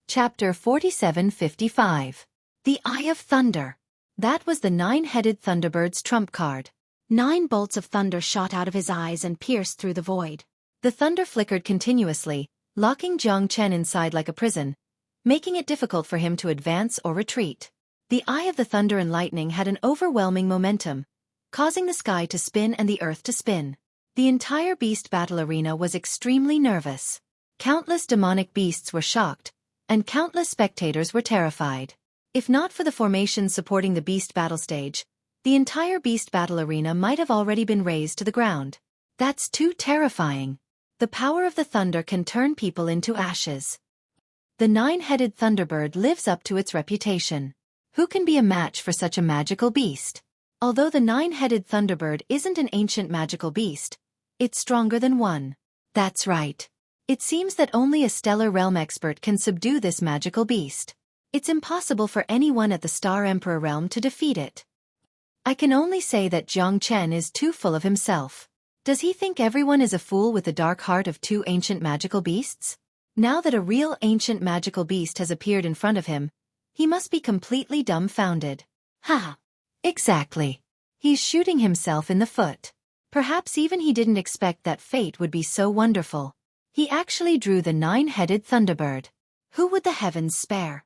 Chapter 4755. The Eye of Thunder. That was the nine-headed Thunderbird's trump card. 9 bolts of thunder shot out of his eyes and pierced through the void. The thunder flickered continuously, locking Jiang Chen inside like a prison, making it difficult for him to advance or retreat. The Eye of the Thunder and Lightning had an overwhelming momentum, causing the sky to spin and the earth to spin. The entire beast battle arena was extremely nervous. Countless demonic beasts were shocked, and countless spectators were terrified. If not for the formations supporting the beast battle stage, the entire beast battle arena might have already been razed to the ground. That's too terrifying. The power of the thunder can turn people into ashes. The nine-headed Thunderbird lives up to its reputation. Who can be a match for such a magical beast? Although the nine-headed Thunderbird isn't an ancient magical beast, it's stronger than one. That's right. It seems that only a stellar realm expert can subdue this magical beast. It's impossible for anyone at the Star Emperor realm to defeat it. I can only say that Jiang Chen is too full of himself. Does he think everyone is a fool with the dark heart of 2 ancient magical beasts? Now that a real ancient magical beast has appeared in front of him, he must be completely dumbfounded. Ha! Exactly. He's shooting himself in the foot. Perhaps even he didn't expect that fate would be so wonderful. He actually drew the nine-headed Thunderbird. Who would the heavens spare?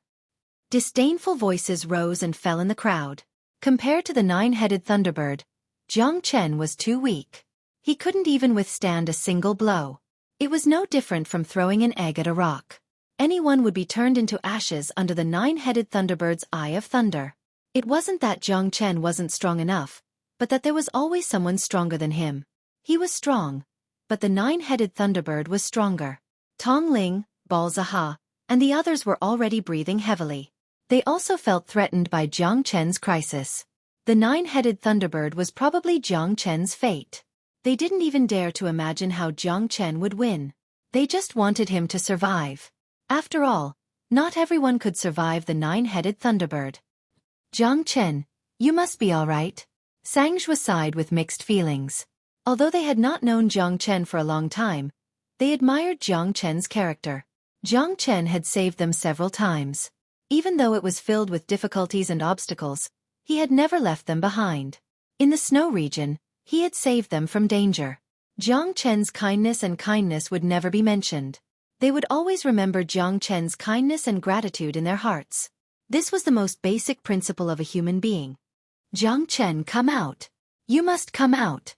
Disdainful voices rose and fell in the crowd. Compared to the nine-headed Thunderbird, Jiang Chen was too weak. He couldn't even withstand a single blow. It was no different from throwing an egg at a rock. Anyone would be turned into ashes under the nine-headed Thunderbird's Eye of Thunder. It wasn't that Jiang Chen wasn't strong enough, but that there was always someone stronger than him. He was strong, but the nine-headed Thunderbird was stronger. Tong Ling, Balzaha, and the others were already breathing heavily. They also felt threatened by Jiang Chen's crisis. The nine-headed Thunderbird was probably Jiang Chen's fate. They didn't even dare to imagine how Jiang Chen would win. They just wanted him to survive. After all, not everyone could survive the nine-headed Thunderbird. Jiang Chen, you must be all right. Sang Xue sighed with mixed feelings. Although they had not known Jiang Chen for a long time, they admired Jiang Chen's character. Jiang Chen had saved them several times. Even though it was filled with difficulties and obstacles, he had never left them behind. In the snow region, he had saved them from danger. Jiang Chen's kindness would never be mentioned. They would always remember Jiang Chen's kindness and gratitude in their hearts. This was the most basic principle of a human being. Jiang Chen, come out. You must come out.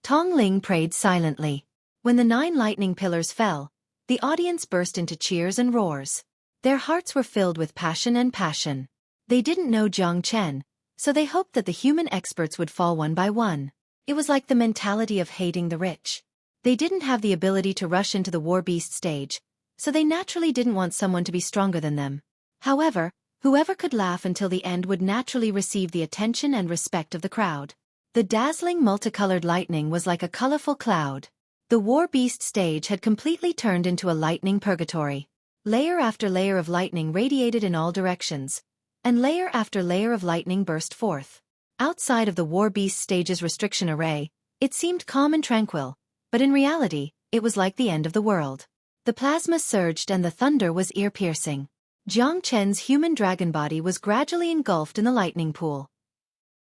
Tong Ling prayed silently. When the 9 lightning pillars fell, the audience burst into cheers and roars. Their hearts were filled with passion. They didn't know Jiang Chen, so they hoped that the human experts would fall one by one. It was like the mentality of hating the rich. They didn't have the ability to rush into the war beast stage, so they naturally didn't want someone to be stronger than them. However, whoever could laugh until the end would naturally receive the attention and respect of the crowd. The dazzling multicolored lightning was like a colorful cloud. The war beast stage had completely turned into a lightning purgatory. Layer after layer of lightning radiated in all directions, and layer after layer of lightning burst forth. Outside of the war beast stage's restriction array, it seemed calm and tranquil, but in reality, it was like the end of the world. The plasma surged and the thunder was ear-piercing. Jiang Chen's human dragon body was gradually engulfed in the lightning pool.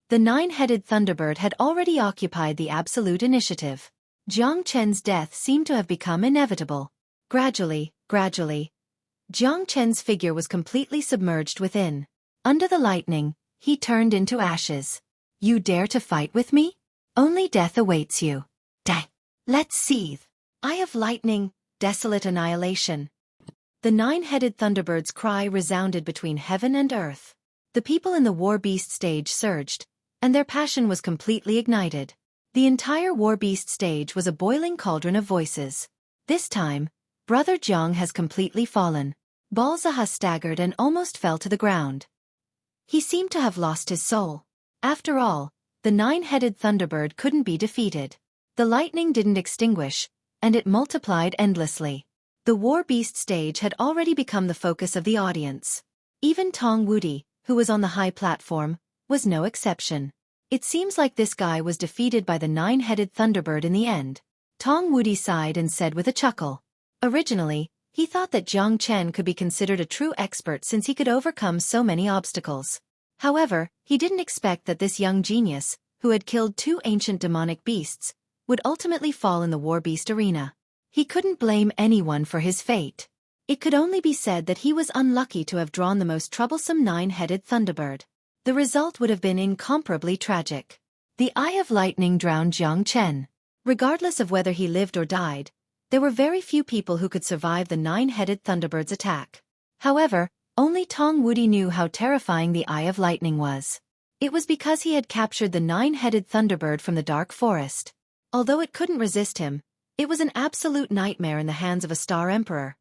The nine-headed Thunderbird had already occupied the absolute initiative. Jiang Chen's death seemed to have become inevitable. Gradually, Jiang Chen's figure was completely submerged within. Under the lightning, he turned into ashes. You dare to fight with me? Only death awaits you. Let's seethe. Eye of lightning, desolate annihilation. The nine-headed Thunderbird's cry resounded between heaven and earth. The people in the war beast stage surged, and their passion was completely ignited. The entire war beast stage was a boiling cauldron of voices. This time, Brother Jiang has completely fallen. Balzaha staggered and almost fell to the ground. He seemed to have lost his soul. After all, the nine-headed Thunderbird couldn't be defeated. The lightning didn't extinguish, and it multiplied endlessly. The war beast stage had already become the focus of the audience. Even Tong Wudi, who was on the high platform, was no exception. It seems like this guy was defeated by the nine-headed Thunderbird in the end. Tong Wudi sighed and said with a chuckle. Originally, he He thought that Jiang Chen could be considered a true expert since he could overcome so many obstacles. However, he didn't expect that this young genius, who had killed 2 ancient demonic beasts, would ultimately fall in the war beast arena. He couldn't blame anyone for his fate. It could only be said that he was unlucky to have drawn the most troublesome 9-headed thunderbird. The result would have been incomparably tragic. The Eye of Lightning drowned Jiang Chen. Regardless of whether he lived or died, there were very few people who could survive the 9-headed thunderbird's attack. However, only Tong Wudi knew how terrifying the Eye of Lightning was. It was because he had captured the 9-headed thunderbird from the dark forest. Although it couldn't resist him, it was an absolute nightmare in the hands of a star emperor.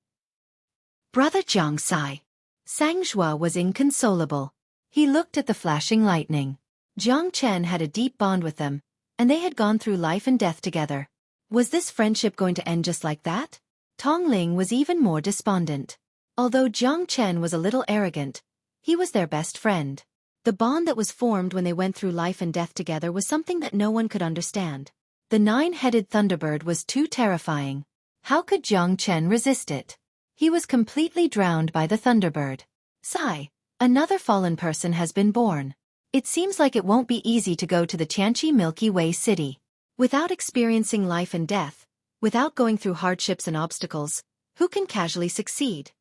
Brother Jiang Sai. Sang Zhua was inconsolable. He looked at the flashing lightning. Jiang Chen had a deep bond with them, and they had gone through life and death together. Was this friendship going to end just like that? Tong Ling was even more despondent. Although Jiang Chen was a little arrogant, he was their best friend. The bond that was formed when they went through life and death together was something that no one could understand. The 9-headed thunderbird was too terrifying. How could Jiang Chen resist it? He was completely drowned by the thunderbird. Sigh. Another fallen person has been born. It seems like it won't be easy to go to the Tianqi Milky Way city. Without experiencing life and death, without going through hardships and obstacles, who can casually succeed?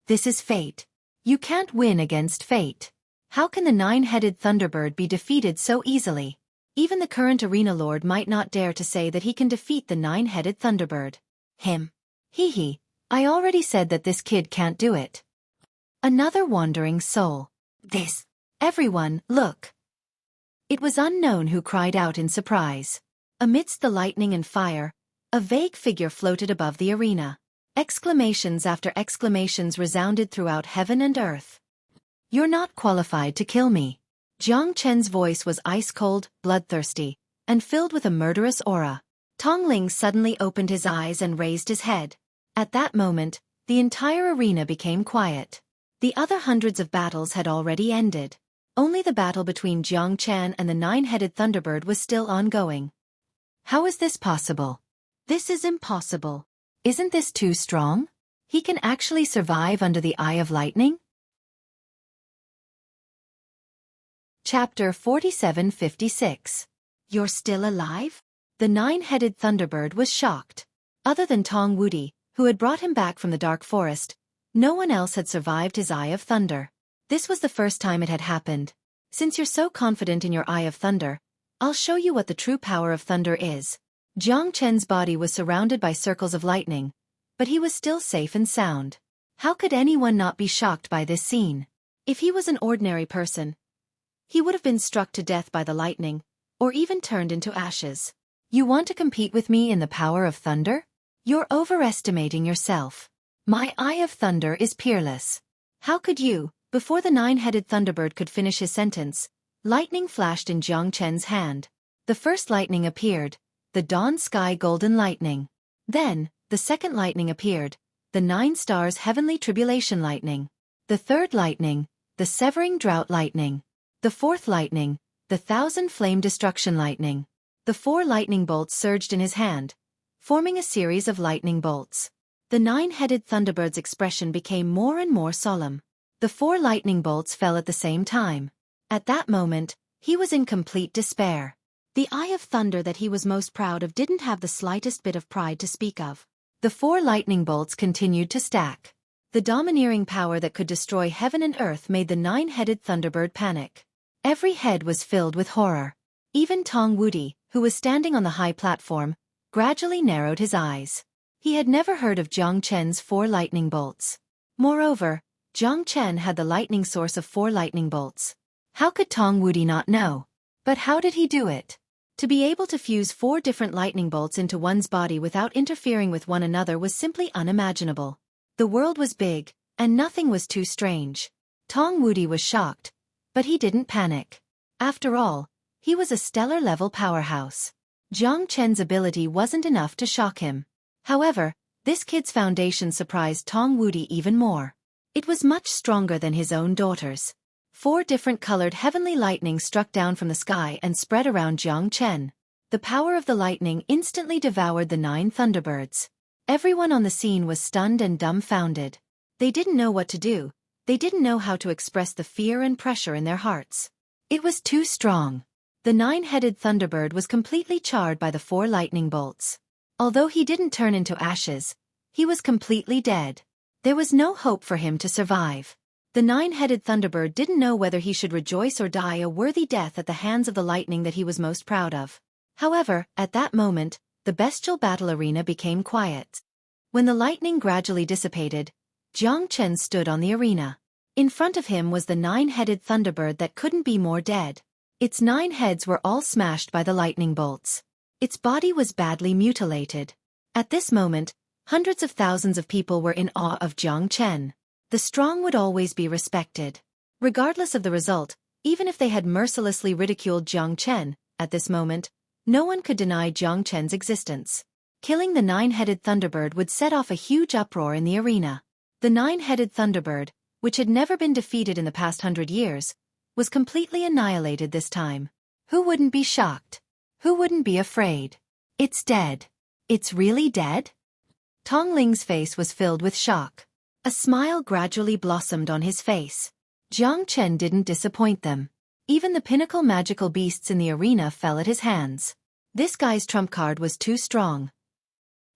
This is fate. You can't win against fate. How can the 9-headed thunderbird be defeated so easily? Even the current arena lord might not dare to say that he can defeat the 9-headed thunderbird. Him. Hee. I already said that this kid can't do it. Another wandering soul. This. Everyone, look. It was Unknown who cried out in surprise. Amidst the lightning and fire, a vague figure floated above the arena. Exclamations after exclamations resounded throughout heaven and earth. You're not qualified to kill me. Jiang Chen's voice was ice-cold, bloodthirsty, and filled with a murderous aura. Tong Ling suddenly opened his eyes and raised his head. At that moment, the entire arena became quiet. The other hundreds of battles had already ended. Only the battle between Jiang Chen and the 9-headed thunderbird was still ongoing. How is this possible? This is impossible. Isn't this too strong? He can actually survive under the Eye of Lightning? Chapter 4756. You're still alive? The 9-headed thunderbird was shocked. Other than Tong Wudi, who had brought him back from the dark forest, no one else had survived his Eye of Thunder. This was the first time it had happened. Since you're so confident in your Eye of Thunder, I'll show you what the true power of thunder is. Jiang Chen's body was surrounded by circles of lightning, but he was still safe and sound. How could anyone not be shocked by this scene? If he was an ordinary person, he would have been struck to death by the lightning, or even turned into ashes. You want to compete with me in the power of thunder? You're overestimating yourself. My Eye of Thunder is peerless. How could you? Before the 9-headed thunderbird could finish his sentence, lightning flashed in Jiang Chen's hand. The first lightning appeared, the dawn sky golden lightning. Then, the second lightning appeared, the 9 stars heavenly tribulation lightning. The third lightning, the severing drought lightning. The fourth lightning, the 1,000 flame destruction lightning. The 4 lightning bolts surged in his hand, forming a series of lightning bolts. The 9-headed thunderbird's expression became more and more solemn. The 4 lightning bolts fell at the same time. At that moment, he was in complete despair. The Eye of Thunder that he was most proud of didn't have the slightest bit of pride to speak of. The 4 lightning bolts continued to stack. The domineering power that could destroy heaven and earth made the 9-headed thunderbird panic. Every head was filled with horror. Even Tong Wudi, who was standing on the high platform, gradually narrowed his eyes. He had never heard of Jiang Chen's 4 lightning bolts. Moreover, Jiang Chen had the lightning source of 4 lightning bolts. How could Tong Wudi not know? But how did he do it? To be able to fuse 4 different lightning bolts into one's body without interfering with one another was simply unimaginable. The world was big, and nothing was too strange. Tong Wudi was shocked, but he didn't panic. After all, he was a stellar-level powerhouse. Jiang Chen's ability wasn't enough to shock him. However, this kid's foundation surprised Tong Wudi even more. It was much stronger than his own daughter's. 4 different colored heavenly lightning struck down from the sky and spread around Jiang Chen. The power of the lightning instantly devoured the 9 thunderbirds. Everyone on the scene was stunned and dumbfounded. They didn't know what to do. They didn't know how to express the fear and pressure in their hearts. It was too strong. The nine-headed Thunderbird was completely charred by the 4 lightning bolts. Although he didn't turn into ashes, he was completely dead. There was no hope for him to survive. The nine-headed Thunderbird didn't know whether he should rejoice or die a worthy death at the hands of the lightning that he was most proud of. However, at that moment, the bestial battle arena became quiet. When the lightning gradually dissipated, Jiang Chen stood on the arena. In front of him was the 9-headed Thunderbird that couldn't be more dead. Its 9 heads were all smashed by the lightning bolts. Its body was badly mutilated. At this moment, hundreds of thousands of people were in awe of Jiang Chen. The strong would always be respected. Regardless of the result, even if they had mercilessly ridiculed Jiang Chen, at this moment, no one could deny Jiang Chen's existence. Killing the 9-headed Thunderbird would set off a huge uproar in the arena. The 9-headed Thunderbird, which had never been defeated in the past 100 years, was completely annihilated this time. Who wouldn't be shocked? Who wouldn't be afraid? It's dead. It's really dead? Tong Ling's face was filled with shock. A smile gradually blossomed on his face. Jiang Chen didn't disappoint them. Even the pinnacle magical beasts in the arena fell at his hands. This guy's trump card was too strong.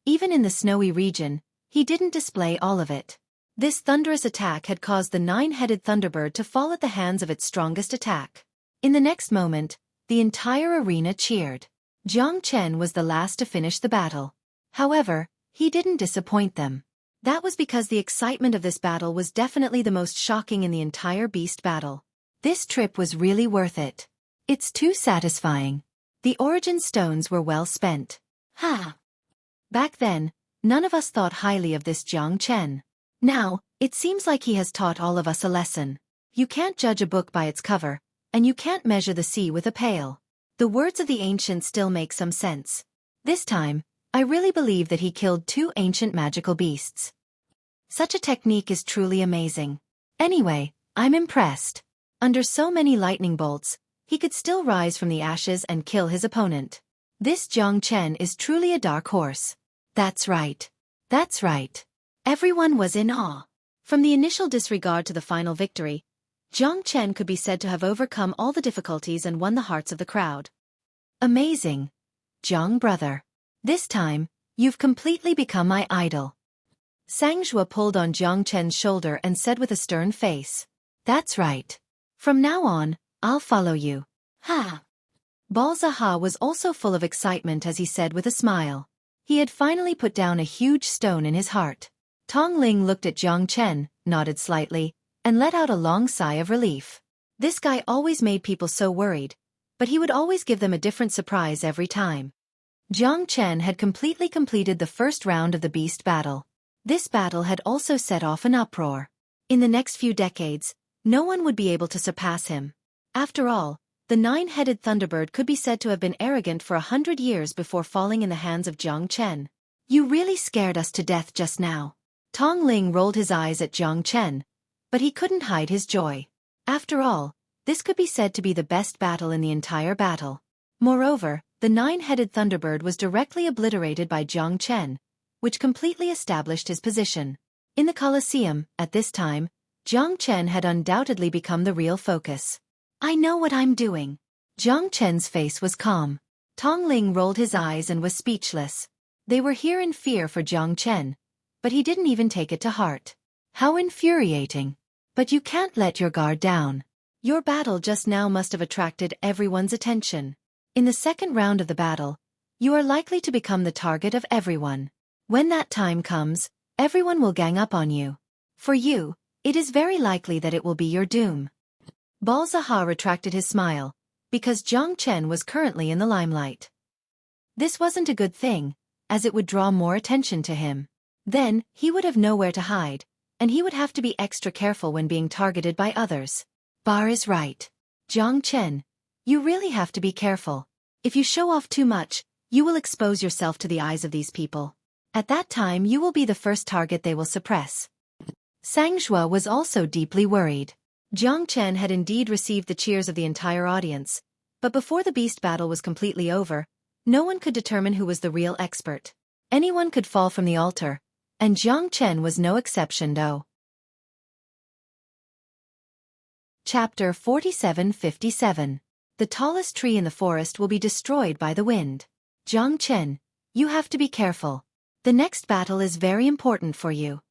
Even in the snowy region, he didn't display all of it. This thunderous attack had caused the 9-headed Thunderbird to fall at the hands of its strongest attack. In the next moment, the entire arena cheered. Jiang Chen was the last to finish the battle. However, he didn't disappoint them. That was because the excitement of this battle was definitely the most shocking in the entire beast battle. This trip was really worth it. It's too satisfying. The origin stones were well spent. Ha! Back then, none of us thought highly of this Jiang Chen. Now, it seems like he has taught all of us a lesson. You can't judge a book by its cover, and you can't measure the sea with a pail. The words of the ancients still make some sense. This time, I really believe that he killed 2 ancient magical beasts. Such a technique is truly amazing. Anyway, I'm impressed. Under so many lightning bolts, he could still rise from the ashes and kill his opponent. This Jiang Chen is truly a dark horse. That's right. That's right. Everyone was in awe. From the initial disregard to the final victory, Jiang Chen could be said to have overcome all the difficulties and won the hearts of the crowd. Amazing. Jiang brother. This time, you've completely become my idol. Sangzhua pulled on Jiang Chen's shoulder and said with a stern face. That's right. From now on, I'll follow you. Ha! Balzaha was also full of excitement as he said with a smile. He had finally put down a huge stone in his heart. Tong Ling looked at Jiang Chen, nodded slightly, and let out a long sigh of relief. This guy always made people so worried, but he would always give them a different surprise every time. Jiang Chen had completely completed the first round of the beast battle. This battle had also set off an uproar. In the next few decades, no one would be able to surpass him. After all, the 9-headed Thunderbird could be said to have been arrogant for 100 years before falling in the hands of Jiang Chen. You really scared us to death just now. Tong Ling rolled his eyes at Jiang Chen, but he couldn't hide his joy. After all, this could be said to be the best battle in the entire battle. Moreover, the 9-headed Thunderbird was directly obliterated by Jiang Chen, which completely established his position. In the Colosseum, at this time, Jiang Chen had undoubtedly become the real focus. I know what I'm doing. Jiang Chen's face was calm. Tong Ling rolled his eyes and was speechless. They were here in fear for Jiang Chen, but he didn't even take it to heart. How infuriating. But you can't let your guard down. Your battle just now must have attracted everyone's attention. In the second round of the battle, you are likely to become the target of everyone. When that time comes, everyone will gang up on you. For you, it is very likely that it will be your doom. Balzaha retracted his smile, because Jiang Chen was currently in the limelight. This wasn't a good thing, as it would draw more attention to him. Then, he would have nowhere to hide, and he would have to be extra careful when being targeted by others. Bar is right. Jiang Chen, you really have to be careful. If you show off too much, you will expose yourself to the eyes of these people. At that time you will be the first target they will suppress. Sangzhua was also deeply worried. Jiang Chen had indeed received the cheers of the entire audience, but before the beast battle was completely over, no one could determine who was the real expert. Anyone could fall from the altar, and Jiang Chen was no exception though. Chapter 4757. The tallest tree in the forest will be destroyed by the wind. Jiang Chen, you have to be careful. The next battle is very important for you.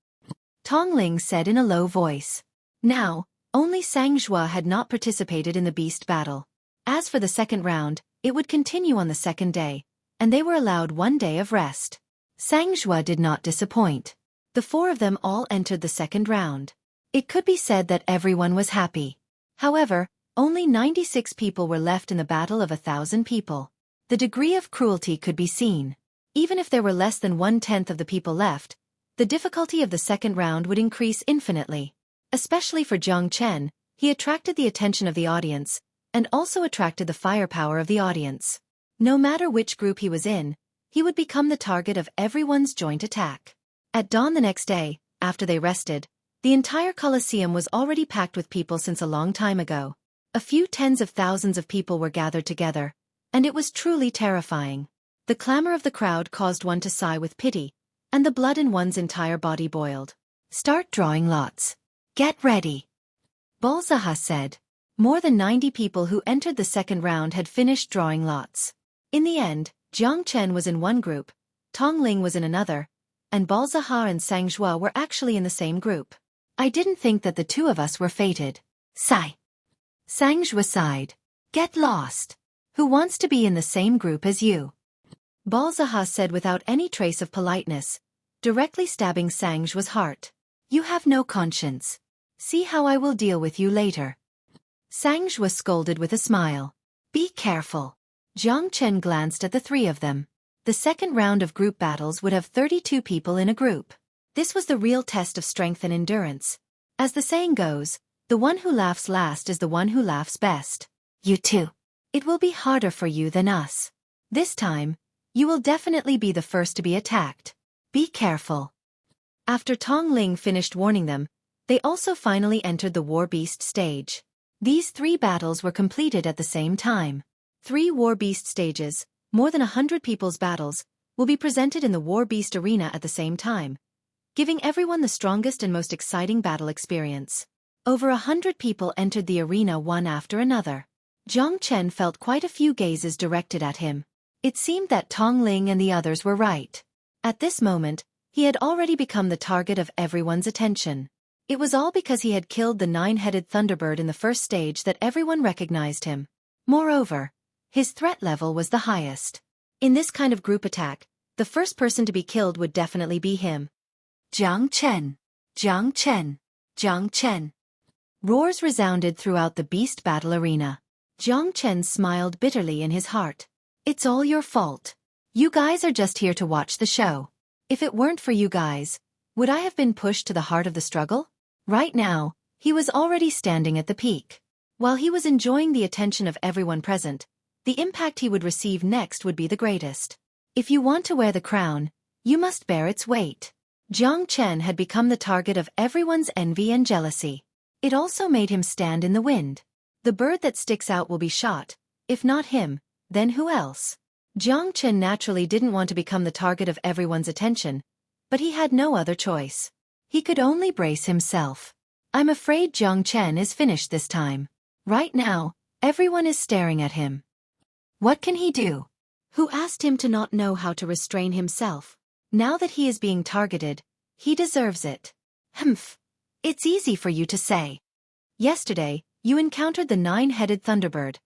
Tong Ling said in a low voice. Now, only Sang Zhua had not participated in the beast battle. As for the second round, it would continue on the second day, and they were allowed 1 day of rest. Sang Zhua did not disappoint. The 4 of them all entered the second round. It could be said that everyone was happy. However, only 96 people were left in the battle of 1,000 people. The degree of cruelty could be seen. Even if there were less than 1/10 of the people left, the difficulty of the second round would increase infinitely. Especially for Jiang Chen, he attracted the attention of the audience, and also attracted the firepower of the audience. No matter which group he was in, he would become the target of everyone's joint attack. At dawn the next day, after they rested, the entire Colosseum was already packed with people since a long time ago. A few tens of thousands of people were gathered together, and it was truly terrifying. The clamor of the crowd caused one to sigh with pity, and the blood in one's entire body boiled. Start drawing lots. Get ready. Balzaha said. More than 90 people who entered the second round had finished drawing lots. In the end, Jiang Chen was in one group, Tong Ling was in another, and Balzaha and Sang Zhua were actually in the same group. I didn't think that the 2 of us were fated. Sigh. Sang Zhua sighed. Get lost. Who wants to be in the same group as you? Balzaha said without any trace of politeness, directly stabbing Sang Zhua's heart. You have no conscience. See how I will deal with you later. Sang Zhua scolded with a smile. Be careful. Jiang Chen glanced at the 3 of them. The second round of group battles would have 32 people in a group. This was the real test of strength and endurance. As the saying goes, the one who laughs last is the one who laughs best. You too. It will be harder for you than us. This time, you will definitely be the first to be attacked. Be careful. After Tong Ling finished warning them, they also finally entered the War Beast stage. These 3 battles were completed at the same time. 3 War Beast stages, more than 100 people's battles, will be presented in the War Beast arena at the same time, giving everyone the strongest and most exciting battle experience. Over 100 people entered the arena one after another. Jiang Chen felt quite a few gazes directed at him. It seemed that Tong Ling and the others were right. At this moment, he had already become the target of everyone's attention. It was all because he had killed the 9-headed Thunderbird in the first stage that everyone recognized him. Moreover, his threat level was the highest. In this kind of group attack, the first person to be killed would definitely be him. Jiang Chen! Jiang Chen! Jiang Chen! Roars resounded throughout the beast battle arena. Jiang Chen smiled bitterly in his heart. It's all your fault. You guys are just here to watch the show. If it weren't for you guys, would I have been pushed to the heart of the struggle? Right now, he was already standing at the peak. While he was enjoying the attention of everyone present, the impact he would receive next would be the greatest. If you want to wear the crown, you must bear its weight. Jiang Chen had become the target of everyone's envy and jealousy. It also made him stand in the wind. The bird that sticks out will be shot. If not him, then who else? Jiang Chen naturally didn't want to become the target of everyone's attention, but he had no other choice. He could only brace himself. I'm afraid Jiang Chen is finished this time. Right now, everyone is staring at him. What can he do? Who asked him to not know how to restrain himself? Now that he is being targeted, he deserves it. Humph. It's easy for you to say. Yesterday, you encountered the 9-headed Thunderbird,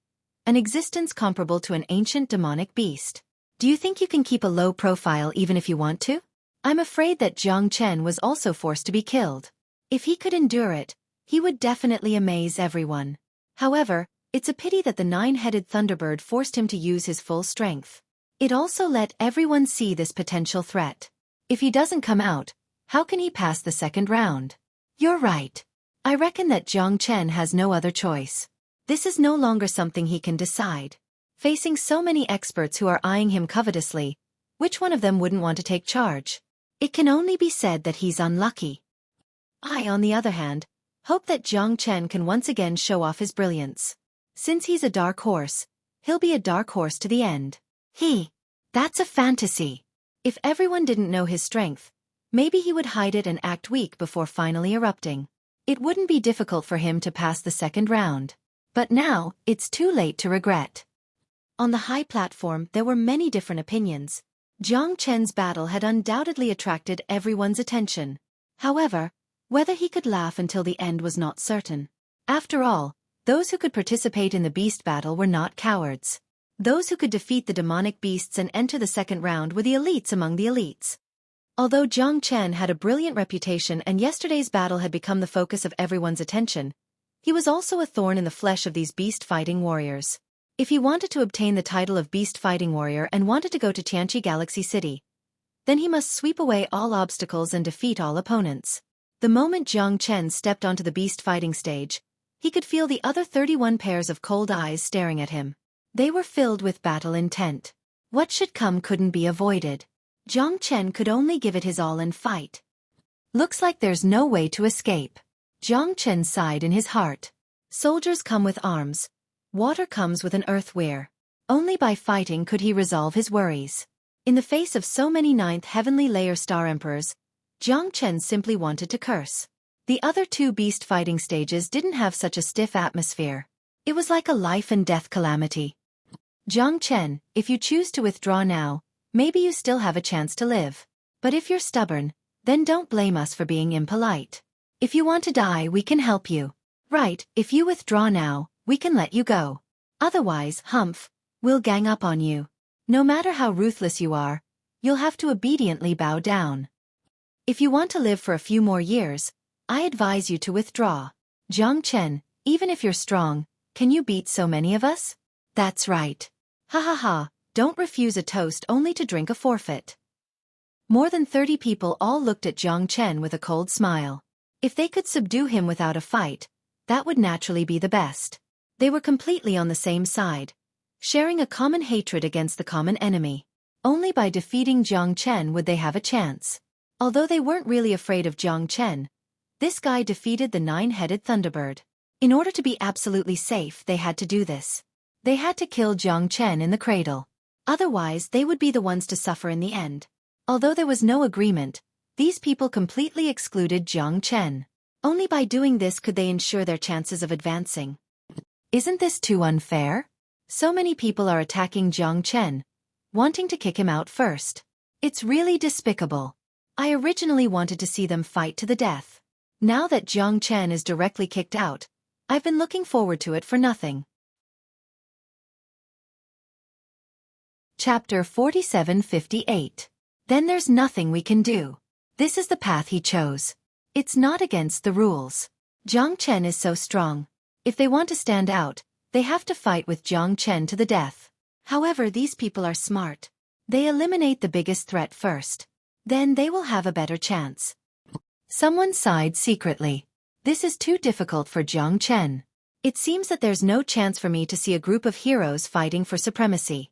an existence comparable to an ancient demonic beast. Do you think you can keep a low profile even if you want to? I'm afraid that Jiang Chen was also forced to be killed. If he could endure it, he would definitely amaze everyone. However, it's a pity that the 9-headed Thunderbird forced him to use his full strength. It also let everyone see this potential threat. If he doesn't come out, how can he pass the second round? You're right. I reckon that Jiang Chen has no other choice. This is no longer something he can decide. Facing so many experts who are eyeing him covetously, which one of them wouldn't want to take charge? It can only be said that he's unlucky. I, on the other hand, hope that Jiang Chen can once again show off his brilliance. Since he's a dark horse, he'll be a dark horse to the end. That's a fantasy. If everyone didn't know his strength, maybe he would hide it and act weak before finally erupting. It wouldn't be difficult for him to pass the second round. But now, it's too late to regret. On the high platform, there were many different opinions. Jiang Chen's battle had undoubtedly attracted everyone's attention. However, whether he could laugh until the end was not certain. After all, those who could participate in the beast battle were not cowards. Those who could defeat the demonic beasts and enter the second round were the elites among the elites. Although Jiang Chen had a brilliant reputation and yesterday's battle had become the focus of everyone's attention, he was also a thorn in the flesh of these beast-fighting warriors. If he wanted to obtain the title of beast-fighting warrior and wanted to go to Xueqi Galaxy City, then he must sweep away all obstacles and defeat all opponents. The moment Jiang Chen stepped onto the beast-fighting stage, he could feel the other 31 pairs of cold eyes staring at him. They were filled with battle intent. What should come couldn't be avoided. Jiang Chen could only give it his all and fight. Looks like there's no way to escape. Jiang Chen sighed in his heart. Soldiers come with arms. Water comes with an earthware. Only by fighting could he resolve his worries. In the face of so many ninth heavenly layer star emperors, Jiang Chen simply wanted to curse. The other two beast fighting stages didn't have such a stiff atmosphere. It was like a life and death calamity. Jiang Chen, if you choose to withdraw now, maybe you still have a chance to live. But if you're stubborn, then don't blame us for being impolite. If you want to die, we can help you. Right, if you withdraw now, we can let you go. Otherwise, humph, we'll gang up on you. No matter how ruthless you are, you'll have to obediently bow down. If you want to live for a few more years, I advise you to withdraw. Jiang Chen, even if you're strong, can you beat so many of us? That's right. Ha ha ha, don't refuse a toast only to drink a forfeit. More than 30 people all looked at Jiang Chen with a cold smile. If they could subdue him without a fight, that would naturally be the best. They were completely on the same side, sharing a common hatred against the common enemy. Only by defeating Jiang Chen would they have a chance. Although they weren't really afraid of Jiang Chen, this guy defeated the 9-headed Thunderbird. In order to be absolutely safe, they had to do this. They had to kill Jiang Chen in the cradle. Otherwise, they would be the ones to suffer in the end. Although there was no agreement, these people completely excluded Jiang Chen. Only by doing this could they ensure their chances of advancing. Isn't this too unfair? So many people are attacking Jiang Chen, wanting to kick him out first. It's really despicable. I originally wanted to see them fight to the death. Now that Jiang Chen is directly kicked out, I've been looking forward to it for nothing. Chapter 4758. Then there's nothing we can do. This is the path he chose. It's not against the rules. Jiang Chen is so strong. If they want to stand out, they have to fight with Jiang Chen to the death. However, these people are smart. They eliminate the biggest threat first. Then they will have a better chance. Someone sighed secretly. This is too difficult for Jiang Chen. It seems that there's no chance for me to see a group of heroes fighting for supremacy.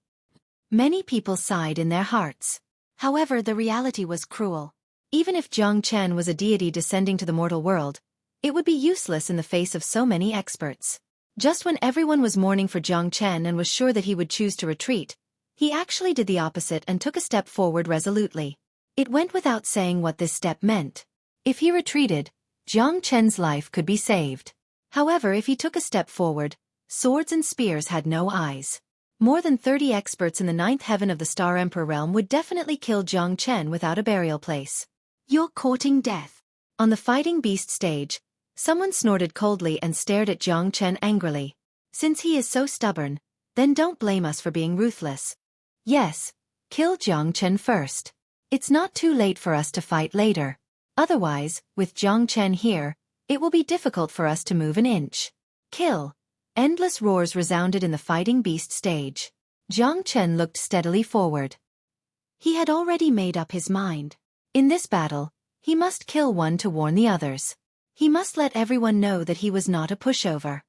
Many people sighed in their hearts. However, the reality was cruel. Even if Jiang Chen was a deity descending to the mortal world, it would be useless in the face of so many experts. Just when everyone was mourning for Jiang Chen and was sure that he would choose to retreat, he actually did the opposite and took a step forward resolutely. It went without saying what this step meant. If he retreated, Jiang Chen's life could be saved. However, if he took a step forward, swords and spears had no eyes. More than 30 experts in the 9th heaven of the Star Emperor realm would definitely kill Jiang Chen without a burial place. You're courting death. On the fighting beast stage, someone snorted coldly and stared at Jiang Chen angrily. Since he is so stubborn, then don't blame us for being ruthless. Yes, kill Jiang Chen first. It's not too late for us to fight later. Otherwise, with Jiang Chen here, it will be difficult for us to move an inch. Kill. Endless roars resounded in the fighting beast stage. Jiang Chen looked steadily forward. He had already made up his mind. In this battle, he must kill one to warn the others. He must let everyone know that he was not a pushover.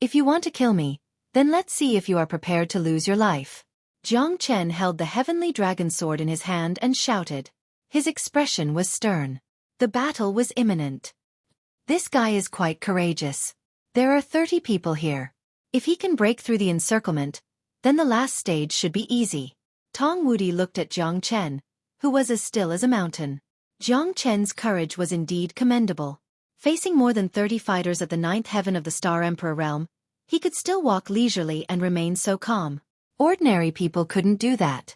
If you want to kill me, then let's see if you are prepared to lose your life. Jiang Chen held the heavenly dragon sword in his hand and shouted. His expression was stern. The battle was imminent. This guy is quite courageous. There are 30 people here. If he can break through the encirclement, then the last stage should be easy. Tong Wudi looked at Jiang Chen, who was as still as a mountain. Jiang Chen's courage was indeed commendable. Facing more than 30 fighters at the 9th heaven of the Star Emperor realm, he could still walk leisurely and remain so calm. Ordinary people couldn't do that.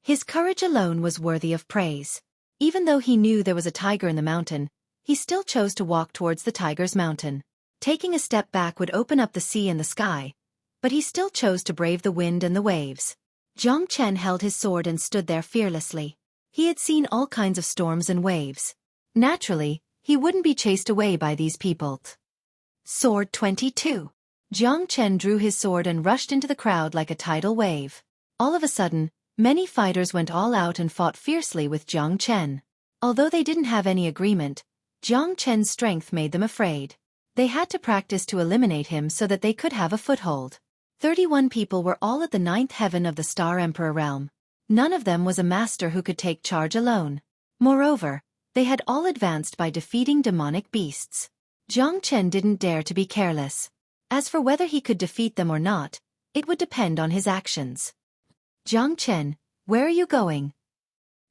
His courage alone was worthy of praise. Even though he knew there was a tiger in the mountain, he still chose to walk towards the tiger's mountain. Taking a step back would open up the sea and the sky, but he still chose to brave the wind and the waves. Jiang Chen held his sword and stood there fearlessly. He had seen all kinds of storms and waves. Naturally, he wouldn't be chased away by these people. Sword 22. Jiang Chen drew his sword and rushed into the crowd like a tidal wave. All of a sudden, many fighters went all out and fought fiercely with Jiang Chen. Although they didn't have any agreement, Jiang Chen's strength made them afraid. They had to practice to eliminate him so that they could have a foothold. 31 people were all at the 9th heaven of the Star Emperor realm. None of them was a master who could take charge alone. Moreover, they had all advanced by defeating demonic beasts. Jiang Chen didn't dare to be careless. As for whether he could defeat them or not, it would depend on his actions. Jiang Chen, where are you going?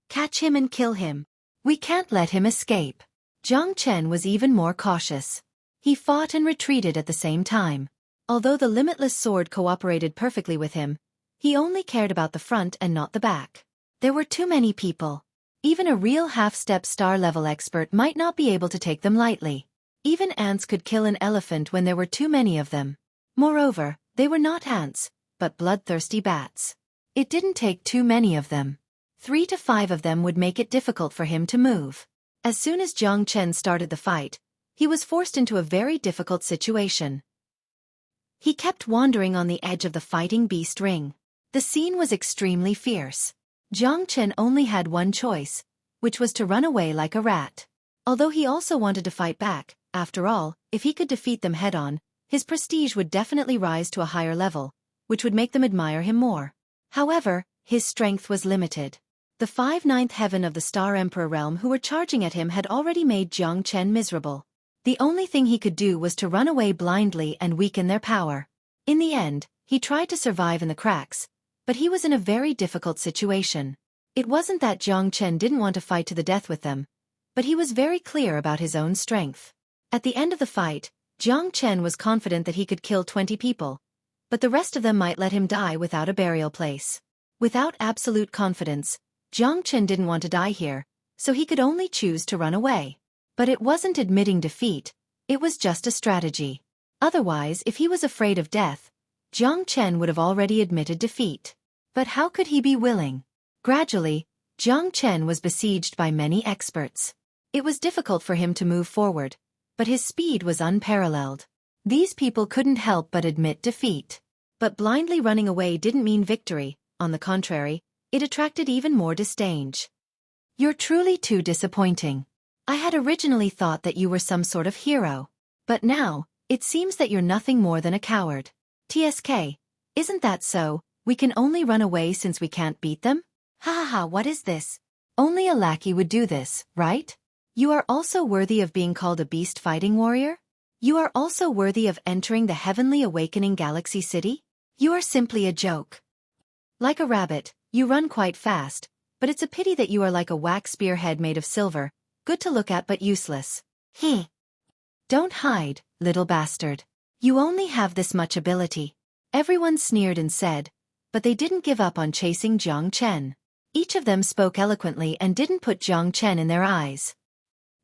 Catch him and kill him. We can't let him escape. Jiang Chen was even more cautious. He fought and retreated at the same time. Although the limitless sword cooperated perfectly with him, he only cared about the front and not the back. There were too many people. Even a real half-step star-level expert might not be able to take them lightly. Even ants could kill an elephant when there were too many of them. Moreover, they were not ants, but bloodthirsty bats. It didn't take too many of them. 3 to 5 of them would make it difficult for him to move. As soon as Jiang Chen started the fight, he was forced into a very difficult situation. He kept wandering on the edge of the fighting beast ring. The scene was extremely fierce. Jiang Chen only had one choice, which was to run away like a rat. Although he also wanted to fight back, after all, if he could defeat them head-on, his prestige would definitely rise to a higher level, which would make them admire him more. However, his strength was limited. The 9th heaven of the Star Emperor realm who were charging at him had already made Jiang Chen miserable. The only thing he could do was to run away blindly and weaken their power. In the end, he tried to survive in the cracks, but he was in a very difficult situation. It wasn't that Jiang Chen didn't want to fight to the death with them, but he was very clear about his own strength. At the end of the fight, Jiang Chen was confident that he could kill 20 people, but the rest of them might let him die without a burial place. Without absolute confidence, Jiang Chen didn't want to die here, so he could only choose to run away. But it wasn't admitting defeat, it was just a strategy. Otherwise, if he was afraid of death, Jiang Chen would have already admitted defeat. But how could he be willing? Gradually, Jiang Chen was besieged by many experts. It was difficult for him to move forward, but his speed was unparalleled. These people couldn't help but admit defeat. But blindly running away didn't mean victory, on the contrary, it attracted even more disdain. You're truly too disappointing. I had originally thought that you were some sort of hero. But now, it seems that you're nothing more than a coward. TSK, isn't that so? We can only run away since we can't beat them? Ha ha ha, what is this? Only a lackey would do this, right? You are also worthy of being called a beast-fighting warrior? You are also worthy of entering the heavenly awakening galaxy city? You are simply a joke. Like a rabbit, you run quite fast, but it's a pity that you are like a wax spearhead made of silver, good to look at but useless. Don't hide, little bastard. You only have this much ability. Everyone sneered and said, but they didn't give up on chasing Jiang Chen. Each of them spoke eloquently and didn't put Jiang Chen in their eyes.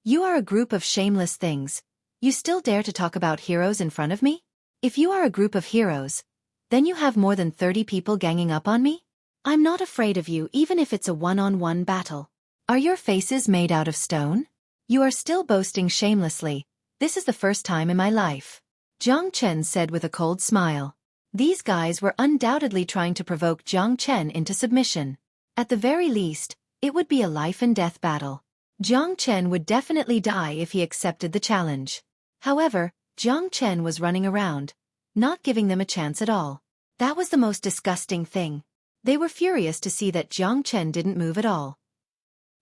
You are a group of shameless things. You still dare to talk about heroes in front of me? If you are a group of heroes, then you have more than 30 people ganging up on me? I'm not afraid of you even if it's a one-on-one battle. Are your faces made out of stone? You are still boasting shamelessly. This is the first time in my life. Jiang Chen said with a cold smile. These guys were undoubtedly trying to provoke Jiang Chen into submission. At the very least, it would be a life-and-death battle. Jiang Chen would definitely die if he accepted the challenge. However, Jiang Chen was running around, not giving them a chance at all. That was the most disgusting thing. They were furious to see that Jiang Chen didn't move at all.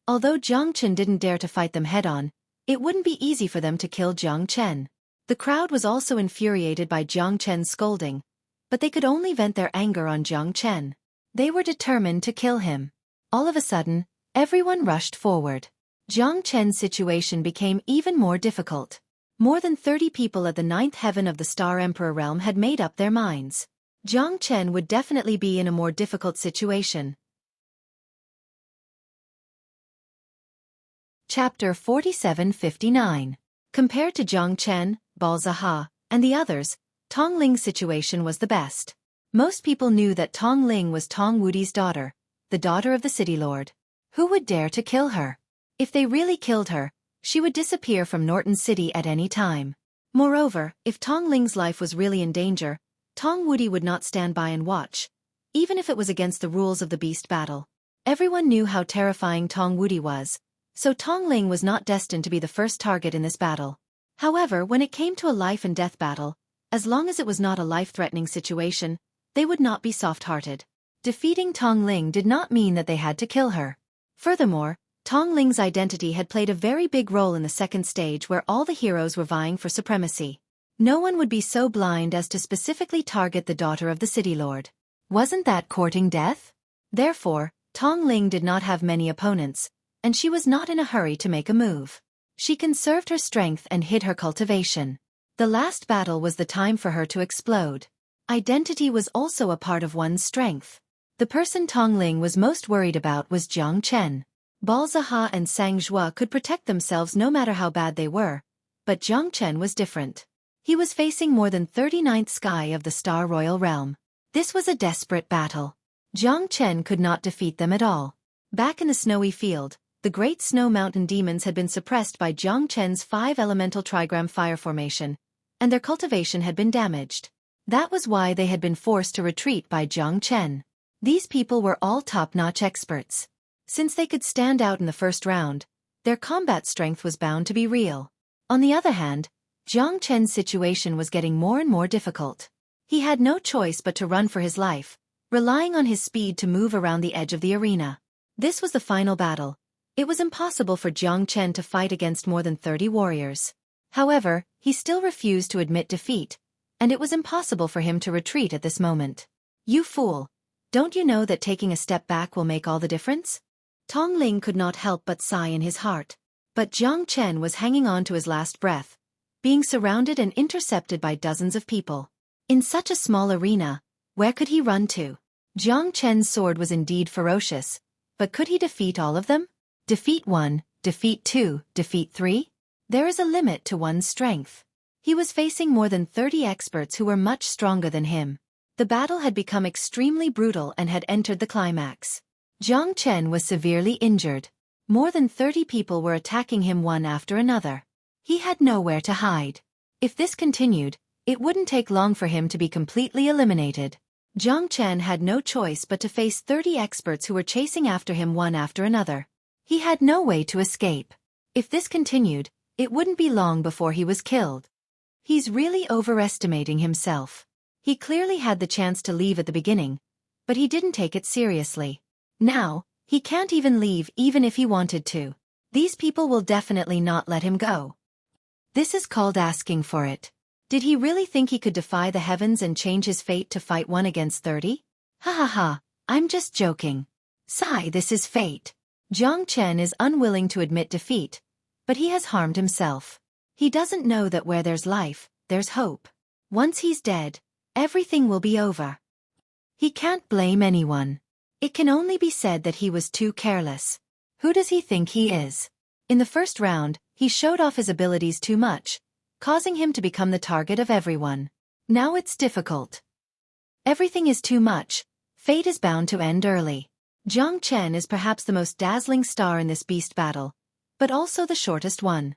Although Jiang Chen didn't dare to fight them head-on, it wouldn't be easy for them to kill Jiang Chen. The crowd was also infuriated by Jiang Chen's scolding, but they could only vent their anger on Jiang Chen. They were determined to kill him. All of a sudden, Everyone rushed forward. Jiang Chen's situation became even more difficult. More than 30 people at the 9th heaven of the Star Emperor realm had made up their minds. Jiang Chen would definitely be in a more difficult situation. Chapter 4759. Compared to Jiang Chen, Balzaha, and the others, Tong Ling's situation was the best. Most people knew that Tong Ling was Tong Wudi's daughter, the daughter of the city lord. Who would dare to kill her? If they really killed her, she would disappear from Norton City at any time. Moreover, if Tong Ling's life was really in danger, Tong Wudi would not stand by and watch, even if it was against the rules of the beast battle. Everyone knew how terrifying Tong Wudi was, so Tong Ling was not destined to be the first target in this battle. However, when it came to a life-and-death battle, as long as it was not a life-threatening situation, they would not be soft-hearted. Defeating Tong Ling did not mean that they had to kill her. Furthermore, Tong Ling's identity had played a very big role in the second stage where all the heroes were vying for supremacy. No one would be so blind as to specifically target the daughter of the city lord. Wasn't that courting death? Therefore, Tong Ling did not have many opponents, and she was not in a hurry to make a move. She conserved her strength and hid her cultivation. The last battle was the time for her to explode. Identity was also a part of one's strength. The person Tong Ling was most worried about was Jiang Chen. Balzaha and Sang Zhua could protect themselves no matter how bad they were, but Jiang Chen was different. He was facing more than 39th sky of the Star Royal Realm. This was a desperate battle. Jiang Chen could not defeat them at all. Back in the snowy field, the Great Snow Mountain demons had been suppressed by Jiang Chen's 5-elemental trigram fire formation, and their cultivation had been damaged. That was why they had been forced to retreat by Jiang Chen. These people were all top-notch experts. Since they could stand out in the first round, their combat strength was bound to be real. On the other hand, Jiang Chen's situation was getting more and more difficult. He had no choice but to run for his life, relying on his speed to move around the edge of the arena. This was the final battle. It was impossible for Jiang Chen to fight against more than 30 warriors. However, he still refused to admit defeat, and it was impossible for him to retreat at this moment. You fool! Don't you know that taking a step back will make all the difference? Tong Ling could not help but sigh in his heart. But Jiang Chen was hanging on to his last breath, being surrounded and intercepted by dozens of people. In such a small arena, where could he run to? Jiang Chen's sword was indeed ferocious, but could he defeat all of them? Defeat 1, defeat 2, defeat 3? There is a limit to one's strength. He was facing more than 30 experts who were much stronger than him. The battle had become extremely brutal and had entered the climax. Jiang Chen was severely injured. More than 30 people were attacking him one after another. He had nowhere to hide. If this continued, it wouldn't take long for him to be completely eliminated. Jiang Chen had no choice but to face 30 experts who were chasing after him one after another. He had no way to escape. If this continued, it wouldn't be long before he was killed. He's really overestimating himself. He clearly had the chance to leave at the beginning, but he didn't take it seriously. Now, he can't even leave even if he wanted to. These people will definitely not let him go. This is called asking for it. Did he really think he could defy the heavens and change his fate to fight 1 against 30? Ha ha ha, I'm just joking. Sigh, this is fate. Jiang Chen is unwilling to admit defeat, but he has harmed himself. He doesn't know that where there's life, there's hope. Once he's dead, everything will be over. He can't blame anyone. It can only be said that he was too careless. Who does he think he is? In the first round, he showed off his abilities too much, causing him to become the target of everyone. Now it's difficult. Everything is too much. Fate is bound to end early. Jiang Chen is perhaps the most dazzling star in this beast battle, but also the shortest one.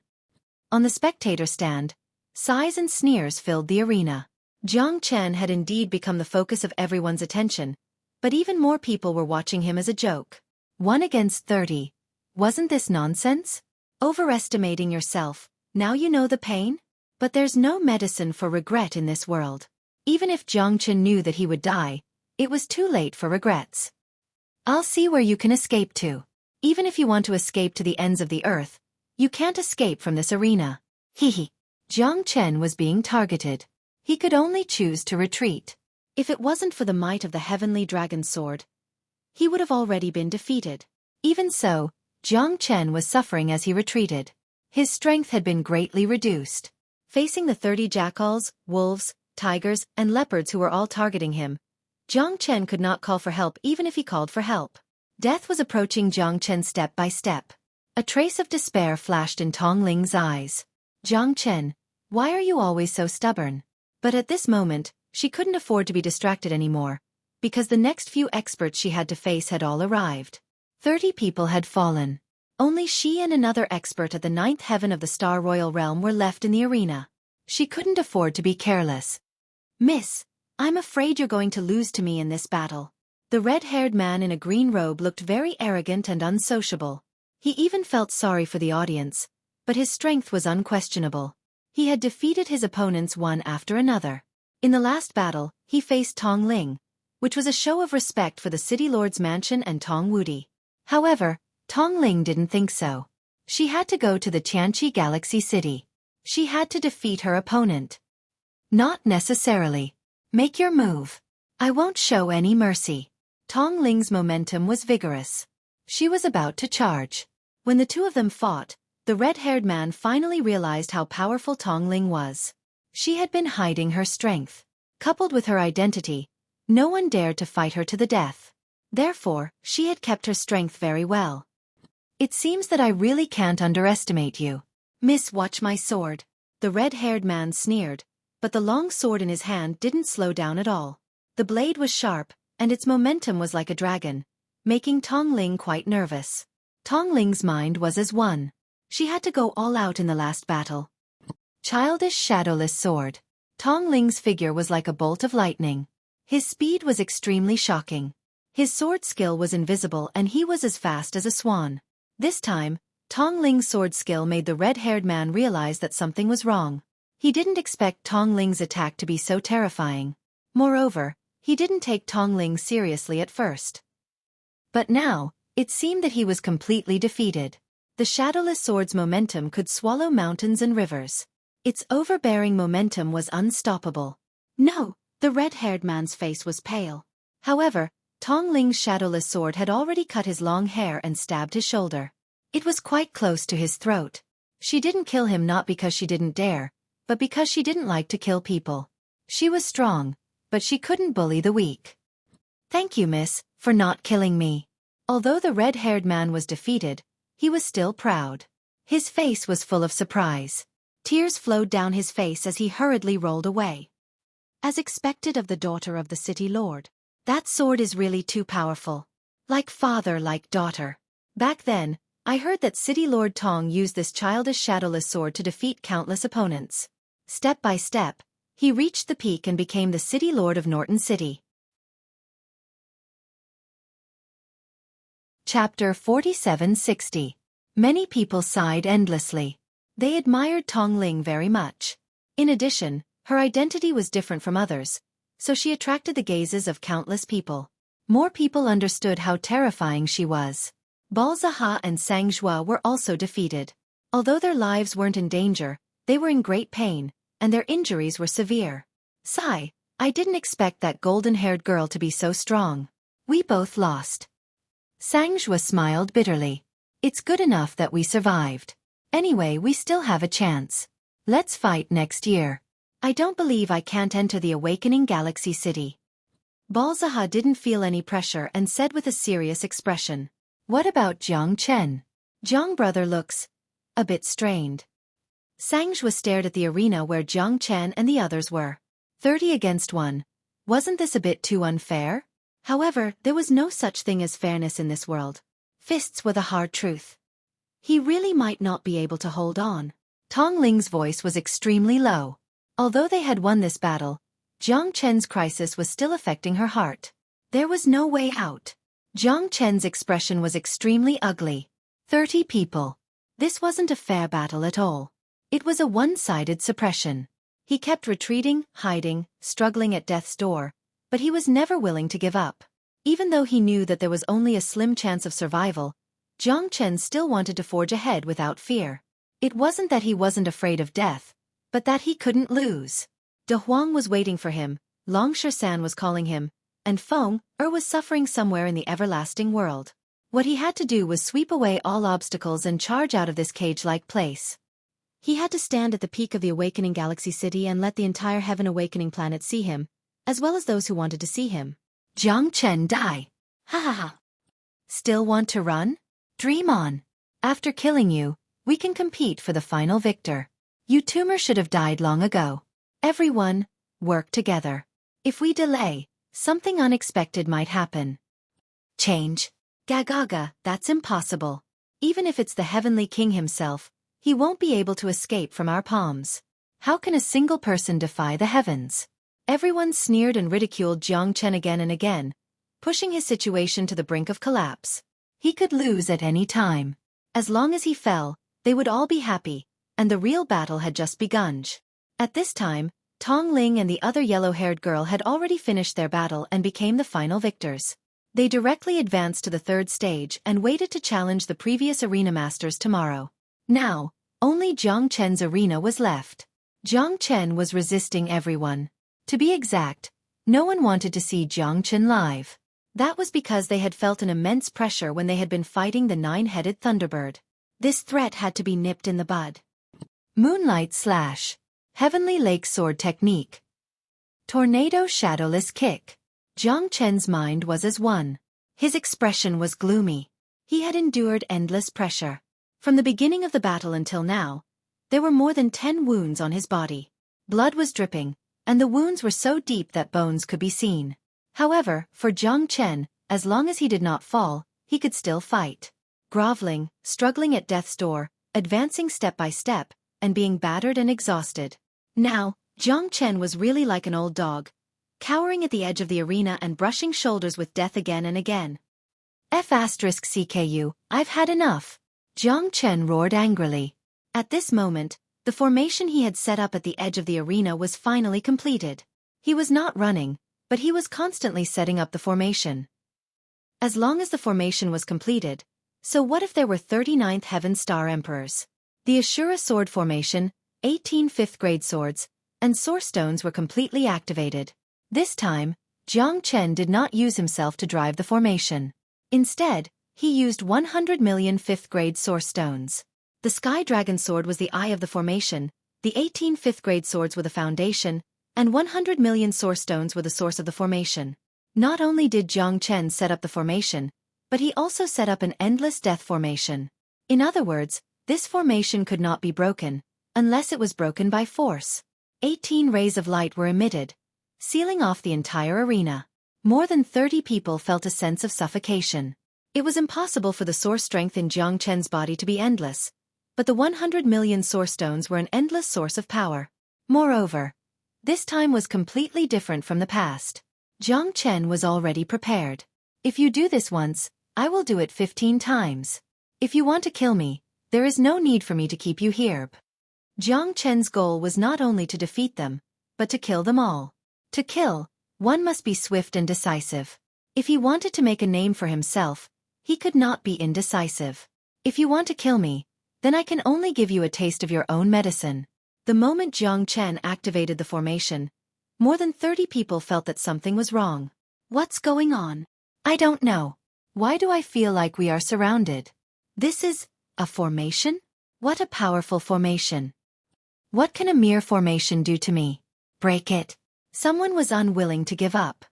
On the spectator stand, sighs and sneers filled the arena. Jiang Chen had indeed become the focus of everyone's attention, but even more people were watching him as a joke. 1 against 30. Wasn't this nonsense? Overestimating yourself, now you know the pain? But there's no medicine for regret in this world. Even if Jiang Chen knew that he would die, it was too late for regrets. I'll see where you can escape to. Even if you want to escape to the ends of the earth, you can't escape from this arena. Hehe. Jiang Chen was being targeted. He could only choose to retreat. If it wasn't for the might of the heavenly dragon sword, he would have already been defeated. Even so, Jiang Chen was suffering as he retreated. His strength had been greatly reduced. Facing the 30 jackals, wolves, tigers, and leopards who were all targeting him, Jiang Chen could not call for help even if he called for help. Death was approaching Jiang Chen step by step. A trace of despair flashed in Tong Ling's eyes. Jiang Chen, why are you always so stubborn? But at this moment, she couldn't afford to be distracted anymore, because the next few experts she had to face had all arrived. 30 people had fallen. Only she and another expert at the 9th heaven of the Star Royal Realm were left in the arena. She couldn't afford to be careless. Miss, I'm afraid you're going to lose to me in this battle. The red-haired man in a green robe looked very arrogant and unsociable. He even felt sorry for the audience, but his strength was unquestionable. He had defeated his opponents one after another. In the last battle, he faced Tong Ling, which was a show of respect for the City Lord's mansion and Tong Wudi. However, Tong Ling didn't think so. She had to go to the Tianqi Galaxy City. She had to defeat her opponent. Not necessarily. Make your move. I won't show any mercy. Tong Ling's momentum was vigorous. She was about to charge. When the two of them fought, the red-haired man finally realized how powerful Tong Ling was. She had been hiding her strength. Coupled with her identity, no one dared to fight her to the death. Therefore, she had kept her strength very well. It seems that I really can't underestimate you. Miss, watch my sword. The red-haired man sneered, but the long sword in his hand didn't slow down at all. The blade was sharp, and its momentum was like a dragon, making Tong Ling quite nervous. Tong Ling's mind was as one. She had to go all out in the last battle. Childish shadowless sword. Tong Ling's figure was like a bolt of lightning. His speed was extremely shocking. His sword skill was invisible and he was as fast as a swan. This time, Tong Ling's sword skill made the red-haired man realize that something was wrong. He didn't expect Tong Ling's attack to be so terrifying. Moreover, he didn't take Tong Ling seriously at first. But now, it seemed that he was completely defeated. The shadowless sword's momentum could swallow mountains and rivers. Its overbearing momentum was unstoppable. No, the red-haired man's face was pale. However, Tong Ling's shadowless sword had already cut his long hair and stabbed his shoulder. It was quite close to his throat. She didn't kill him not because she didn't dare, but because she didn't like to kill people. She was strong, but she couldn't bully the weak. Thank you, miss, for not killing me. Although the red-haired man was defeated, he was still proud. His face was full of surprise. Tears flowed down his face as he hurriedly rolled away. As expected of the daughter of the city lord, that sword is really too powerful. Like father, like daughter. Back then, I heard that City Lord Tong used this childish shadowless sword to defeat countless opponents. Step by step, he reached the peak and became the City Lord of Norton City. Chapter 4760. Many people sighed endlessly. They admired Tong Ling very much. In addition, her identity was different from others, so she attracted the gazes of countless people. More people understood how terrifying she was. Balzaha and Sangzhua were also defeated. Although their lives weren't in danger, they were in great pain, and their injuries were severe. Sigh, I didn't expect that golden-haired girl to be so strong. We both lost. Sangzhua smiled bitterly. It's good enough that we survived. Anyway, we still have a chance. Let's fight next year. I don't believe I can't enter the Awakening Galaxy City. Balzaha didn't feel any pressure and said with a serious expression. What about Jiang Chen? Jiang brother looks a bit strained. Sangzhua stared at the arena where Jiang Chen and the others were. 30 against 1. Wasn't this a bit too unfair? However, there was no such thing as fairness in this world. Fists were the hard truth. He really might not be able to hold on. Tong Ling's voice was extremely low. Although they had won this battle, Jiang Chen's crisis was still affecting her heart. There was no way out. Jiang Chen's expression was extremely ugly. 30 people. This wasn't a fair battle at all. It was a one-sided suppression. He kept retreating, hiding, struggling at death's door, but he was never willing to give up. Even though he knew that there was only a slim chance of survival, Jiang Chen still wanted to forge ahead without fear. It wasn't that he wasn't afraid of death, but that he couldn't lose. De Huang was waiting for him, Long Shan was calling him, and Feng Er was suffering somewhere in the everlasting world. What he had to do was sweep away all obstacles and charge out of this cage-like place. He had to stand at the peak of the Awakening Galaxy City and let the entire Heaven Awakening planet see him, as well as those who wanted to see him. Jiang Chen die. Ha ha ha. Still want to run? Dream on. After killing you, we can compete for the final victor. You tumor should have died long ago. Everyone, work together. If we delay, something unexpected might happen. Change. Gagaga, that's impossible. Even if it's the Heavenly King himself, he won't be able to escape from our palms. How can a single person defy the heavens? Everyone sneered and ridiculed Jiang Chen again and again, pushing his situation to the brink of collapse. He could lose at any time. As long as he fell, they would all be happy, and the real battle had just begun. At this time, Tong Ling and the other yellow-haired girl had already finished their battle and became the final victors. They directly advanced to the third stage and waited to challenge the previous arena masters tomorrow. Now, only Jiang Chen's arena was left. Jiang Chen was resisting everyone. To be exact, no one wanted to see Jiang Chen live. That was because they had felt an immense pressure when they had been fighting the nine-headed Thunderbird. This threat had to be nipped in the bud. Moonlight Slash. Heavenly Lake Sword Technique. Tornado Shadowless Kick. Jiang Chen's mind was as one. His expression was gloomy. He had endured endless pressure. From the beginning of the battle until now, there were more than 10 wounds on his body. Blood was dripping, and the wounds were so deep that bones could be seen. However, for Jiang Chen, as long as he did not fall, he could still fight. Groveling, struggling at death's door, advancing step by step, and being battered and exhausted. Now, Jiang Chen was really like an old dog, cowering at the edge of the arena and brushing shoulders with death again and again. F***CKU, I've had enough. Jiang Chen roared angrily. At this moment, the formation he had set up at the edge of the arena was finally completed. He was not running, but he was constantly setting up the formation. As long as the formation was completed, so what if there were 39th Heaven Star Emperors? The Ashura Sword Formation, 18 5th-grade swords, and Source Stones were completely activated. This time, Jiang Chen did not use himself to drive the formation. Instead, he used 100 million 5th-grade Source Stones. The Sky Dragon Sword was the eye of the formation, the 18 5th-grade swords were the foundation, and 100 million Source Stones were the source of the formation. Not only did Jiang Chen set up the formation, but he also set up an endless death formation. In other words, this formation could not be broken, unless it was broken by force. 18 rays of light were emitted, sealing off the entire arena. More than 30 people felt a sense of suffocation. It was impossible for the source strength in Jiang Chen's body to be endless, but the 100 million Source Stones were an endless source of power. Moreover, this time was completely different from the past. Jiang Chen was already prepared. If you do this once, I will do it 15 times. If you want to kill me, there is no need for me to keep you here. Jiang Chen's goal was not only to defeat them, but to kill them all. To kill, one must be swift and decisive. If he wanted to make a name for himself, he could not be indecisive. If you want to kill me, then I can only give you a taste of your own medicine. The moment Jiang Chen activated the formation, more than 30 people felt that something was wrong. What's going on? I don't know. Why do I feel like we are surrounded? This is a formation? What a powerful formation. What can a mere formation do to me? Break it. Someone was unwilling to give up.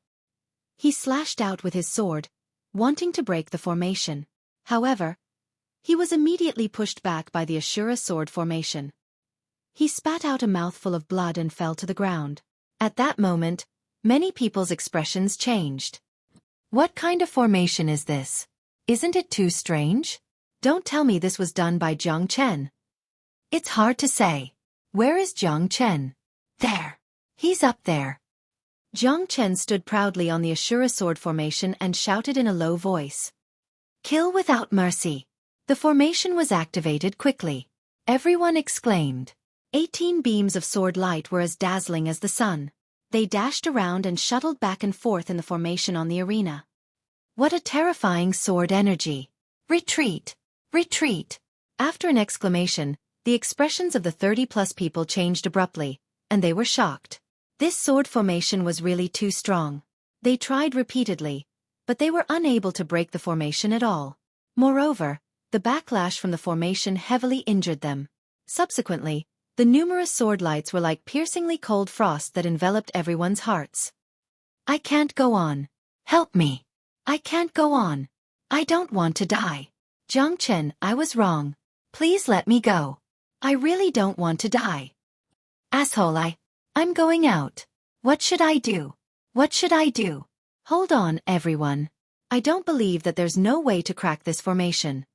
He slashed out with his sword, wanting to break the formation. However, he was immediately pushed back by the Ashura sword formation. He spat out a mouthful of blood and fell to the ground. At that moment, many people's expressions changed. What kind of formation is this? Isn't it too strange? Don't tell me this was done by Jiang Chen. It's hard to say. Where is Jiang Chen? There. He's up there. Jiang Chen stood proudly on the Ashura sword formation and shouted in a low voice. Kill without mercy. The formation was activated quickly. Everyone exclaimed. 18 beams of sword light were as dazzling as the sun. They dashed around and shuttled back and forth in the formation on the arena. What a terrifying sword energy. Retreat! Retreat! After an exclamation, the expressions of the 30-plus people changed abruptly, and they were shocked. This sword formation was really too strong. They tried repeatedly, but they were unable to break the formation at all. Moreover, the backlash from the formation heavily injured them. Subsequently, the numerous sword lights were like piercingly cold frost that enveloped everyone's hearts. I can't go on. Help me. I can't go on. I don't want to die. Jiang Chen, I was wrong. Please let me go. I really don't want to die. Asshole, I'm going out. What should I do? What should I do? Hold on, everyone. I don't believe that there's no way to crack this formation.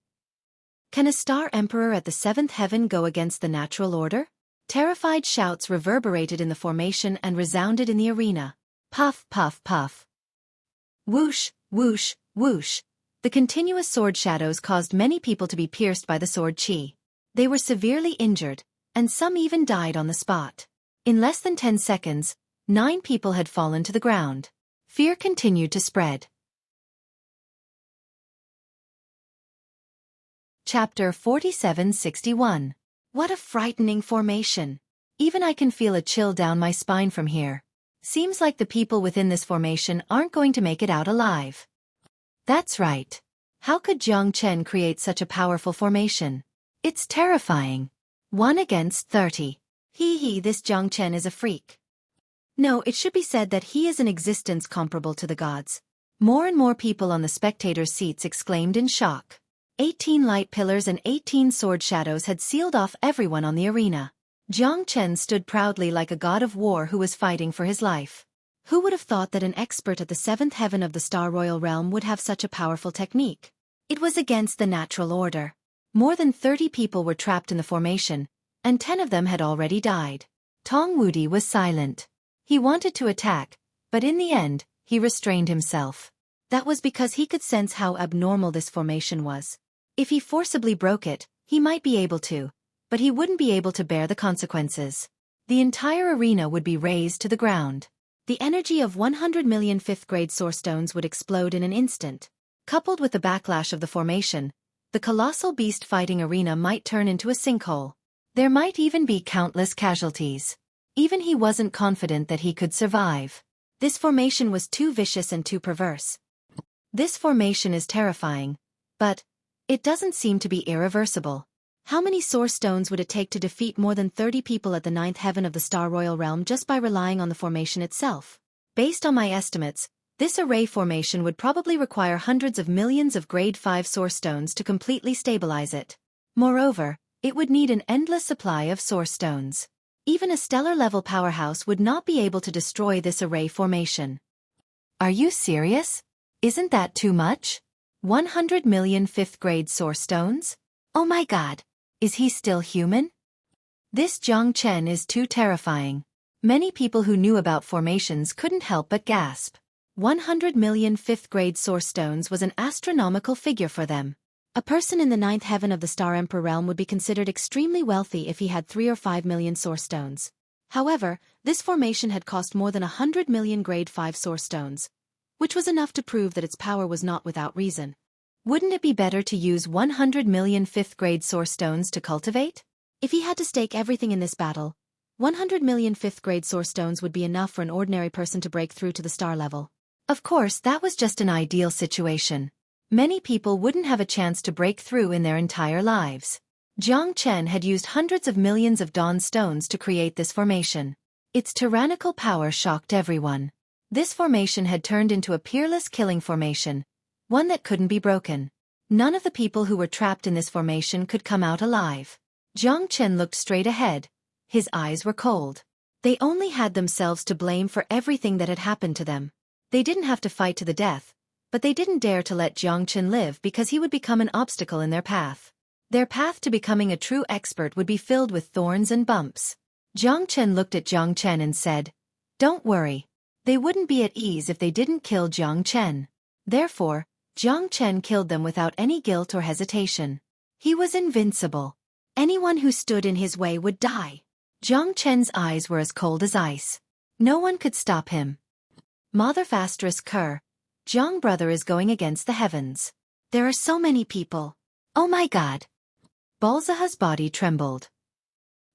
Can a star emperor at the seventh heaven go against the natural order? Terrified shouts reverberated in the formation and resounded in the arena. Puff, puff, puff. Whoosh, whoosh, whoosh. The continuous sword shadows caused many people to be pierced by the sword chi. They were severely injured, and some even died on the spot. In less than 10 seconds, 9 people had fallen to the ground. Fear continued to spread. Chapter 4761. What a frightening formation. Even I can feel a chill down my spine from here. Seems like the people within this formation aren't going to make it out alive. That's right. How could Jiang Chen create such a powerful formation? It's terrifying. 1 against 30. Hee, this Jiang Chen is a freak. No, it should be said that he is an existence comparable to the gods. More and more people on the spectators' seats exclaimed in shock. 18 light pillars and 18 sword shadows had sealed off everyone on the arena. Jiang Chen stood proudly like a god of war who was fighting for his life. Who would have thought that an expert at the seventh heaven of the Star Royal Realm would have such a powerful technique? It was against the natural order. More than 30 people were trapped in the formation, and 10 of them had already died. Tong Wudi was silent. He wanted to attack, but in the end, he restrained himself. That was because he could sense how abnormal this formation was. If he forcibly broke it, he might be able to, but he wouldn't be able to bear the consequences. The entire arena would be razed to the ground. The energy of 100 million fifth-grade source stones would explode in an instant. Coupled with the backlash of the formation, the colossal beast fighting arena might turn into a sinkhole. There might even be countless casualties. Even he wasn't confident that he could survive. This formation was too vicious and too perverse. This formation is terrifying, but it doesn't seem to be irreversible. How many source stones would it take to defeat more than 30 people at the ninth heaven of the Star Royal Realm just by relying on the formation itself? Based on my estimates, this array formation would probably require hundreds of millions of grade 5 source stones to completely stabilize it. Moreover, it would need an endless supply of source stones. Even a stellar-level powerhouse would not be able to destroy this array formation. Are you serious? Isn't that too much? 100 million fifth-grade source stones? Oh my god! Is he still human? This Jiang Chen is too terrifying. Many people who knew about formations couldn't help but gasp. 100 million fifth-grade source stones was an astronomical figure for them. A person in the ninth heaven of the Star Emperor realm would be considered extremely wealthy if he had 3 or 5 million source stones. However, this formation had cost more than 100 million grade 5 source stones, which was enough to prove that its power was not without reason. Wouldn't it be better to use 100 million fifth-grade source stones to cultivate? If he had to stake everything in this battle, 100 million fifth-grade source stones would be enough for an ordinary person to break through to the star level. Of course, that was just an ideal situation. Many people wouldn't have a chance to break through in their entire lives. Jiang Chen had used hundreds of millions of dawn stones to create this formation. Its tyrannical power shocked everyone. This formation had turned into a peerless killing formation, one that couldn't be broken. None of the people who were trapped in this formation could come out alive. Jiang Chen looked straight ahead. His eyes were cold. They only had themselves to blame for everything that had happened to them. They didn't have to fight to the death, but they didn't dare to let Jiang Chen live because he would become an obstacle in their path. Their path to becoming a true expert would be filled with thorns and bumps. Jiang Chen looked at Jiang Chen and said, "Don't worry. They wouldn't be at ease if they didn't kill Jiang Chen." Therefore, Jiang Chen killed them without any guilt or hesitation. He was invincible. Anyone who stood in his way would die. Jiang Chen's eyes were as cold as ice. No one could stop him. Mother Fastris Kerr, Jiang brother is going against the heavens. There are so many people. Oh my god. Balzaha's body trembled.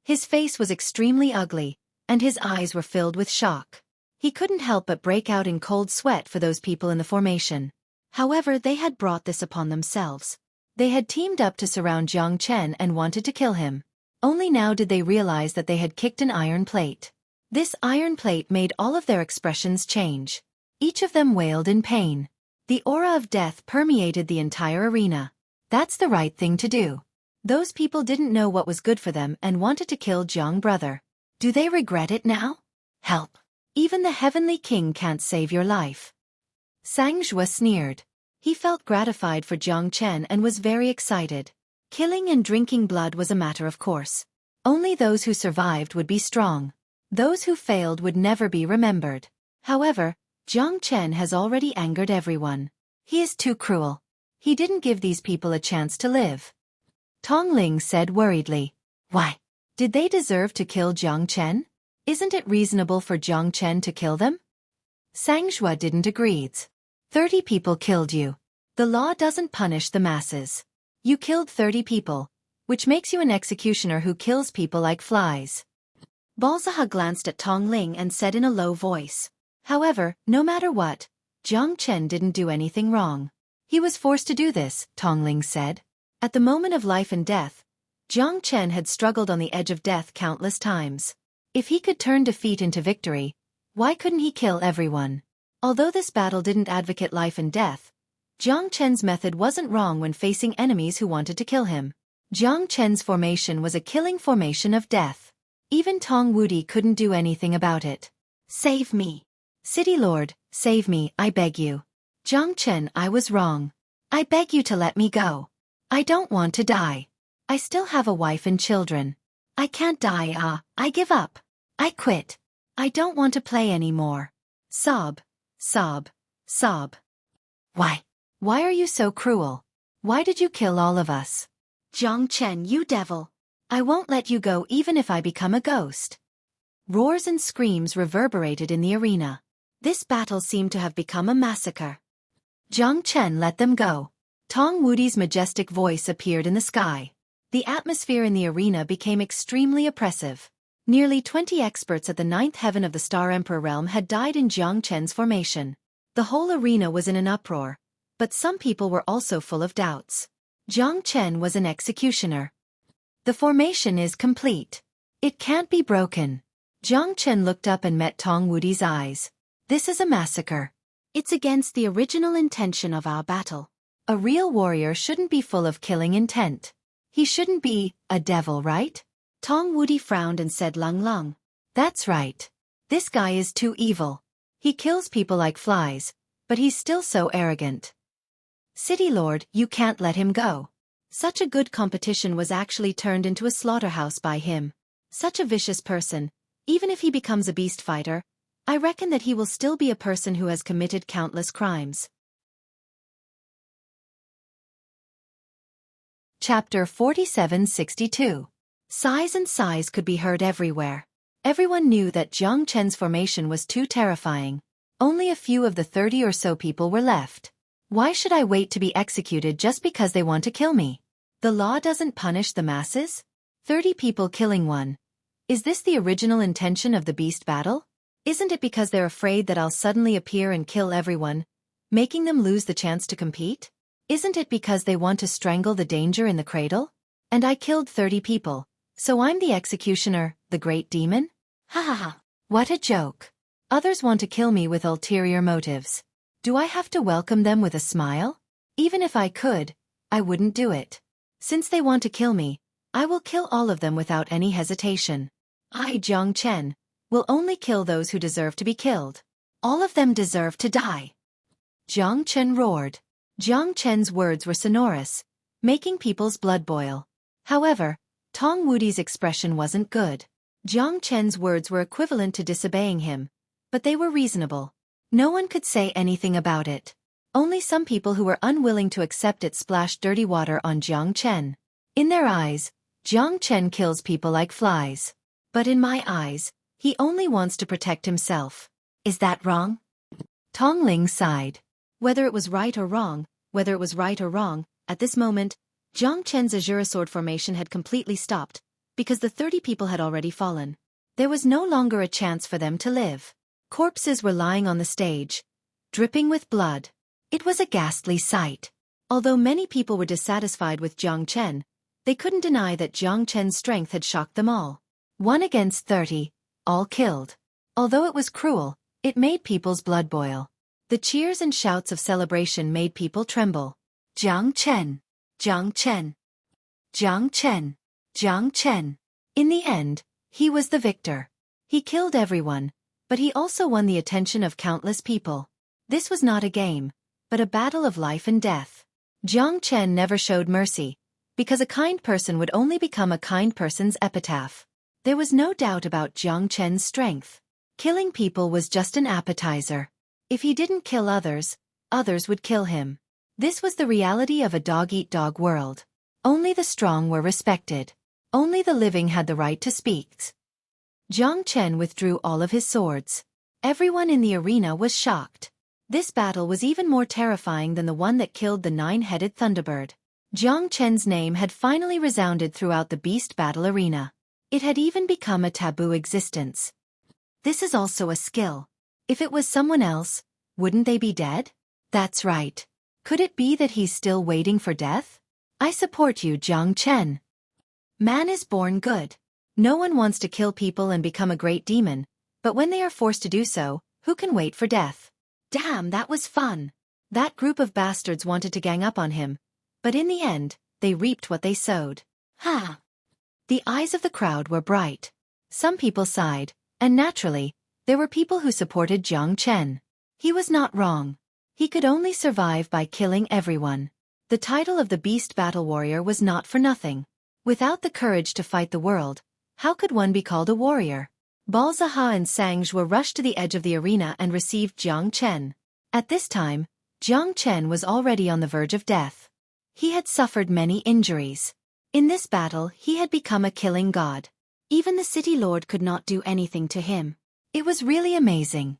His face was extremely ugly, and his eyes were filled with shock. He couldn't help but break out in cold sweat for those people in the formation. However, they had brought this upon themselves. They had teamed up to surround Jiang Chen and wanted to kill him. Only now did they realize that they had kicked an iron plate. This iron plate made all of their expressions change. Each of them wailed in pain. The aura of death permeated the entire arena. That's the right thing to do. Those people didn't know what was good for them and wanted to kill Jiang brother. Do they regret it now? Help. Even the Heavenly King can't save your life. Sang Zhuo sneered. He felt gratified for Jiang Chen and was very excited. Killing and drinking blood was a matter of course. Only those who survived would be strong. Those who failed would never be remembered. However, Jiang Chen has already angered everyone. He is too cruel. He didn't give these people a chance to live. Tong Ling said worriedly. Why? Did they deserve to kill Jiang Chen? Isn't it reasonable for Jiang Chen to kill them? Sang Zhuo didn't agree. 30 people killed you. The law doesn't punish the masses. You killed 30 people, which makes you an executioner who kills people like flies. Balzaha glanced at Tong Ling and said in a low voice. However, no matter what, Jiang Chen didn't do anything wrong. He was forced to do this, Tong Ling said. At the moment of life and death, Jiang Chen had struggled on the edge of death countless times. If he could turn defeat into victory, why couldn't he kill everyone? Although this battle didn't advocate life and death, Jiang Chen's method wasn't wrong when facing enemies who wanted to kill him. Jiang Chen's formation was a killing formation of death. Even Tong Wudi couldn't do anything about it. Save me. City Lord, save me, I beg you. Jiang Chen, I was wrong. I beg you to let me go. I don't want to die. I still have a wife and children. I can't die, I give up. I quit. I don't want to play anymore. Sob, sob, sob. Why? Why are you so cruel? Why did you kill all of us? Jiang Chen, you devil. I won't let you go even if I become a ghost. Roars and screams reverberated in the arena. This battle seemed to have become a massacre. Jiang Chen let them go. Tong Wudi's majestic voice appeared in the sky. The atmosphere in the arena became extremely oppressive. Nearly 20 experts at the 9th heaven of the Star Emperor realm had died in Jiang Chen's formation. The whole arena was in an uproar, but some people were also full of doubts. Jiang Chen was an executioner. The formation is complete. It can't be broken. Jiang Chen looked up and met Tong Wudi's eyes. This is a massacre. It's against the original intention of our battle. A real warrior shouldn't be full of killing intent. He shouldn't be a devil, right? Tong Wudi frowned and said, Lung Lung. That's right. This guy is too evil. He kills people like flies, but he's still so arrogant. City Lord, you can't let him go. Such a good competition was actually turned into a slaughterhouse by him. Such a vicious person, even if he becomes a beast fighter, I reckon that he will still be a person who has committed countless crimes. Chapter 4762. Sighs and sighs could be heard everywhere. Everyone knew that Jiang Chen's formation was too terrifying. Only a few of the 30 or so people were left. Why should I wait to be executed just because they want to kill me? The law doesn't punish the masses? 30 people killing one. Is this the original intention of the beast battle? Isn't it because they're afraid that I'll suddenly appear and kill everyone, making them lose the chance to compete? Isn't it because they want to strangle the danger in the cradle? And I killed 30 people, so I'm the executioner, the great demon? Ha ha ha. What a joke. Others want to kill me with ulterior motives. Do I have to welcome them with a smile? Even if I could, I wouldn't do it. Since they want to kill me, I will kill all of them without any hesitation. I, Jiang Chen, will only kill those who deserve to be killed. All of them deserve to die. Jiang Chen roared. Jiang Chen's words were sonorous, making people's blood boil. However, Tong Wudi's expression wasn't good. Jiang Chen's words were equivalent to disobeying him, but they were reasonable. No one could say anything about it. Only some people who were unwilling to accept it splashed dirty water on Jiang Chen. In their eyes, Jiang Chen kills people like flies. But in my eyes, he only wants to protect himself. Is that wrong? Tong Ling sighed. Whether it was right or wrong, at this moment, Jiang Chen's Azure Sword formation had completely stopped, because the 30 people had already fallen. There was no longer a chance for them to live. Corpses were lying on the stage, dripping with blood. It was a ghastly sight. Although many people were dissatisfied with Jiang Chen, they couldn't deny that Jiang Chen's strength had shocked them all. 1 against 30, all killed. Although it was cruel, it made people's blood boil. The cheers and shouts of celebration made people tremble. Jiang Chen! Jiang Chen! Jiang Chen! Jiang Chen! In the end, he was the victor. He killed everyone, but he also won the attention of countless people. This was not a game, but a battle of life and death. Jiang Chen never showed mercy, because a kind person would only become a kind person's epitaph. There was no doubt about Jiang Chen's strength. Killing people was just an appetizer. If he didn't kill others, others would kill him. This was the reality of a dog-eat-dog world. Only the strong were respected. Only the living had the right to speak. Jiang Chen withdrew all of his swords. Everyone in the arena was shocked. This battle was even more terrifying than the one that killed the 9-headed Thunderbird. Jiang Chen's name had finally resounded throughout the beast battle arena. It had even become a taboo existence. This is also a skill. If it was someone else, wouldn't they be dead? That's right. Could it be that he's still waiting for death? I support you, Jiang Chen. Man is born good. No one wants to kill people and become a great demon, but when they are forced to do so, who can wait for death? Damn, that was fun. That group of bastards wanted to gang up on him, but in the end, they reaped what they sowed. Ha! The eyes of the crowd were bright. Some people sighed, and naturally, there were people who supported Jiang Chen. He was not wrong. He could only survive by killing everyone. The title of the Beast Battle Warrior was not for nothing. Without the courage to fight the world, how could one be called a warrior? Balzaha and Sangzhua rushed to the edge of the arena and received Jiang Chen. At this time, Jiang Chen was already on the verge of death. He had suffered many injuries. In this battle, he had become a killing god. Even the city lord could not do anything to him. It was really amazing.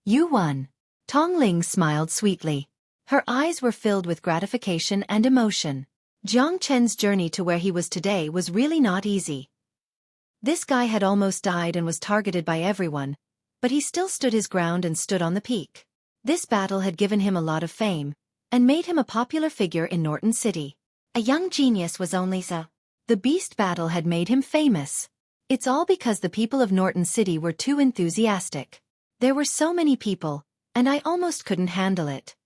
You won. Tongling smiled sweetly. Her eyes were filled with gratification and emotion. Jiang Chen's journey to where he was today was really not easy. This guy had almost died and was targeted by everyone, but he still stood his ground and stood on the peak. This battle had given him a lot of fame, and made him a popular figure in Norton City. A young genius was only so. The beast battle had made him famous. It's all because the people of Norton City were too enthusiastic. There were so many people, and I almost couldn't handle it.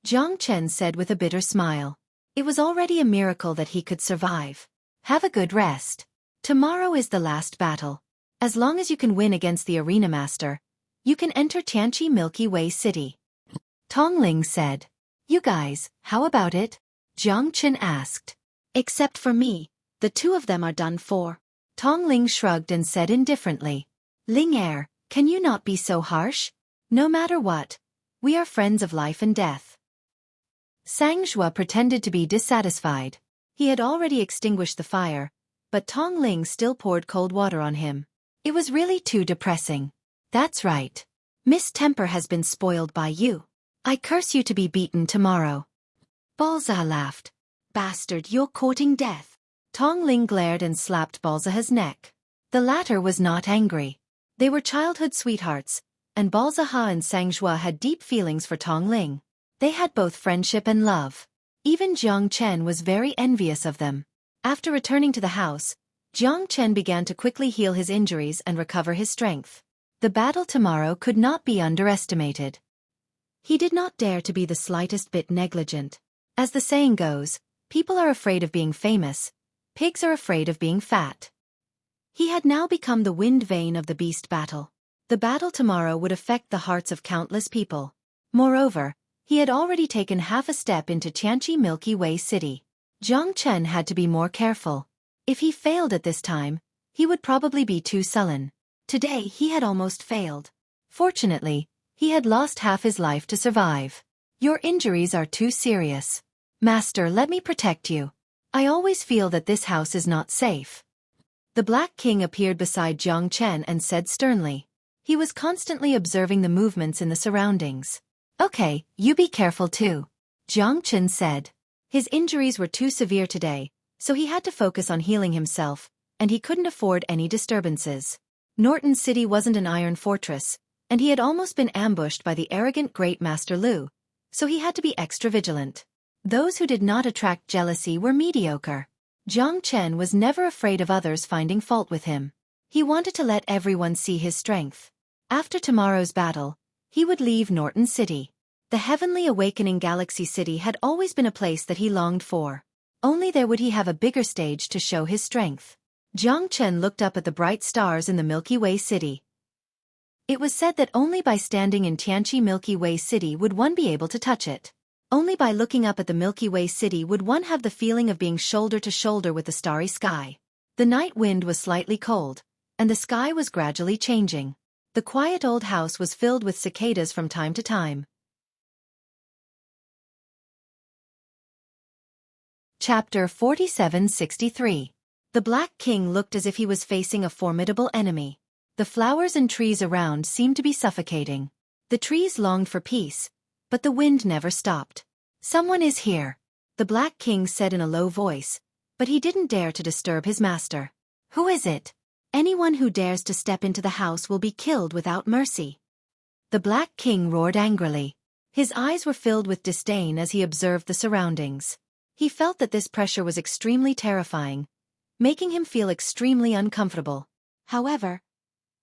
Jiang Chen said with a bitter smile. It was already a miracle that he could survive. Have a good rest. Tomorrow is the last battle. As long as you can win against the arena master, you can enter Tianqi Milky Way City. Tongling said. You guys, how about it? Jiang Chen asked. Except for me, the two of them are done for. Tongling shrugged and said indifferently. Ling Er, can you not be so harsh? No matter what, we are friends of life and death. Sangzhua pretended to be dissatisfied. He had already extinguished the fire, but Tongling still poured cold water on him. It was really too depressing. That's right. Miss Temper has been spoiled by you. I curse you to be beaten tomorrow. Balza laughed. Bastard, you're courting death. Tongling glared and slapped Balza's neck. The latter was not angry. They were childhood sweethearts, and Balzaha and Sangzhua had deep feelings for Tongling. They had both friendship and love. Even Jiang Chen was very envious of them. After returning to the house, Jiang Chen began to quickly heal his injuries and recover his strength. The battle tomorrow could not be underestimated. He did not dare to be the slightest bit negligent. As the saying goes, people are afraid of being famous, pigs are afraid of being fat. He had now become the wind vane of the beast battle. The battle tomorrow would affect the hearts of countless people. Moreover, he had already taken half a step into Tianqi Milky Way City. Jiang Chen had to be more careful. If he failed at this time, he would probably be too sullen. Today he had almost failed. Fortunately, he had lost half his life to survive. Your injuries are too serious. Master, let me protect you. I always feel that this house is not safe. The Black King appeared beside Jiang Chen and said sternly. He was constantly observing the movements in the surroundings. Okay, you be careful too. Jiang Chen said. His injuries were too severe today, so he had to focus on healing himself, and he couldn't afford any disturbances. Norton City wasn't an iron fortress, and he had almost been ambushed by the arrogant Great Master Lu, so he had to be extra vigilant. Those who did not attract jealousy were mediocre. Jiang Chen was never afraid of others finding fault with him. He wanted to let everyone see his strength. After tomorrow's battle, he would leave Norton City. The Heavenly Awakening Galaxy City had always been a place that he longed for. Only there would he have a bigger stage to show his strength. Jiang Chen looked up at the bright stars in the Milky Way City. It was said that only by standing in Tianqi Milky Way City would one be able to touch it. Only by looking up at the Milky Way City would one have the feeling of being shoulder to shoulder with the starry sky. The night wind was slightly cold, and the sky was gradually changing. The quiet old house was filled with cicadas from time to time. Chapter 4763. The Black King looked as if he was facing a formidable enemy. The flowers and trees around seemed to be suffocating. The trees longed for peace, but the wind never stopped. "Someone is here," the Black King said in a low voice, but he didn't dare to disturb his master. "Who is it? Anyone who dares to step into the house will be killed without mercy." The Black King roared angrily. His eyes were filled with disdain as he observed the surroundings. He felt that this pressure was extremely terrifying, making him feel extremely uncomfortable. However,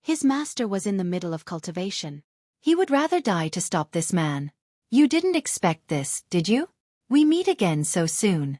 his master was in the middle of cultivation. He would rather die to stop this man. "You didn't expect this, did you? We meet again so soon."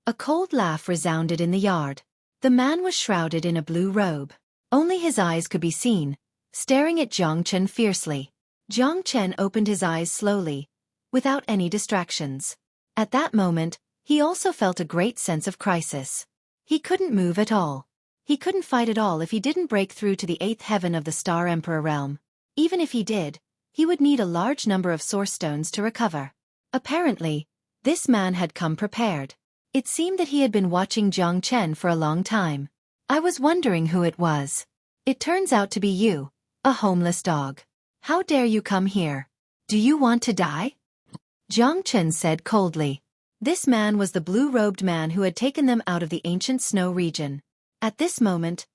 A cold laugh resounded in the yard. The man was shrouded in a blue robe. Only his eyes could be seen, staring at Jiang Chen fiercely. Jiang Chen opened his eyes slowly, without any distractions. At that moment, he also felt a great sense of crisis. He couldn't move at all. He couldn't fight at all if he didn't break through to the 8th heaven of the Star Emperor realm. Even if he did, he would need a large number of source stones to recover. Apparently, this man had come prepared. It seemed that he had been watching Jiang Chen for a long time. "I was wondering who it was. It turns out to be you, a homeless dog. How dare you come here? Do you want to die?" Jiang Chen said coldly. This man was the blue-robed man who had taken them out of the ancient snow region. At this moment,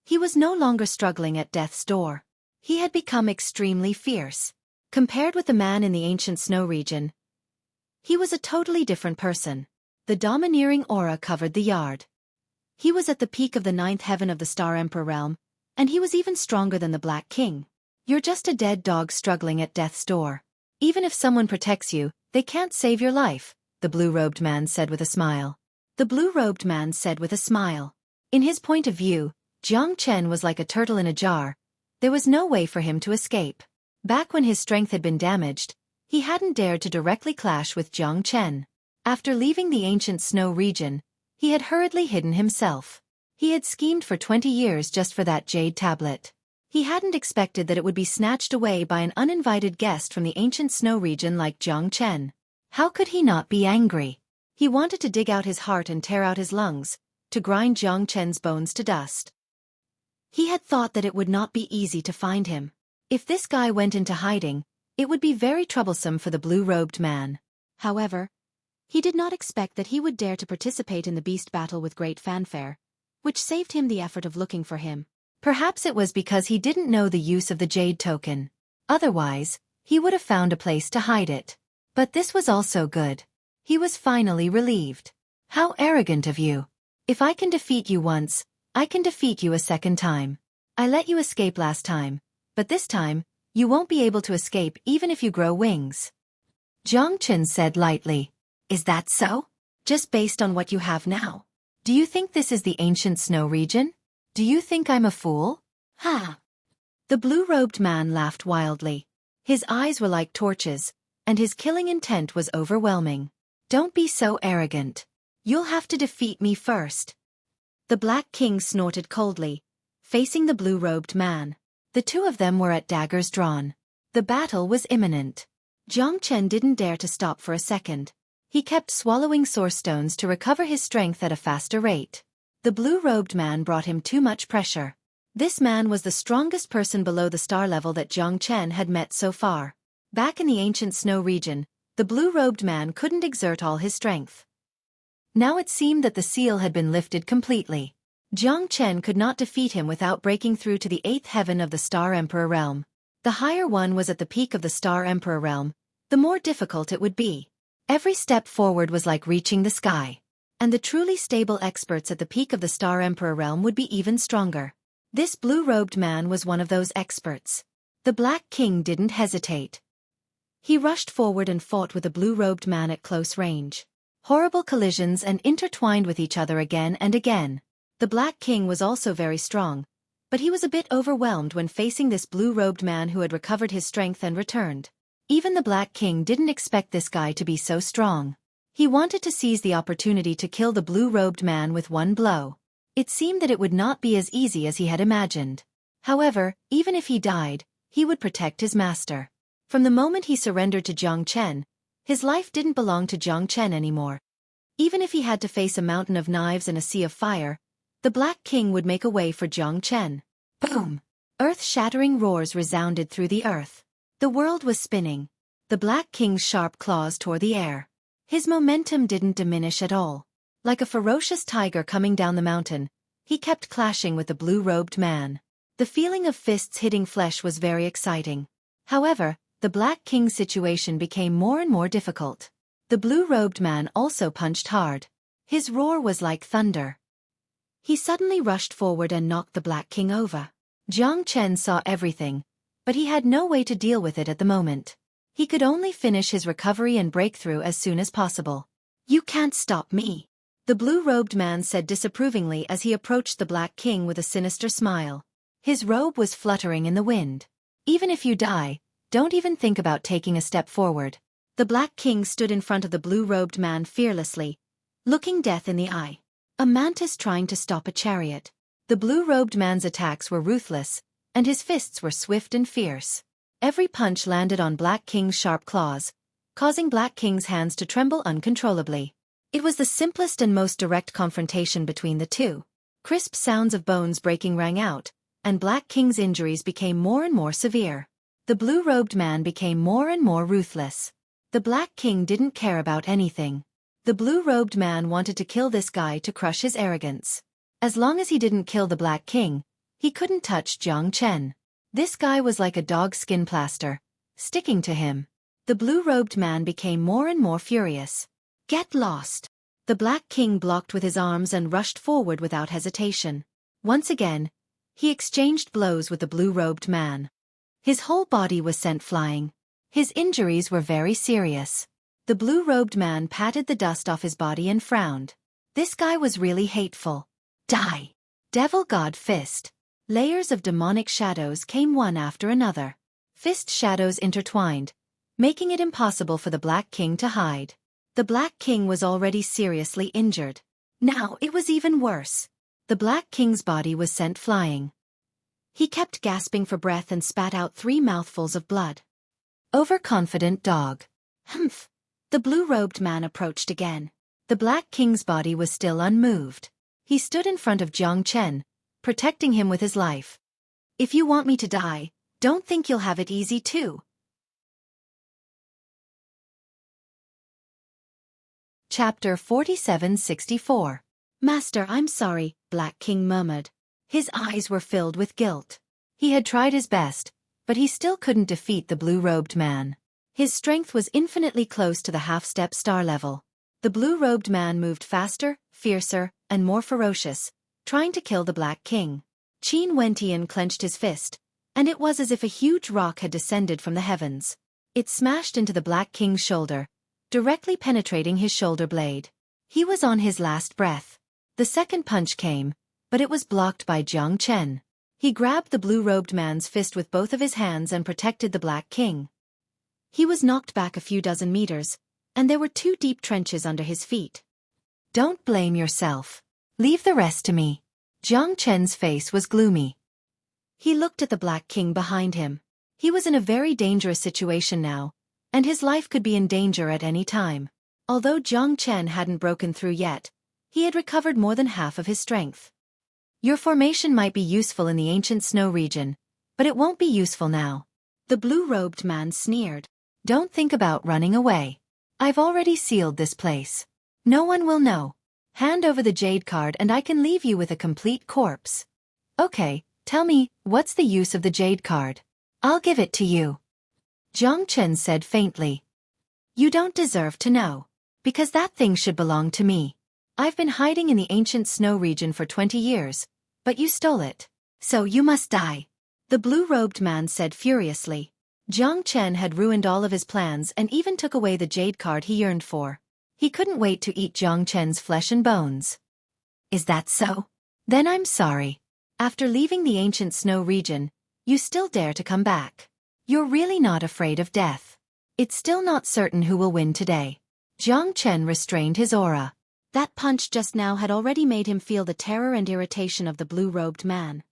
he was no longer struggling at death's door. He had become extremely fierce. Compared with the man in the ancient snow region, he was a totally different person. The domineering aura covered the yard. He was at the peak of the 9th heaven of the Star Emperor realm, and he was even stronger than the Black King. "You're just a dead dog struggling at death's door. Even if someone protects you, they can't save your life," the blue-robed man said with a smile. The blue-robed man said with a smile. In his point of view, Jiang Chen was like a turtle in a jar. There was no way for him to escape. Back when his strength had been damaged, he hadn't dared to directly clash with Jiang Chen. After leaving the ancient snow region, he had hurriedly hidden himself. He had schemed for 20 years just for that jade tablet. He hadn't expected that it would be snatched away by an uninvited guest from the ancient snow region like Jiang Chen. How could he not be angry? He wanted to dig out his heart and tear out his lungs, to grind Jiang Chen's bones to dust. He had thought that it would not be easy to find him. If this guy went into hiding, it would be very troublesome for the blue-robed man. However, he did not expect that he would dare to participate in the beast battle with great fanfare, which saved him the effort of looking for him. Perhaps it was because he didn't know the use of the jade token. Otherwise, he would have found a place to hide it. But this was also good. He was finally relieved. "How arrogant of you. If I can defeat you once, I can defeat you a second time. I let you escape last time, but this time, you won't be able to escape even if you grow wings." Jiang Chen said lightly. "Is that so? Just based on what you have now? Do you think this is the ancient snow region? Do you think I'm a fool?" "Ha!" The blue-robed man laughed wildly. His eyes were like torches, and his killing intent was overwhelming. "Don't be so arrogant. You'll have to defeat me first." The Black King snorted coldly, facing the blue-robed man. The two of them were at daggers drawn. The battle was imminent. Jiang Chen didn't dare to stop for a second. He kept swallowing source stones to recover his strength at a faster rate. The blue-robed man brought him too much pressure. This man was the strongest person below the star level that Jiang Chen had met so far. Back in the ancient snow region, the blue-robed man couldn't exert all his strength. Now it seemed that the seal had been lifted completely. Jiang Chen could not defeat him without breaking through to the 8th heaven of the Star Emperor realm. The higher one was at the peak of the Star Emperor realm, the more difficult it would be. Every step forward was like reaching the sky. And the truly stable experts at the peak of the Star Emperor realm would be even stronger. This blue-robed man was one of those experts. The Black King didn't hesitate. He rushed forward and fought with the blue-robed man at close range. Horrible collisions and intertwined with each other again and again. The Black King was also very strong, but he was a bit overwhelmed when facing this blue-robed man who had recovered his strength and returned. Even the Black King didn't expect this guy to be so strong. He wanted to seize the opportunity to kill the blue-robed man with one blow. It seemed that it would not be as easy as he had imagined. However, even if he died, he would protect his master. From the moment he surrendered to Jiang Chen, his life didn't belong to Jiang Chen anymore. Even if he had to face a mountain of knives and a sea of fire, the Black King would make a way for Jiang Chen. Boom! Earth-shattering roars resounded through the earth. The world was spinning. The Black King's sharp claws tore the air. His momentum didn't diminish at all. Like a ferocious tiger coming down the mountain, he kept clashing with the blue-robed man. The feeling of fists hitting flesh was very exciting. However, the Black King's situation became more and more difficult. The blue-robed man also punched hard. His roar was like thunder. He suddenly rushed forward and knocked the Black King over. Jiang Chen saw everything, but he had no way to deal with it at the moment. He could only finish his recovery and breakthrough as soon as possible. "You can't stop me," the blue-robed man said disapprovingly as he approached the Black King with a sinister smile. His robe was fluttering in the wind. "Even if you die, don't even think about taking a step forward." The Black King stood in front of the blue-robed man fearlessly, looking death in the eye. A mantis trying to stop a chariot. The blue-robed man's attacks were ruthless, and his fists were swift and fierce. Every punch landed on Black King's sharp claws, causing Black King's hands to tremble uncontrollably. It was the simplest and most direct confrontation between the two. Crisp sounds of bones breaking rang out, and Black King's injuries became more and more severe. The blue-robed man became more and more ruthless. The Black King didn't care about anything. The blue-robed man wanted to kill this guy to crush his arrogance. As long as he didn't kill the Black King, he couldn't touch Jiang Chen. This guy was like a dog's skin plaster, sticking to him. The blue-robed man became more and more furious. "Get lost!" The Black King blocked with his arms and rushed forward without hesitation. Once again, he exchanged blows with the blue-robed man. His whole body was sent flying. His injuries were very serious. The blue-robed man patted the dust off his body and frowned. This guy was really hateful. "Die!" Devil God Fist. Layers of demonic shadows came one after another. Fist shadows intertwined, making it impossible for the Black King to hide. The Black King was already seriously injured. Now it was even worse. The Black King's body was sent flying. He kept gasping for breath and spat out 3 mouthfuls of blood. Overconfident dog. Humph. The blue-robed man approached again. The Black King's body was still unmoved. He stood in front of Jiang Chen, protecting him with his life. "If you want me to die, don't think you'll have it easy too." Chapter 4764. "Master, I'm sorry," Black King murmured. His eyes were filled with guilt. He had tried his best, but he still couldn't defeat the blue-robed man. His strength was infinitely close to the half-step star level. The blue-robed man moved faster, fiercer, and more ferocious, trying to kill the Black King. Qin Wentian clenched his fist, and it was as if a huge rock had descended from the heavens. It smashed into the Black King's shoulder, directly penetrating his shoulder blade. He was on his last breath. The second punch came, but it was blocked by Jiang Chen. He grabbed the blue-robed man's fist with both of his hands and protected the Black King. He was knocked back a few dozen meters, and there were 2 deep trenches under his feet. "Don't blame yourself. Leave the rest to me." Jiang Chen's face was gloomy. He looked at the Black King behind him. He was in a very dangerous situation now, and his life could be in danger at any time. Although Jiang Chen hadn't broken through yet, he had recovered more than half of his strength. "Your formation might be useful in the ancient snow region, but it won't be useful now." The blue-robed man sneered. "Don't think about running away. I've already sealed this place. No one will know. Hand over the jade card and I can leave you with a complete corpse." "Okay, tell me, what's the use of the jade card?" "I'll give it to you," Jiang Chen said faintly. You don't deserve to know. Because that thing should belong to me. I've been hiding in the ancient snow region for 20 years, but you stole it. So you must die. The blue-robed man said furiously. Jiang Chen had ruined all of his plans and even took away the jade card he yearned for. He couldn't wait to eat Jiang Chen's flesh and bones. Is that so? Then I'm sorry. After leaving the ancient snow region, you still dare to come back. You're really not afraid of death. It's still not certain who will win today. Jiang Chen restrained his aura. That punch just now had already made him feel the terror and irritation of the blue-robed man.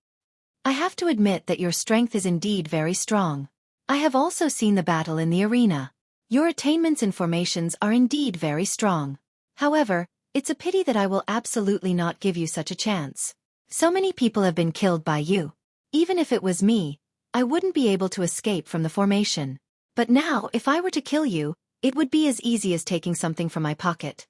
I have to admit that your strength is indeed very strong. I have also seen the battle in the arena. Your attainments and formations are indeed very strong. However, it's a pity that I will absolutely not give you such a chance. So many people have been killed by you. Even if it was me, I wouldn't be able to escape from the formation. But now, if I were to kill you, it would be as easy as taking something from my pocket.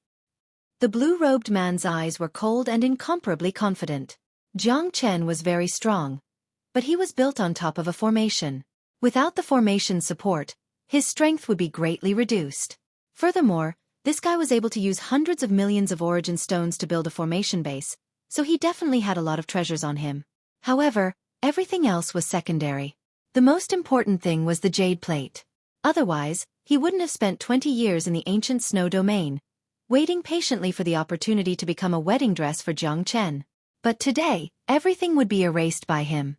The blue-robed man's eyes were cold and incomparably confident. Jiang Chen was very strong, but he was built on top of a formation. Without the formation's support, his strength would be greatly reduced. Furthermore, this guy was able to use hundreds of millions of origin stones to build a formation base, so he definitely had a lot of treasures on him. However, everything else was secondary. The most important thing was the jade plate. Otherwise, he wouldn't have spent 20 years in the ancient snow domain, waiting patiently for the opportunity to become a wedding dress for Jiang Chen. But today, everything would be erased by him.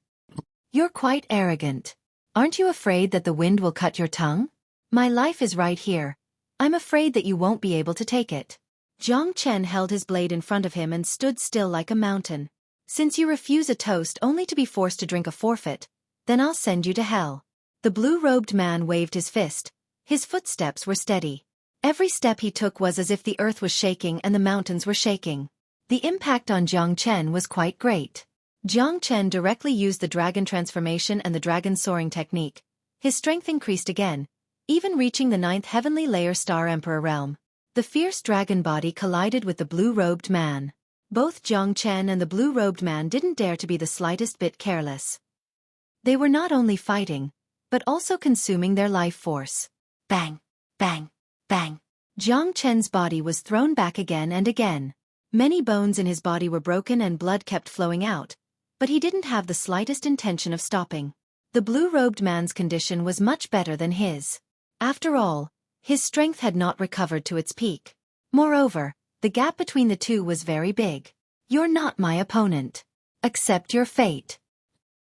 You're quite arrogant. Aren't you afraid that the wind will cut your tongue? My life is right here. I'm afraid that you won't be able to take it. Jiang Chen held his blade in front of him and stood still like a mountain. Since you refuse a toast only to be forced to drink a forfeit, then I'll send you to hell. The blue-robed man waved his fist. His footsteps were steady. Every step he took was as if the earth was shaking and the mountains were shaking. The impact on Jiang Chen was quite great. Jiang Chen directly used the dragon transformation and the dragon soaring technique. His strength increased again, even reaching the 9th heavenly layer Star Emperor realm. The fierce dragon body collided with the blue-robed man. Both Jiang Chen and the blue-robed man didn't dare to be the slightest bit careless. They were not only fighting, but also consuming their life force. Bang! Bang! Bang! Jiang Chen's body was thrown back again and again. Many bones in his body were broken and blood kept flowing out, but he didn't have the slightest intention of stopping. The blue-robed man's condition was much better than his. After all, his strength had not recovered to its peak. Moreover, the gap between the two was very big. You're not my opponent. Accept your fate.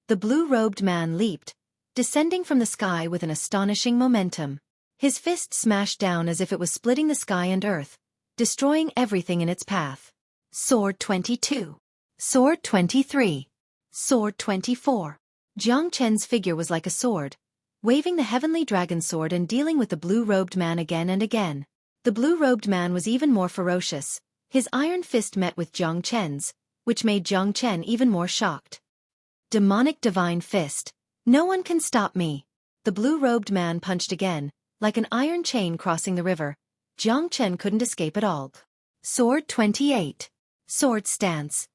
The blue-robed man leaped, descending from the sky with an astonishing momentum. His fist smashed down as if it was splitting the sky and earth, destroying everything in its path. Sword 22. Sword 23. Sword 24. Jiang Chen's figure was like a sword, waving the heavenly dragon sword and dealing with the blue-robed man again and again. The blue-robed man was even more ferocious. His iron fist met with Jiang Chen's, which made Jiang Chen even more shocked. Demonic divine fist. No one can stop me. The blue-robed man punched again, like an iron chain crossing the river. Jiang Chen couldn't escape at all. Sword 28. Sword stance.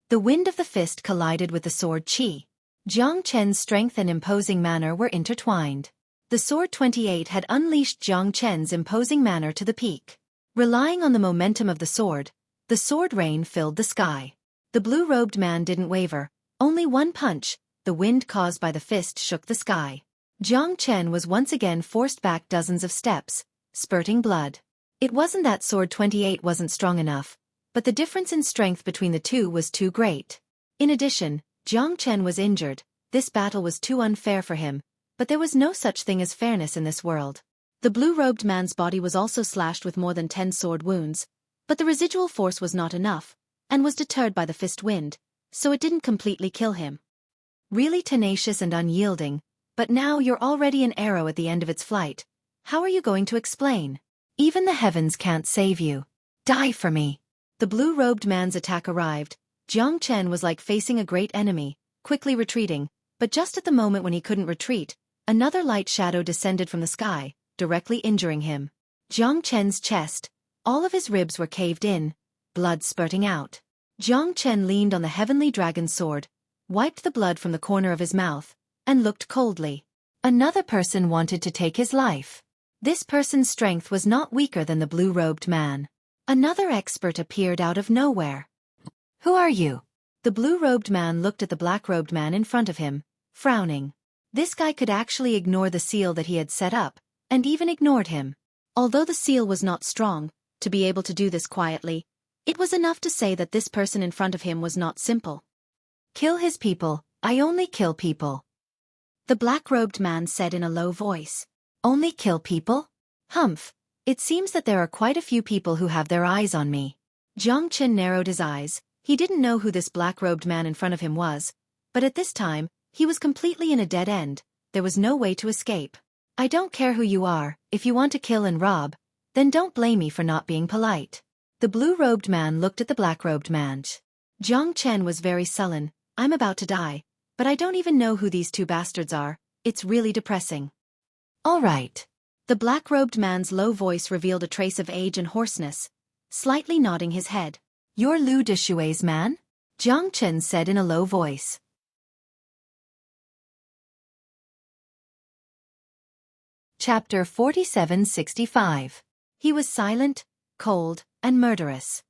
The wind of the fist collided with the sword chi. Jiang Chen's strength and imposing manner were intertwined. The sword 28 had unleashed Jiang Chen's imposing manner to the peak. Relying on the momentum of the sword rain filled the sky. The blue-robed man didn't waver. Only one punch, the wind caused by the fist shook the sky. Jiang Chen was once again forced back dozens of steps, spurting blood. It wasn't that sword 28 wasn't strong enough, but the difference in strength between the two was too great. In addition, Jiang Chen was injured. This battle was too unfair for him, but there was no such thing as fairness in this world. The blue-robed man's body was also slashed with more than 10 sword wounds, but the residual force was not enough, and was deterred by the fist wind, so it didn't completely kill him. Really tenacious and unyielding, but now you're already an arrow at the end of its flight. How are you going to explain? Even the heavens can't save you. Die for me. The blue-robed man's attack arrived. Jiang Chen was like facing a great enemy, quickly retreating, but just at the moment when he couldn't retreat, another light shadow descended from the sky, directly injuring him. Jiang Chen's chest, all of his ribs were caved in, blood spurting out. Jiang Chen leaned on the heavenly dragon sword, wiped the blood from the corner of his mouth, and looked coldly. Another person wanted to take his life. This person's strength was not weaker than the blue-robed man. Another expert appeared out of nowhere. Who are you? The blue-robed man looked at the black-robed man in front of him, frowning. This guy could actually ignore the seal that he had set up, and even ignored him. Although the seal was not strong, to be able to do this quietly, it was enough to say that this person in front of him was not simple. Kill his people, I only kill people. The black-robed man said in a low voice. Only kill people? Humph, it seems that there are quite a few people who have their eyes on me. Jiang Chen narrowed his eyes. He didn't know who this black-robed man in front of him was, but at this time, he was completely in a dead end. There was no way to escape. I don't care who you are, if you want to kill and rob, then don't blame me for not being polite. The blue-robed man looked at the black-robed man. Jiang Chen was very sullen. I'm about to die, but I don't even know who these two bastards are. It's really depressing. All right. The black-robed man's low voice revealed a trace of age and hoarseness, slightly nodding his head. You're Lu Deshui's man? Jiang Chen said in a low voice. Chapter 4765. He was silent, cold, and murderous.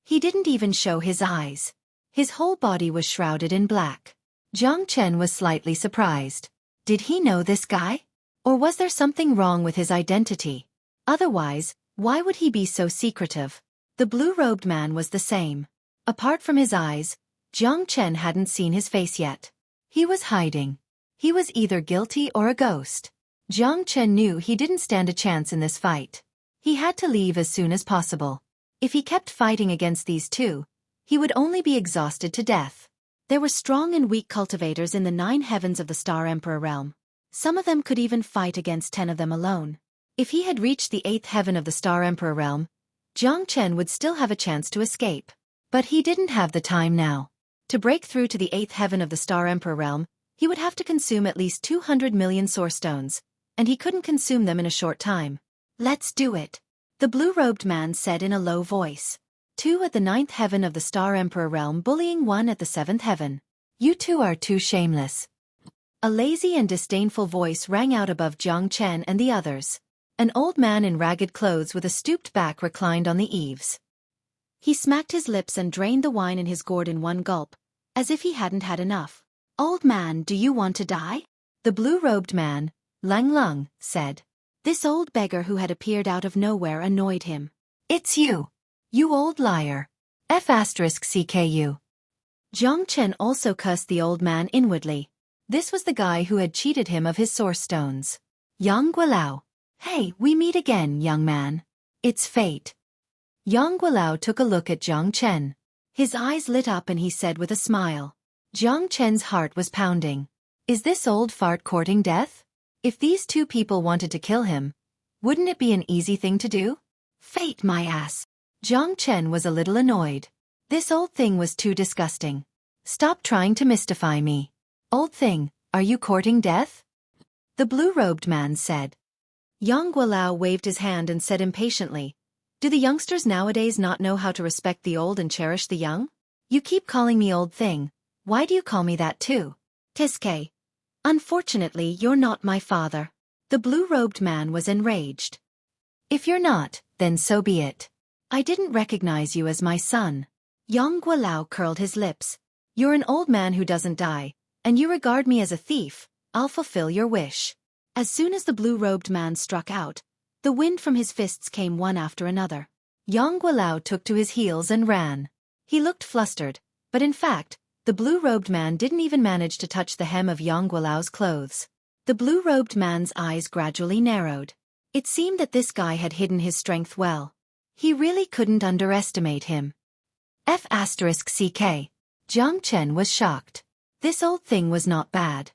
He didn't even show his eyes. His whole body was shrouded in black. Jiang Chen was slightly surprised. Did he know this guy? Or was there something wrong with his identity? Otherwise, why would he be so secretive? The blue-robed man was the same. Apart from his eyes, Jiang Chen hadn't seen his face yet. He was hiding. He was either guilty or a ghost. Jiang Chen knew he didn't stand a chance in this fight. He had to leave as soon as possible. If he kept fighting against these two, he would only be exhausted to death. There were strong and weak cultivators in the 9 heavens of the Star Emperor realm. Some of them could even fight against 10 of them alone. If he had reached the 8th heaven of the Star Emperor realm, Jiang Chen would still have a chance to escape. But he didn't have the time now. To break through to the 8th heaven of the Star Emperor realm, he would have to consume at least 200 million source stones, and he couldn't consume them in a short time. Let's do it. The blue-robed man said in a low voice. 2 at the 9th heaven of the Star Emperor realm bullying 1 at the 7th heaven. You two are too shameless. A lazy and disdainful voice rang out above Jiang Chen and the others. An old man in ragged clothes with a stooped back reclined on the eaves. He smacked his lips and drained the wine in his gourd in one gulp, as if he hadn't had enough. Old man, do you want to die? The blue-robed man, Lang Lung, said. This old beggar who had appeared out of nowhere annoyed him. It's you. You old liar. F***CKU. Jiang Chen also cussed the old man inwardly. This was the guy who had cheated him of his source stones. Yang Guilao. Hey, we meet again, young man. It's fate. Yang Guilao took a look at Jiang Chen. His eyes lit up and he said with a smile. Jiang Chen's heart was pounding. Is this old fart courting death? If these two people wanted to kill him, wouldn't it be an easy thing to do? Fate my ass. Jiang Chen was a little annoyed. This old thing was too disgusting. Stop trying to mystify me. Old thing, are you courting death? The blue-robed man said. Yang Guilao waved his hand and said impatiently, do the youngsters nowadays not know how to respect the old and cherish the young? You keep calling me old thing. Why do you call me that too? Tiske. Unfortunately, you're not my father. The blue-robed man was enraged. If you're not, then so be it. I didn't recognize you as my son. Yang Guilao curled his lips. You're an old man who doesn't die, and you regard me as a thief. I'll fulfill your wish. As soon as the blue-robed man struck out, the wind from his fists came one after another. Yang Guilao took to his heels and ran. He looked flustered, but in fact, the blue-robed man didn't even manage to touch the hem of Yang Guilao's clothes. The blue-robed man's eyes gradually narrowed. It seemed that this guy had hidden his strength well. He really couldn't underestimate him. F***CK. Jiang Chen was shocked. This old thing was not bad.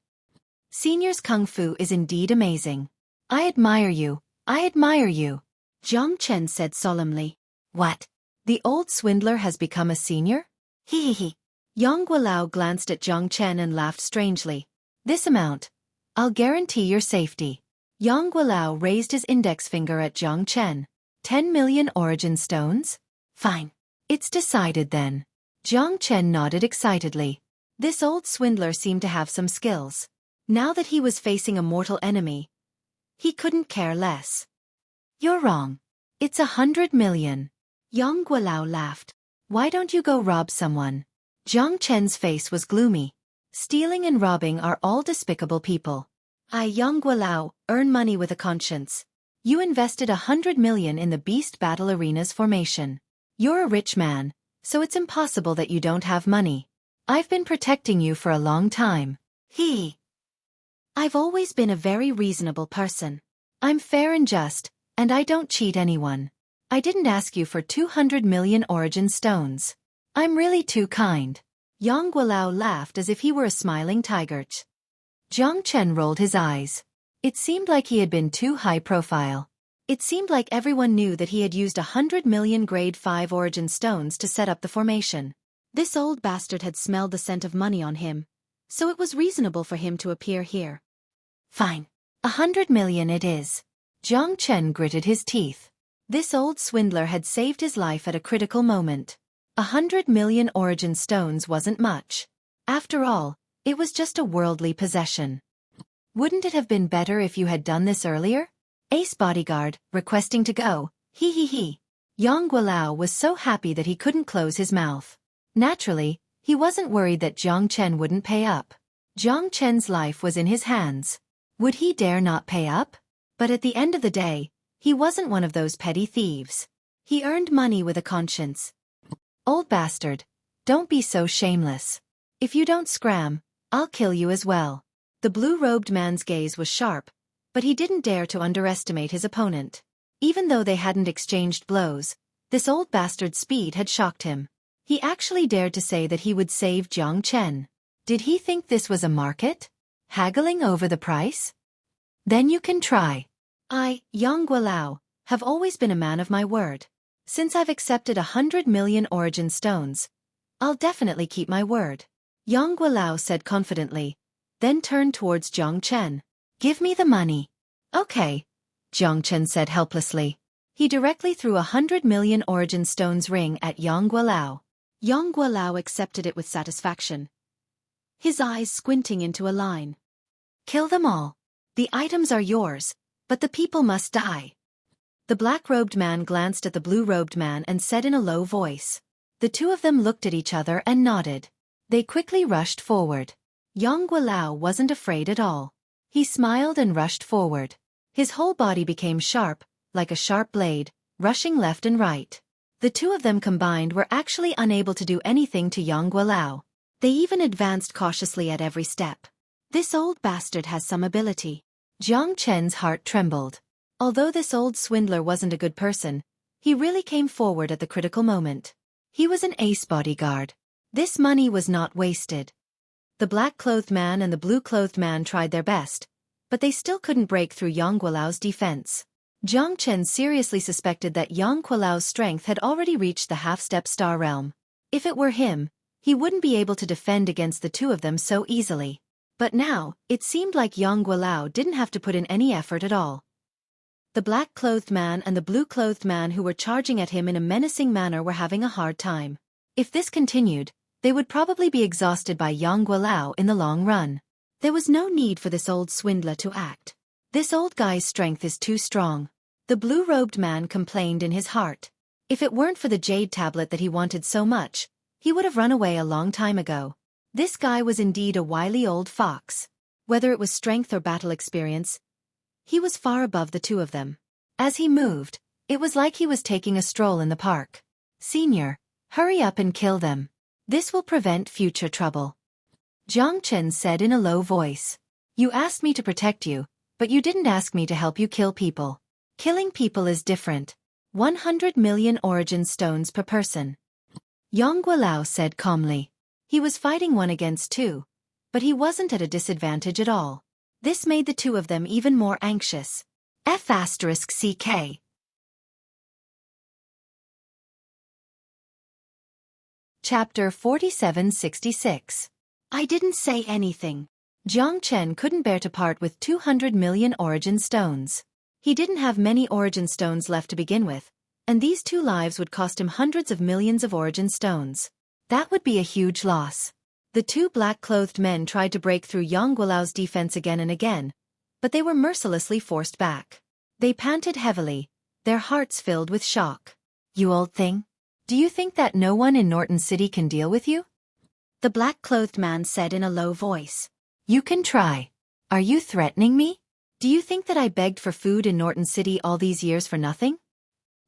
Senior's kung fu is indeed amazing. I admire you, I admire you. Jiang Chen said solemnly. What? The old swindler has become a senior? Hee. Yang Guilao glanced at Jiang Chen and laughed strangely. This amount. I'll guarantee your safety. Yang Guilao raised his index finger at Jiang Chen. 10 million origin stones? Fine. It's decided then. Jiang Chen nodded excitedly. This old swindler seemed to have some skills. Now that he was facing a mortal enemy, He couldn't care less. You're wrong. It's 100 million. Yang Guilao laughed. Why don't you go rob someone? Jiang Chen's face was gloomy. Stealing and robbing are all despicable people. Yang Guilao, earn money with a conscience. You invested 100 million in the Beast Battle Arena's formation. You're a rich man, so it's impossible that you don't have money. I've been protecting you for a long time. I've always been a very reasonable person. I'm fair and just, and I don't cheat anyone. I didn't ask you for 200 million origin stones. I'm really too kind. Yang Guilao laughed as if he were a smiling tiger. Jiang Chen rolled his eyes. It seemed like he had been too high profile. It seemed like everyone knew that he had used 100 million grade 5 origin stones to set up the formation. This old bastard had smelled the scent of money on him, so it was reasonable for him to appear here. Fine. 100 million it is. Jiang Chen gritted his teeth. This old swindler had saved his life at a critical moment. 100 million origin stones wasn't much. After all, it was just a worldly possession. Wouldn't it have been better if you had done this earlier? Ace bodyguard, requesting to go. Yang Guilao was so happy that he couldn't close his mouth. Naturally, he wasn't worried that Jiang Chen wouldn't pay up. Jiang Chen's life was in his hands. Would he dare not pay up? But at the end of the day, he wasn't one of those petty thieves. He earned money with a conscience. Old bastard, don't be so shameless. If you don't scram, I'll kill you as well. The blue-robed man's gaze was sharp, but he didn't dare to underestimate his opponent. Even though they hadn't exchanged blows, this old bastard's speed had shocked him. He actually dared to say that he would save Jiang Chen. Did he think this was a market? Haggling over the price? Then you can try. I, Yang Guilao, have always been a man of my word. Since I've accepted 100 million origin stones, I'll definitely keep my word. Yang Guilao said confidently, then turned towards Jiang Chen. Give me the money. Okay, Jiang Chen said helplessly. He directly threw 100 million origin stones ring at Yang Guilao. Yang Guilao accepted it with satisfaction, his eyes squinting into a line. Kill them all. The items are yours, but the people must die. The black-robed man glanced at the blue-robed man and said in a low voice. The two of them looked at each other and nodded. They quickly rushed forward. Yang Guilao wasn't afraid at all. He smiled and rushed forward. His whole body became sharp, like a sharp blade, rushing left and right. The two of them combined were actually unable to do anything to Yang Guilao. They even advanced cautiously at every step. This old bastard has some ability. Jiang Chen's heart trembled. Although this old swindler wasn't a good person, he really came forward at the critical moment. He was an ace bodyguard. This money was not wasted. The black-clothed man and the blue-clothed man tried their best, but they still couldn't break through Yang Guilao's defense. Jiang Chen seriously suspected that Yang Guilao's strength had already reached the half-step star realm. If it were him, he wouldn't be able to defend against the two of them so easily. But now, it seemed like Yang Guilao didn't have to put in any effort at all. The black-clothed man and the blue-clothed man who were charging at him in a menacing manner were having a hard time. If this continued, they would probably be exhausted by Yang Guilao in the long run. There was no need for this old swindler to act. This old guy's strength is too strong. The blue-robed man complained in his heart. If it weren't for the jade tablet that he wanted so much, he would have run away a long time ago. This guy was indeed a wily old fox. Whether it was strength or battle experience, he was far above the two of them. As he moved, it was like he was taking a stroll in the park. Senior, hurry up and kill them. This will prevent future trouble. Jiang Chen said in a low voice. You asked me to protect you, but you didn't ask me to help you kill people. Killing people is different. 100 million origin stones per person. Yang Guilao said calmly. He was fighting 1 against 2, but he wasn't at a disadvantage at all. This made the two of them even more anxious. F***CK. Chapter 4766. I didn't say anything. Jiang Chen couldn't bear to part with 200 million origin stones. He didn't have many origin stones left to begin with, and these 2 lives would cost him hundreds of millions of origin stones. That would be a huge loss. The 2 black-clothed men tried to break through Yang Guilao's defense again and again, but they were mercilessly forced back. They panted heavily, their hearts filled with shock. "You old thing? Do you think that no one in Norton City can deal with you?" The black-clothed man said in a low voice. "You can try. Are you threatening me? Do you think that I begged for food in Norton City all these years for nothing?"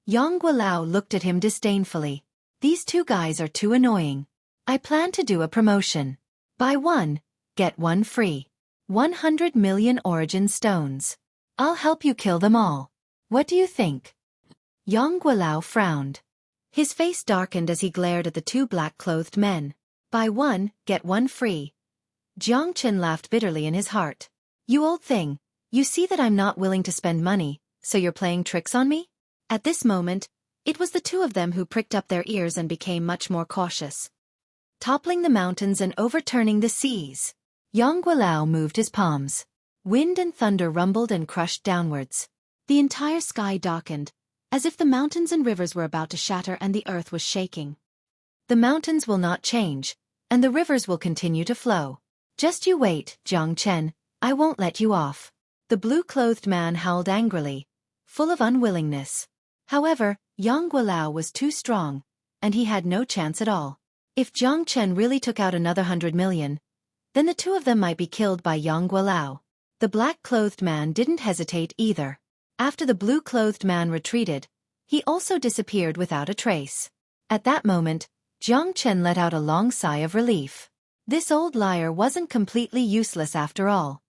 Yang Guilao looked at him disdainfully. "These two guys are too annoying. I plan to do a promotion. Buy one, get one free. 100 million origin stones. I'll help you kill them all. What do you think?" Yang Guilao frowned. His face darkened as he glared at the two black-clothed men. "Buy one, get one free." Jiang Chen laughed bitterly in his heart. "You old thing, you see that I'm not willing to spend money, so you're playing tricks on me?" At this moment, it was the two of them who pricked up their ears and became much more cautious. Toppling the mountains and overturning the seas, Yang Guilao moved his palms. Wind and thunder rumbled and crushed downwards. The entire sky darkened, as if the mountains and rivers were about to shatter and the earth was shaking. "The mountains will not change, and the rivers will continue to flow. Just you wait, Jiang Chen, I won't let you off." The blue-clothed man howled angrily, full of unwillingness. However, Yang Guilao was too strong, and he had no chance at all. If Jiang Chen really took out another 100 million, then the two of them might be killed by Yang Guilao. The black-clothed man didn't hesitate either. After the blue-clothed man retreated, he also disappeared without a trace. At that moment, Jiang Chen let out a long sigh of relief. This old liar wasn't completely useless after all.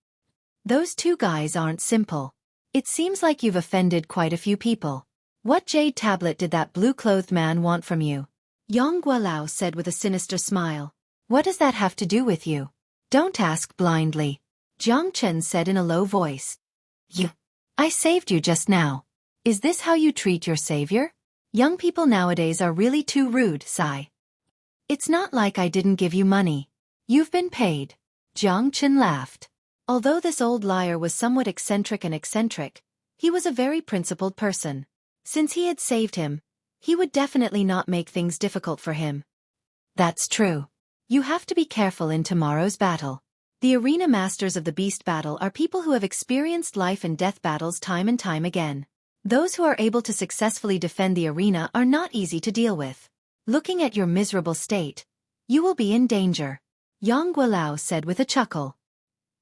"Those two guys aren't simple. It seems like you've offended quite a few people. What jade tablet did that blue-clothed man want from you?" Yang Guilao said with a sinister smile. "What does that have to do with you?" "Don't ask blindly," Jiang Chen said in a low voice. I saved you just now. Is this how you treat your savior? Young people nowadays are really too rude, sigh. It's not like I didn't give you money. You've been paid." Jiang Chen laughed. Although this old liar was somewhat eccentric, he was a very principled person. Since he had saved him, he would definitely not make things difficult for him. "That's true. You have to be careful in tomorrow's battle. The arena masters of the beast battle are people who have experienced life and death battles time and time again. Those who are able to successfully defend the arena are not easy to deal with. Looking at your miserable state, you will be in danger," Yang Guilao said with a chuckle.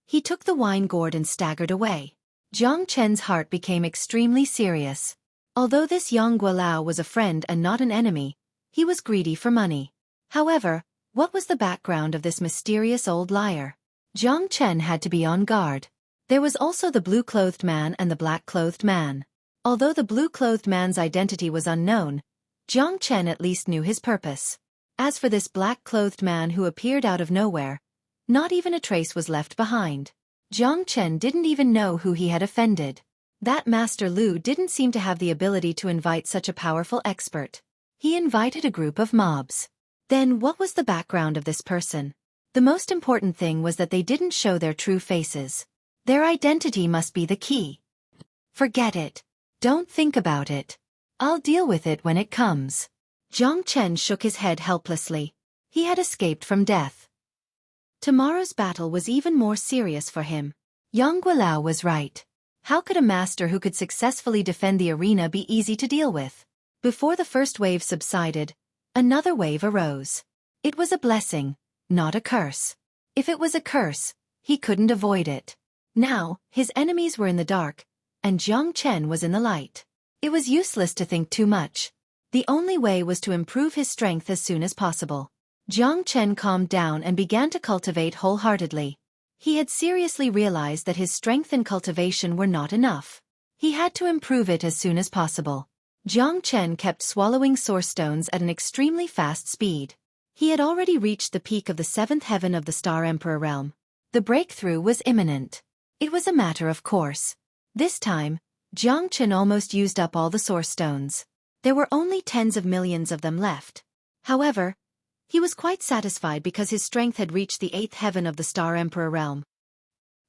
He took the wine gourd and staggered away. Jiang Chen's heart became extremely serious. Although this Yang Guilao was a friend and not an enemy, he was greedy for money. However, what was the background of this mysterious old liar? Jiang Chen had to be on guard. There was also the blue-clothed man and the black-clothed man. Although the blue-clothed man's identity was unknown, Jiang Chen at least knew his purpose. As for this black-clothed man who appeared out of nowhere, not even a trace was left behind. Jiang Chen didn't even know who he had offended. That Master Lu didn't seem to have the ability to invite such a powerful expert. He invited a group of mobs. Then what was the background of this person? The most important thing was that they didn't show their true faces. Their identity must be the key. Forget it. Don't think about it. I'll deal with it when it comes. Jiang Chen shook his head helplessly. He had escaped from death. Tomorrow's battle was even more serious for him. Yang Guilao was right. How could a master who could successfully defend the arena be easy to deal with? Before the first wave subsided, another wave arose. It was a blessing, not a curse. If it was a curse, he couldn't avoid it. Now, his enemies were in the dark, and Jiang Chen was in the light. It was useless to think too much. The only way was to improve his strength as soon as possible. Jiang Chen calmed down and began to cultivate wholeheartedly. He had seriously realized that his strength and cultivation were not enough. He had to improve it as soon as possible. Jiang Chen kept swallowing source stones at an extremely fast speed. He had already reached the peak of the 7th heaven of the Star Emperor realm. The breakthrough was imminent. It was a matter of course. This time, Jiang Chen almost used up all the source stones. There were only tens of millions of them left. However, he was quite satisfied because his strength had reached the 8th heaven of the Star Emperor realm.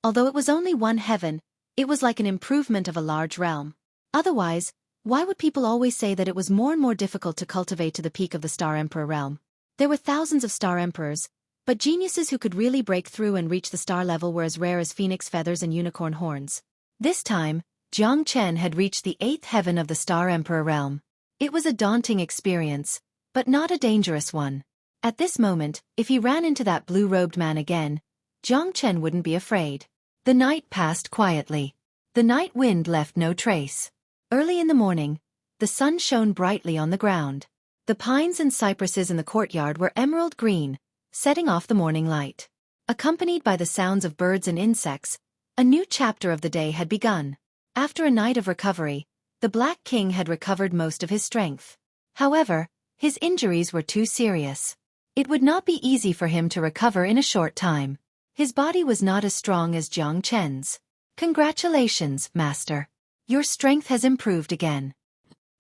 Although it was only one heaven, it was like an improvement of a large realm. Otherwise, why would people always say that it was more and more difficult to cultivate to the peak of the Star Emperor realm? There were thousands of Star Emperors, But geniuses who could really break through and reach the star level were as rare as phoenix feathers and unicorn horns. This time, Jiang Chen had reached the 8th heaven of the Star Emperor realm. It was a daunting experience, but not a dangerous one. At this moment, if he ran into that blue-robed man again, Jiang Chen wouldn't be afraid. The night passed quietly. The night wind left no trace. Early in the morning, the sun shone brightly on the ground. The pines and cypresses in the courtyard were emerald green, setting off the morning light. Accompanied by the sounds of birds and insects, a new chapter of the day had begun. After a night of recovery, the Black King had recovered most of his strength. However, his injuries were too serious. It would not be easy for him to recover in a short time. His body was not as strong as Jiang Chen's. "Congratulations, Master. Your strength has improved again."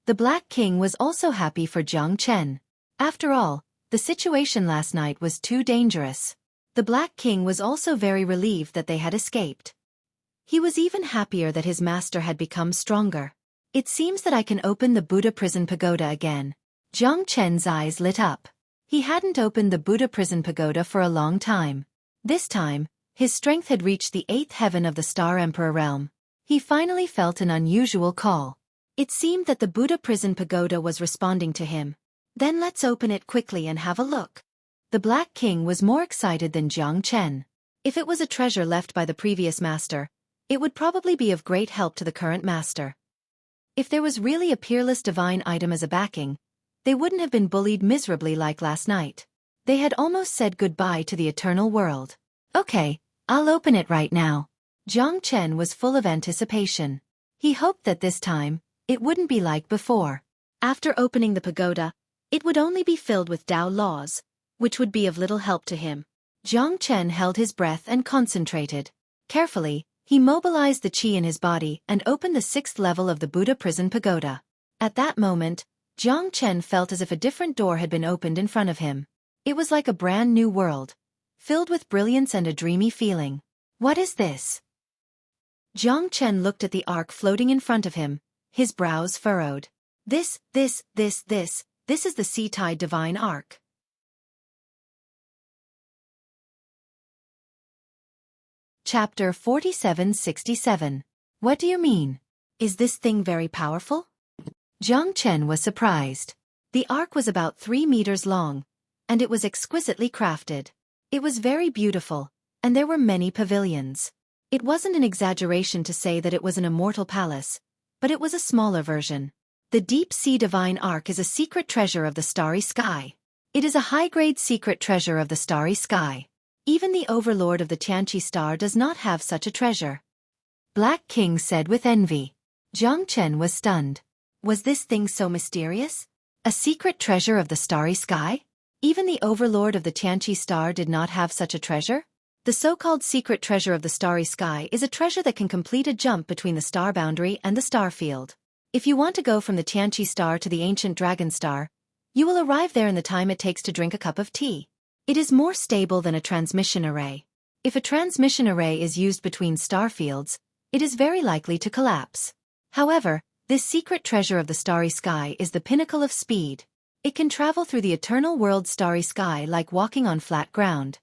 The Black King was also happy for Jiang Chen. After all, the situation last night was too dangerous. The Black King was also very relieved that they had escaped. He was even happier that his master had become stronger. "It seems that I can open the Buddha prison pagoda again." Jiang Chen's eyes lit up. He hadn't opened the Buddha prison pagoda for a long time. This time, his strength had reached the 8th heaven of the Star Emperor realm. He finally felt an unusual call. It seemed that the Buddha prison pagoda was responding to him. "Then let's open it quickly and have a look." The Black King was more excited than Jiang Chen. If it was a treasure left by the previous master, it would probably be of great help to the current master. If there was really a peerless divine item as a backing, they wouldn't have been bullied miserably like last night. They had almost said goodbye to the eternal world. "Okay, I'll open it right now." Jiang Chen was full of anticipation. He hoped that this time, it wouldn't be like before. After opening the pagoda, it would only be filled with Tao laws, which would be of little help to him. Jiang Chen held his breath and concentrated. Carefully, he mobilized the qi in his body and opened the 6th level of the Buddha prison pagoda. At that moment, Jiang Chen felt as if a different door had been opened in front of him. It was like a brand new world, filled with brilliance and a dreamy feeling. "What is this?" Jiang Chen looked at the ark floating in front of him, his brows furrowed. This is the sea-tide divine ark. Chapter 4767. What do you mean? Is this thing very powerful? Jiang Chen was surprised. The ark was about 3 meters long, and it was exquisitely crafted. It was very beautiful, and there were many pavilions. It wasn't an exaggeration to say that it was an immortal palace, but it was a smaller version. The deep-sea divine ark is a secret treasure of the starry sky. It is a high-grade secret treasure of the starry sky. Even the overlord of the Tianqi star does not have such a treasure. Black King said with envy. Jiang Chen was stunned. Was this thing so mysterious? A secret treasure of the starry sky? Even the overlord of the Tianqi star did not have such a treasure? The so-called secret treasure of the starry sky is a treasure that can complete a jump between the star boundary and the star field. If you want to go from the Tianqi star to the ancient dragon star, you will arrive there in the time it takes to drink a cup of tea. It is more stable than a transmission array. If a transmission array is used between star fields, it is very likely to collapse. However, this secret treasure of the starry sky is the pinnacle of speed. It can travel through the eternal world starry sky like walking on flat ground.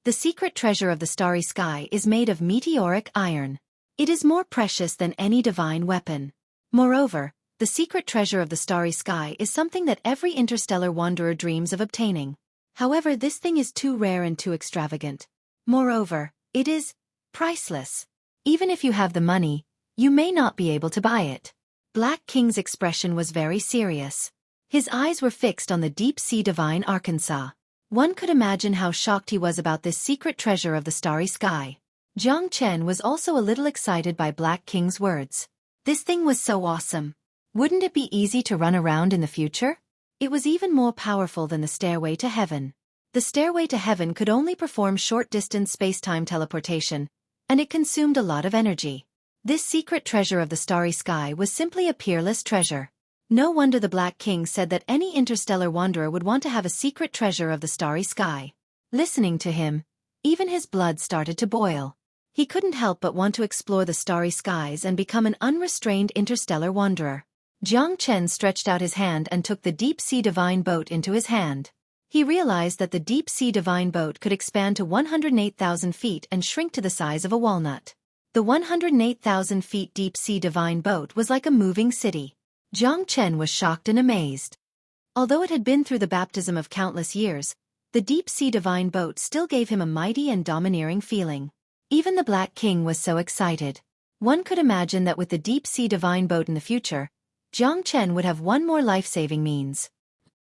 The secret treasure of the starry sky is made of meteoric iron. It is more precious than any divine weapon. Moreover, the secret treasure of the starry sky is something that every interstellar wanderer dreams of obtaining. However, this thing is too rare and too extravagant. Moreover, it is priceless. Even if you have the money, you may not be able to buy it. Black King's expression was very serious. His eyes were fixed on the deep-sea divine Arkansas. One could imagine how shocked he was about this secret treasure of the starry sky. Jiang Chen was also a little excited by Black King's words. This thing was so awesome. Wouldn't it be easy to run around in the future? It was even more powerful than the stairway to heaven. The stairway to heaven could only perform short-distance space-time teleportation, and it consumed a lot of energy. This secret treasure of the starry sky was simply a peerless treasure. No wonder the Black King said that any interstellar wanderer would want to have a secret treasure of the starry sky. Listening to him, even his blood started to boil. He couldn't help but want to explore the starry skies and become an unrestrained interstellar wanderer. Jiang Chen stretched out his hand and took the deep-sea divine boat into his hand. He realized that the deep-sea divine boat could expand to 108,000 feet and shrink to the size of a walnut. The 108,000 feet deep-sea divine boat was like a moving city. Jiang Chen was shocked and amazed. Although it had been through the baptism of countless years, the deep-sea divine boat still gave him a mighty and domineering feeling. Even the Black King was so excited. One could imagine that with the deep-sea divine boat in the future, Jiang Chen would have one more life-saving means.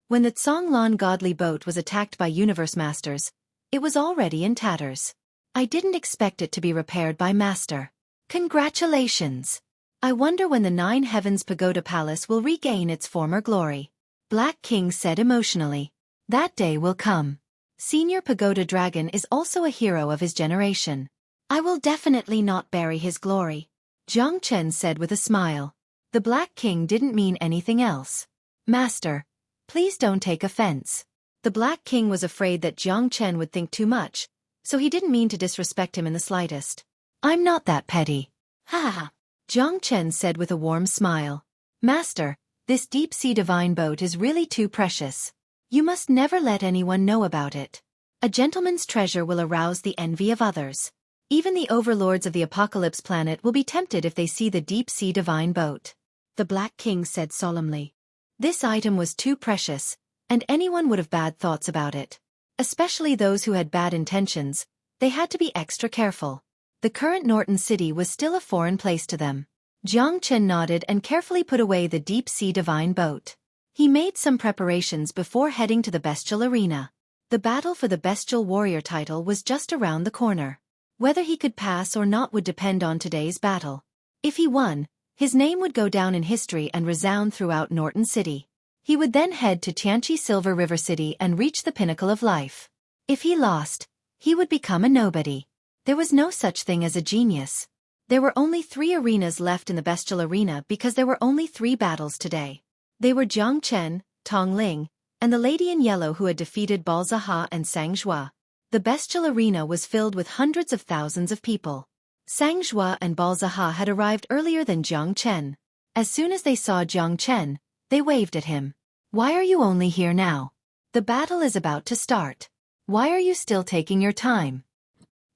When the Zhonglan godly boat was attacked by universe masters, it was already in tatters. I didn't expect it to be repaired by Master. Congratulations! I wonder when the Nine Heavens Pagoda Palace will regain its former glory. Black King said emotionally. That day will come. Senior Pagoda Dragon is also a hero of his generation. I will definitely not bury his glory. Jiang Chen said with a smile. The Black King didn't mean anything else. Master, please don't take offense. The Black King was afraid that Jiang Chen would think too much, so he didn't mean to disrespect him in the slightest. I'm not that petty. Ha ha. Jiang Chen said with a warm smile. Master, this deep-sea divine boat is really too precious. You must never let anyone know about it. A gentleman's treasure will arouse the envy of others. Even the overlords of the Apocalypse planet will be tempted if they see the deep-sea divine boat. The Black King said solemnly. This item was too precious, and anyone would have bad thoughts about it. Especially those who had bad intentions, they had to be extra careful. The current Norton City was still a foreign place to them. Jiang Chen nodded and carefully put away the deep-sea divine boat. He made some preparations before heading to the bestial arena. The battle for the bestial warrior title was just around the corner. Whether he could pass or not would depend on today's battle. If he won, his name would go down in history and resound throughout Norton City. He would then head to Tianqi Silver River City and reach the pinnacle of life. If he lost, he would become a nobody. There was no such thing as a genius. There were only 3 arenas left in the bestial arena because there were only 3 battles today. They were Jiang Chen, Tong Ling, and the lady in yellow who had defeated Balzaha and Sang Zhua. The bestial arena was filled with hundreds of thousands of people. Sang Zhua and Balzaha had arrived earlier than Jiang Chen. As soon as they saw Jiang Chen, they waved at him. Why are you only here now? The battle is about to start. Why are you still taking your time?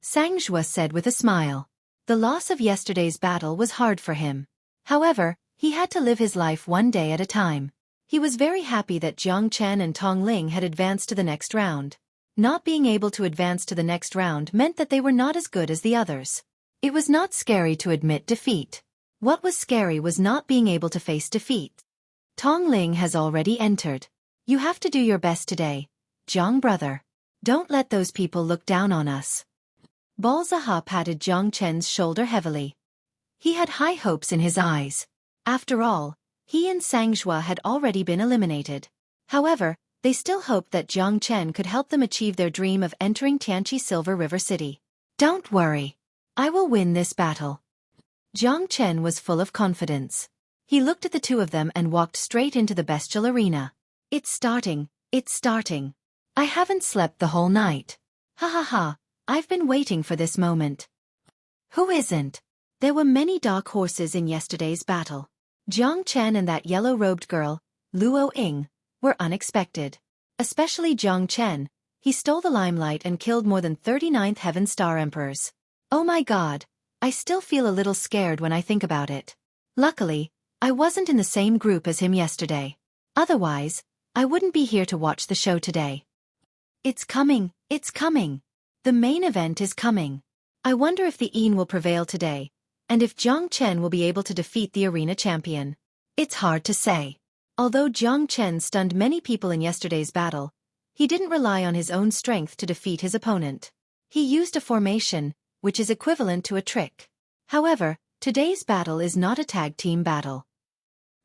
Sang Zhua said with a smile. The loss of yesterday's battle was hard for him. However, he had to live his life one day at a time. He was very happy that Jiang Chen and Tong Ling had advanced to the next round. Not being able to advance to the next round meant that they were not as good as the others. It was not scary to admit defeat. What was scary was not being able to face defeat. Tong Ling has already entered. You have to do your best today, Jiang brother. Don't let those people look down on us. Balzaha patted Jiang Chen's shoulder heavily. He had high hopes in his eyes. After all, he and Sang Zhua had already been eliminated. However, they still hoped that Jiang Chen could help them achieve their dream of entering Tianqi Silver River City. Don't worry. I will win this battle. Jiang Chen was full of confidence. He looked at the two of them and walked straight into the bestial arena. It's starting, it's starting. I haven't slept the whole night. Ha ha ha, I've been waiting for this moment. Who isn't? There were many dark horses in yesterday's battle. Jiang Chen and that yellow-robed girl, Luo Ying, were unexpected. Especially Jiang Chen, he stole the limelight and killed more than 39th Heaven Star Emperors. Oh my god, I still feel a little scared when I think about it. Luckily, I wasn't in the same group as him yesterday. Otherwise, I wouldn't be here to watch the show today. It's coming, it's coming. The main event is coming. I wonder if the Yin will prevail today, and if Jiang Chen will be able to defeat the arena champion. It's hard to say. Although Jiang Chen stunned many people in yesterday's battle, he didn't rely on his own strength to defeat his opponent. He used a formation, which is equivalent to a trick. However, today's battle is not a tag team battle.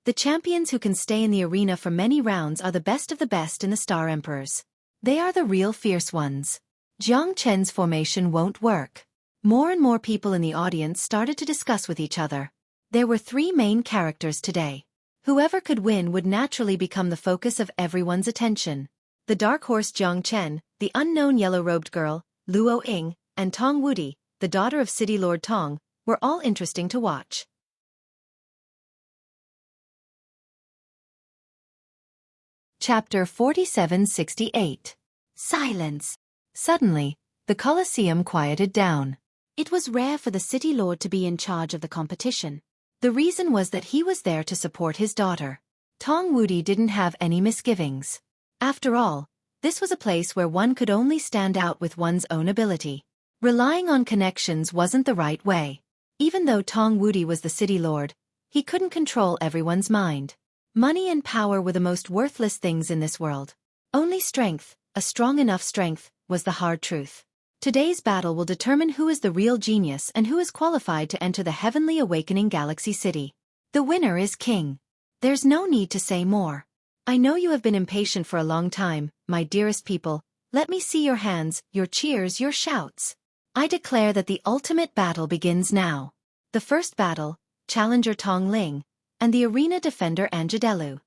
The champions who can stay in the arena for many rounds are the best of the best in the Star Emperors. They are the real fierce ones. Jiang Chen's formation won't work. More and more people in the audience started to discuss with each other. There were 3 main characters today. Whoever could win would naturally become the focus of everyone's attention. The dark horse Jiang Chen, the unknown yellow-robed girl, Luo Ying, and Tong Wudi, the daughter of City Lord Tong, were all interesting to watch. Chapter 4768. Silence. Suddenly, the Colosseum quieted down. It was rare for the city lord to be in charge of the competition. The reason was that he was there to support his daughter. Tong Wudi didn't have any misgivings. After all, this was a place where one could only stand out with one's own ability. Relying on connections wasn't the right way. Even though Tong Wudi was the city lord, he couldn't control everyone's mind. Money and power were the most worthless things in this world. Only strength, a strong enough strength, was the hard truth. Today's battle will determine who is the real genius and who is qualified to enter the heavenly awakening galaxy city. The winner is king. There's no need to say more. I know you have been impatient for a long time, my dearest people. Let me see your hands, your cheers, your shouts. I declare that the ultimate battle begins now. The first battle, challenger Tong Ling, and the arena defender Anjadelu.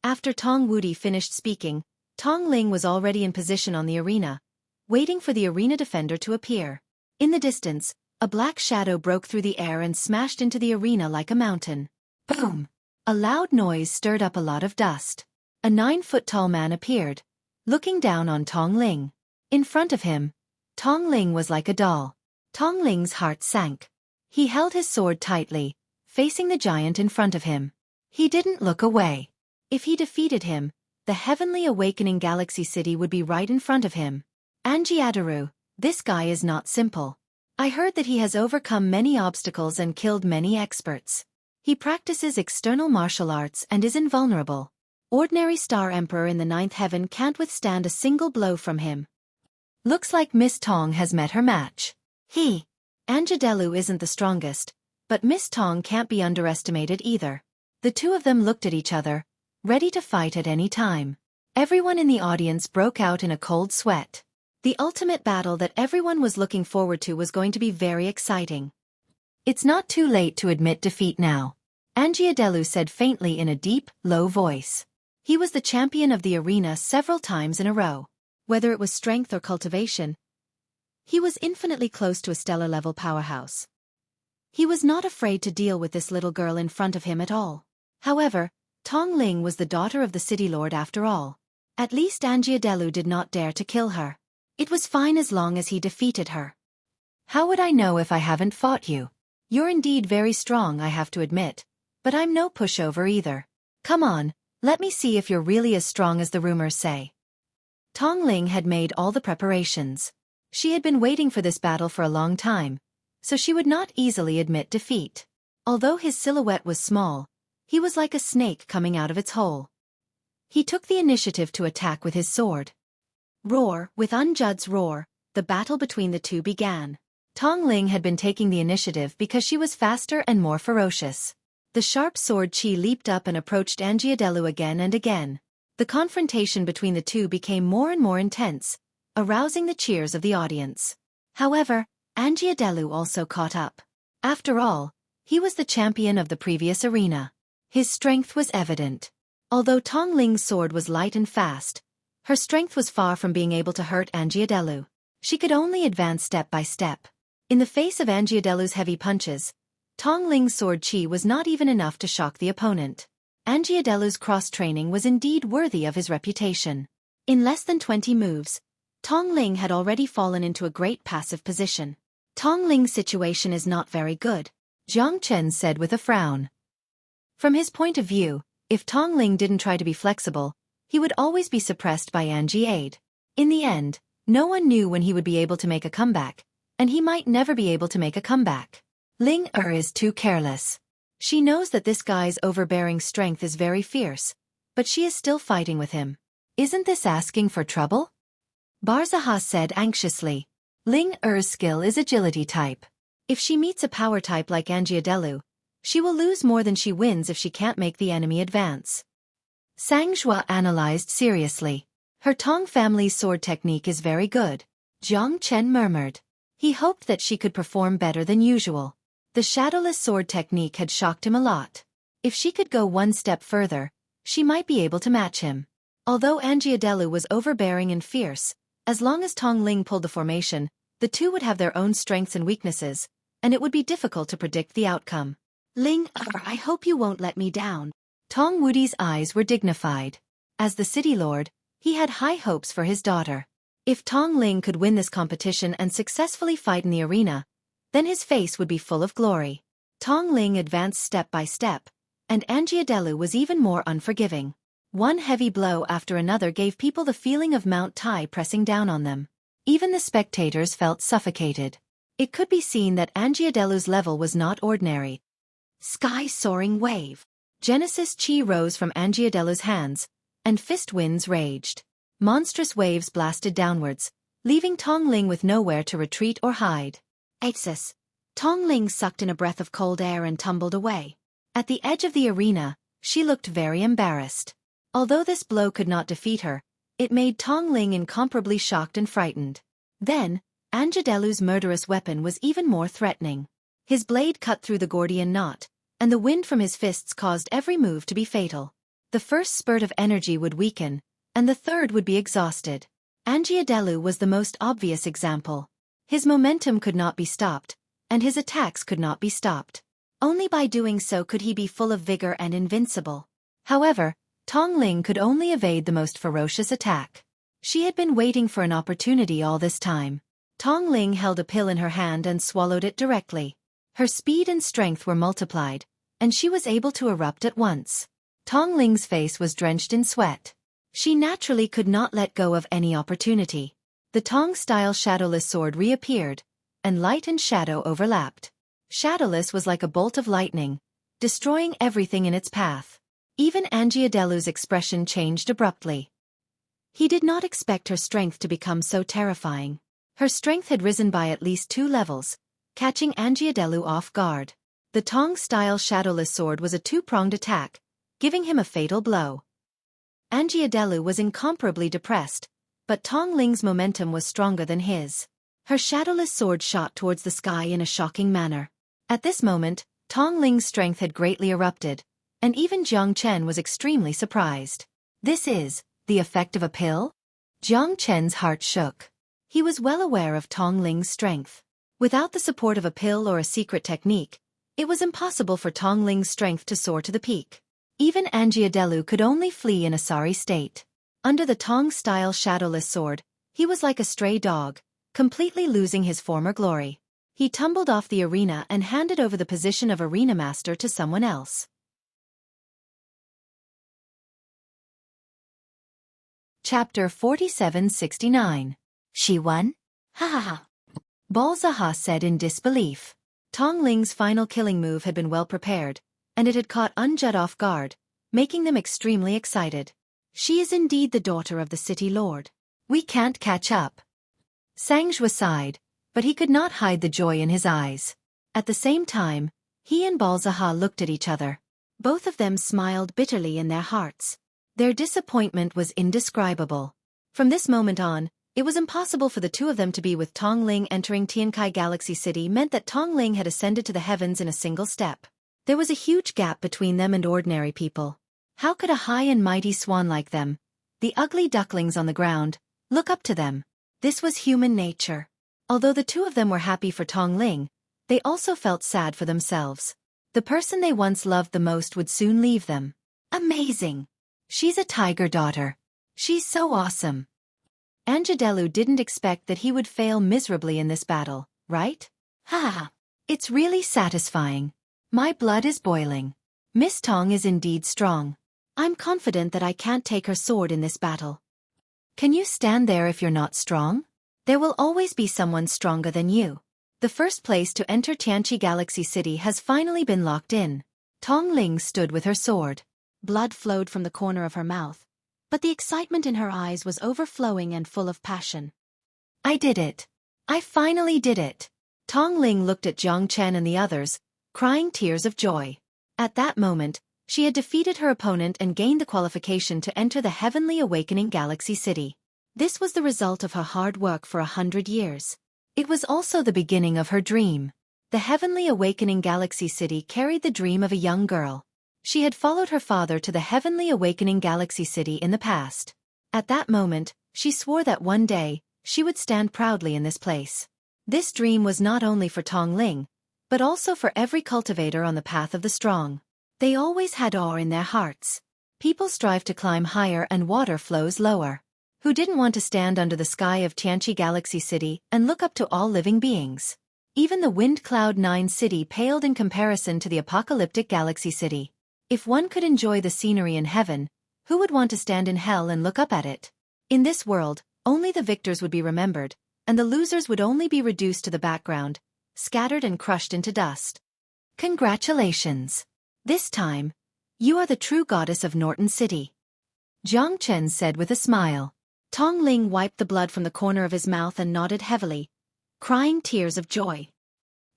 After Tong Wudi finished speaking, Tong Ling was already in position on the arena, waiting for the arena defender to appear. In the distance, a black shadow broke through the air and smashed into the arena like a mountain. Boom! A loud noise stirred up a lot of dust. A 9-foot-tall man appeared, looking down on Tong Ling. In front of him, Tong Ling was like a doll. Tong Ling's heart sank. He held his sword tightly, facing the giant in front of him. He didn't look away. If he defeated him, the heavenly awakening galaxy city would be right in front of him. Anjiadaru, this guy is not simple. I heard that he has overcome many obstacles and killed many experts. He practices external martial arts and is invulnerable. Ordinary Star Emperor in the 9th heaven can't withstand a single blow from him. Looks like Miss Tong has met her match. Anjadelu isn't the strongest, but Miss Tong can't be underestimated either. The two of them looked at each other, ready to fight at any time. Everyone in the audience broke out in a cold sweat. The ultimate battle that everyone was looking forward to was going to be very exciting. It's not too late to admit defeat now, Anjiadelu said faintly in a deep, low voice. He was the champion of the arena several times in a row. Whether it was strength or cultivation, he was infinitely close to a stellar-level powerhouse. He was not afraid to deal with this little girl in front of him at all. However, Tong Ling was the daughter of the city lord after all. At least Anjiadelu did not dare to kill her. It was fine as long as he defeated her. How would I know if I haven't fought you? You're indeed very strong, I have to admit, but I'm no pushover either. Come on, let me see if you're really as strong as the rumors say. Tong Ling had made all the preparations. She had been waiting for this battle for a long time, so she would not easily admit defeat. Although his silhouette was small, he was like a snake coming out of its hole. He took the initiative to attack with his sword. Roar, with Anjud's roar, the battle between the two began. Tong Ling had been taking the initiative because she was faster and more ferocious. The sharp sword Chi leaped up and approached Anjiadelu again and again. The confrontation between the two became more and more intense, arousing the cheers of the audience. However, Anjiadelu also caught up. After all, he was the champion of the previous arena. His strength was evident. Although Tong Ling's sword was light and fast, her strength was far from being able to hurt Anjiadelu. She could only advance step by step. In the face of Anjiadelu's heavy punches, Tong Ling's sword Chi was not even enough to shock the opponent. Anjiadelu's cross-training was indeed worthy of his reputation. In less than 20 moves, Tong Ling had already fallen into a great passive position. Tong Ling's situation is not very good, Jiang Chen said with a frown. From his point of view, if Tong Ling didn't try to be flexible, he would always be suppressed by Anjiade. In the end, no one knew when he would be able to make a comeback, and he might never be able to make a comeback. Ling is too careless. She knows that this guy's overbearing strength is very fierce, but she is still fighting with him. Isn't this asking for trouble? Barzaha said anxiously. Ling skill is agility type. If she meets a power type like Anjiadelu, she will lose more than she wins if she can't make the enemy advance. Sang Zhua analyzed seriously. Her Tong family's sword technique is very good, Jiang Chen murmured. He hoped that she could perform better than usual. The shadowless sword technique had shocked him a lot. If she could go one step further, she might be able to match him. Although Anjiadelu was overbearing and fierce, as long as Tong Ling pulled the formation, the two would have their own strengths and weaknesses, and it would be difficult to predict the outcome. Ling, I hope you won't let me down. Tong Wudi's eyes were dignified. As the city lord, he had high hopes for his daughter. If Tong Ling could win this competition and successfully fight in the arena, then his face would be full of glory. Tong Ling advanced step by step, and Anjiadelu was even more unforgiving. One heavy blow after another gave people the feeling of Mount Tai pressing down on them. Even the spectators felt suffocated. It could be seen that Anjiadelu's level was not ordinary. Sky-soaring wave. Genesis Chi rose from Anjiadelu's hands, and fist winds raged. Monstrous waves blasted downwards, leaving Tong Ling with nowhere to retreat or hide. Axis. Tong Ling sucked in a breath of cold air and tumbled away. At the edge of the arena, she looked very embarrassed. Although this blow could not defeat her, it made Tong Ling incomparably shocked and frightened. Then, Anjiadelu's murderous weapon was even more threatening. His blade cut through the Gordian knot, and the wind from his fists caused every move to be fatal. The first spurt of energy would weaken, and the third would be exhausted. Anjiadelu was the most obvious example. His momentum could not be stopped, and his attacks could not be stopped. Only by doing so could he be full of vigor and invincible. However, Tong Ling could only evade the most ferocious attack. She had been waiting for an opportunity all this time. Tong Ling held a pill in her hand and swallowed it directly. Her speed and strength were multiplied, and she was able to erupt at once. Tong Ling's face was drenched in sweat. She naturally could not let go of any opportunity. The Tong-style shadowless sword reappeared, and light and shadow overlapped. Shadowless was like a bolt of lightning, destroying everything in its path. Even Anjiadelu's expression changed abruptly. He did not expect her strength to become so terrifying. Her strength had risen by at least 2 levels, catching Anjiadelu off guard. The Tong-style shadowless sword was a 2-pronged attack, giving him a fatal blow. Anjiadelu was incomparably depressed, but Tong Ling's momentum was stronger than his. Her shadowless sword shot towards the sky in a shocking manner. At this moment, Tong Ling's strength had greatly erupted, and even Jiang Chen was extremely surprised. This is the effect of a pill? Jiang Chen's heart shook. He was well aware of Tong Ling's strength. Without the support of a pill or a secret technique, it was impossible for Tong Ling's strength to soar to the peak. Even Anjiadelu could only flee in a sorry state. Under the Tong-style shadowless sword, he was like a stray dog, completely losing his former glory. He tumbled off the arena and handed over the position of arena master to someone else. Chapter 4769. She won? Ha ha ha. Balzaha said in disbelief. Tong Ling's final killing move had been well prepared, and it had caught Unjud off guard, making them extremely excited. She is indeed the daughter of the city lord. We can't catch up. Sangzhua sighed, but he could not hide the joy in his eyes. At the same time, he and Balzaha looked at each other. Both of them smiled bitterly in their hearts. Their disappointment was indescribable. From this moment on, it was impossible for the two of them to be with Tong Ling. Entering Tiankai Galaxy City meant that Tong Ling had ascended to the heavens in a single step. There was a huge gap between them and ordinary people. How could a high and mighty swan like them, the ugly ducklings on the ground, look up to them? This was human nature. Although the two of them were happy for Tong Ling, they also felt sad for themselves. The person they once loved the most would soon leave them. Amazing! She's a tiger daughter. She's so awesome. Anjiadelu didn't expect that he would fail miserably in this battle, right? Ha! It's really satisfying. My blood is boiling. Miss Tong is indeed strong. I'm confident that I can't take her sword in this battle. Can you stand there if you're not strong? There will always be someone stronger than you. The first place to enter Tianqi Galaxy City has finally been locked in. Tong Ling stood with her sword. Blood flowed from the corner of her mouth, but the excitement in her eyes was overflowing and full of passion. I did it. I finally did it. Tong Ling looked at Jiang Chen and the others, crying tears of joy. At that moment, she had defeated her opponent and gained the qualification to enter the Heavenly Awakening Galaxy City. This was the result of her hard work for 100 years. It was also the beginning of her dream. The Heavenly Awakening Galaxy City carried the dream of a young girl. She had followed her father to the Heavenly Awakening Galaxy City in the past. At that moment, she swore that one day, she would stand proudly in this place. This dream was not only for Tong Ling, but also for every cultivator on the path of the strong. They always had awe in their hearts. People strive to climb higher and water flows lower. Who didn't want to stand under the sky of Tianqi Galaxy City and look up to all living beings? Even the Wind Cloud 9 city paled in comparison to the apocalyptic Galaxy City. If one could enjoy the scenery in heaven, who would want to stand in hell and look up at it? In this world, only the victors would be remembered, and the losers would only be reduced to the background, scattered and crushed into dust. Congratulations! This time, you are the true goddess of Norton City, Jiang Chen said with a smile. Tong Ling wiped the blood from the corner of his mouth and nodded heavily, crying tears of joy.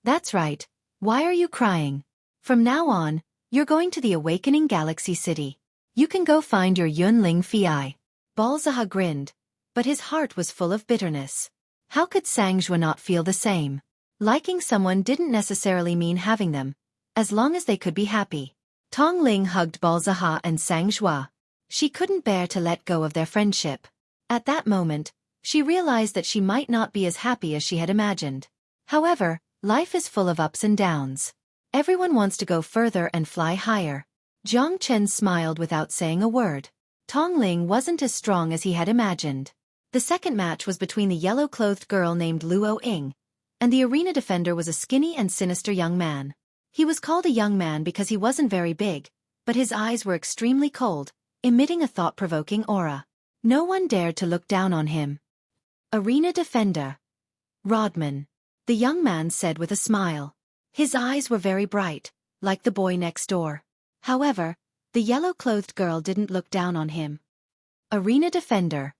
That's right. Why are you crying? From now on, you're going to the Awakening Galaxy City. You can go find your Yunling Fi. Balzaha grinned, but his heart was full of bitterness. How could Sangzhua not feel the same? Liking someone didn't necessarily mean having them, as long as they could be happy. Tong Ling hugged Balzaha and Sangzhua. She couldn't bear to let go of their friendship. At that moment, she realized that she might not be as happy as she had imagined. However, life is full of ups and downs. Everyone wants to go further and fly higher. Jiang Chen smiled without saying a word. Tong Ling wasn't as strong as he had imagined. The second match was between the yellow-clothed girl named Luo Ying, and the arena defender was a skinny and sinister young man. He was called a young man because he wasn't very big, but his eyes were extremely cold, emitting a thought-provoking aura. No one dared to look down on him. Arena defender. Rodman. The young man said with a smile. His eyes were very bright, like the boy next door. However, the yellow-clothed girl didn't look down on him. Arena defender.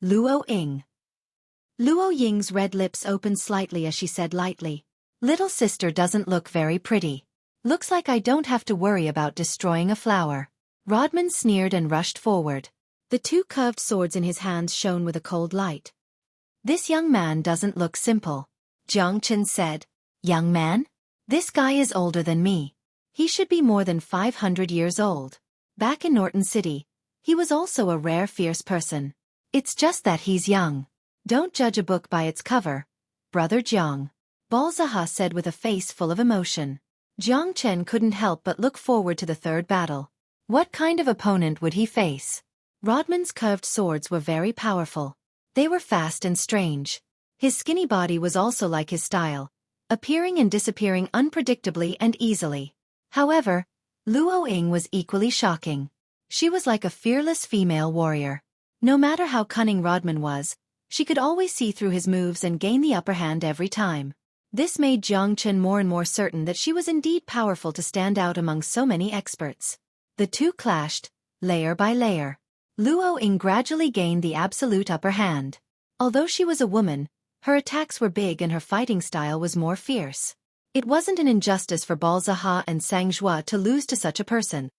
Luo Ying. Luo Ying's red lips opened slightly as she said lightly, "Little sister doesn't look very pretty. Looks like I don't have to worry about destroying a flower." Rodman sneered and rushed forward. The two curved swords in his hands shone with a cold light. "This young man doesn't look simple," Jiang Chen said. "Young man? This guy is older than me. He should be more than 500 years old. Back in Norton City, he was also a rare fierce person. It's just that he's young. Don't judge a book by its cover, Brother Jiang," Balzaha said with a face full of emotion. Jiang Chen couldn't help but look forward to the third battle. What kind of opponent would he face? Rodman's curved swords were very powerful. They were fast and strange. His skinny body was also like his style, appearing and disappearing unpredictably and easily. However, Luo Ying was equally shocking. She was like a fearless female warrior. No matter how cunning Rodman was, she could always see through his moves and gain the upper hand every time. This made Jiang Chen more and more certain that she was indeed powerful to stand out among so many experts. The two clashed, layer by layer. Luo Ying gradually gained the absolute upper hand. Although she was a woman, her attacks were big and her fighting style was more fierce. It wasn't an injustice for Balzaha and Sangzhua to lose to such a person.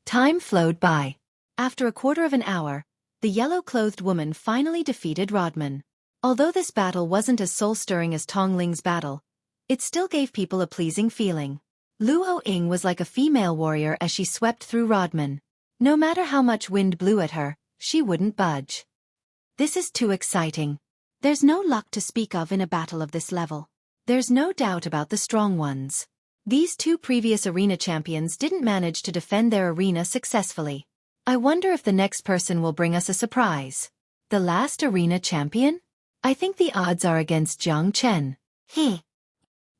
Time flowed by. After a quarter of an hour, the yellow-clothed woman finally defeated Rodman. Although this battle wasn't as soul-stirring as Tong Ling's battle, it still gave people a pleasing feeling. Luo Ying was like a female warrior as she swept through Rodman. No matter how much wind blew at her, she wouldn't budge. This is too exciting. There's no luck to speak of in a battle of this level. There's no doubt about the strong ones. These two previous arena champions didn't manage to defend their arena successfully. I wonder if the next person will bring us a surprise. The last arena champion? I think the odds are against Jiang Chen.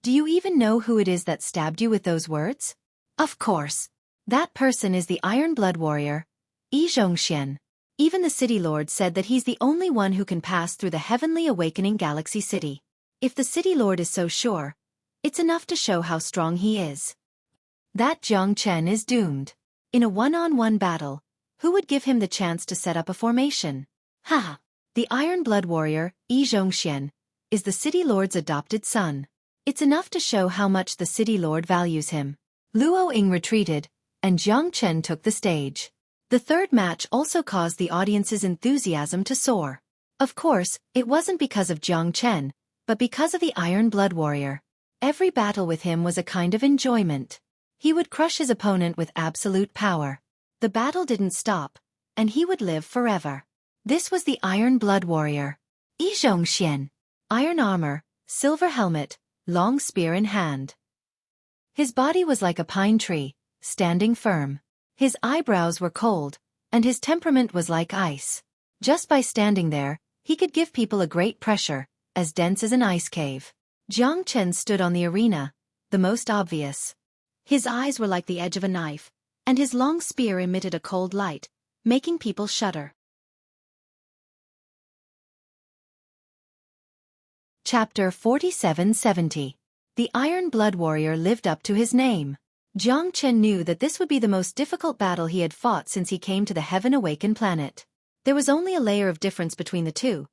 Do you even know who it is that stabbed you with those words? Of course. That person is the Iron Blood Warrior, Yi Zhongxian. Even the City Lord said that he's the only one who can pass through the Heavenly Awakening Galaxy City. If the City Lord is so sure, it's enough to show how strong he is. That Jiang Chen is doomed. In a one-on-one battle, who would give him the chance to set up a formation? Ha! The Iron Blood Warrior, Yi Zhongxian, is the City Lord's adopted son. It's enough to show how much the City Lord values him. Luo Ying retreated, and Jiang Chen took the stage. The third match also caused the audience's enthusiasm to soar. Of course, it wasn't because of Jiang Chen, but because of the Iron Blood Warrior. Every battle with him was a kind of enjoyment. He would crush his opponent with absolute power. The battle didn't stop, and he would live forever. This was the Iron Blood Warrior, Yi Zhongxian. Iron armor, silver helmet, long spear in hand. His body was like a pine tree, standing firm. His eyebrows were cold, and his temperament was like ice. Just by standing there, he could give people a great pressure, as dense as an ice cave. Jiang Chen stood on the arena, the most obvious. His eyes were like the edge of a knife, and his long spear emitted a cold light, making people shudder. Chapter 4770. The Iron Blood Warrior lived up to his name. Jiang Chen knew that this would be the most difficult battle he had fought since he came to the Heaven Awakened planet. There was only a layer of difference between the two,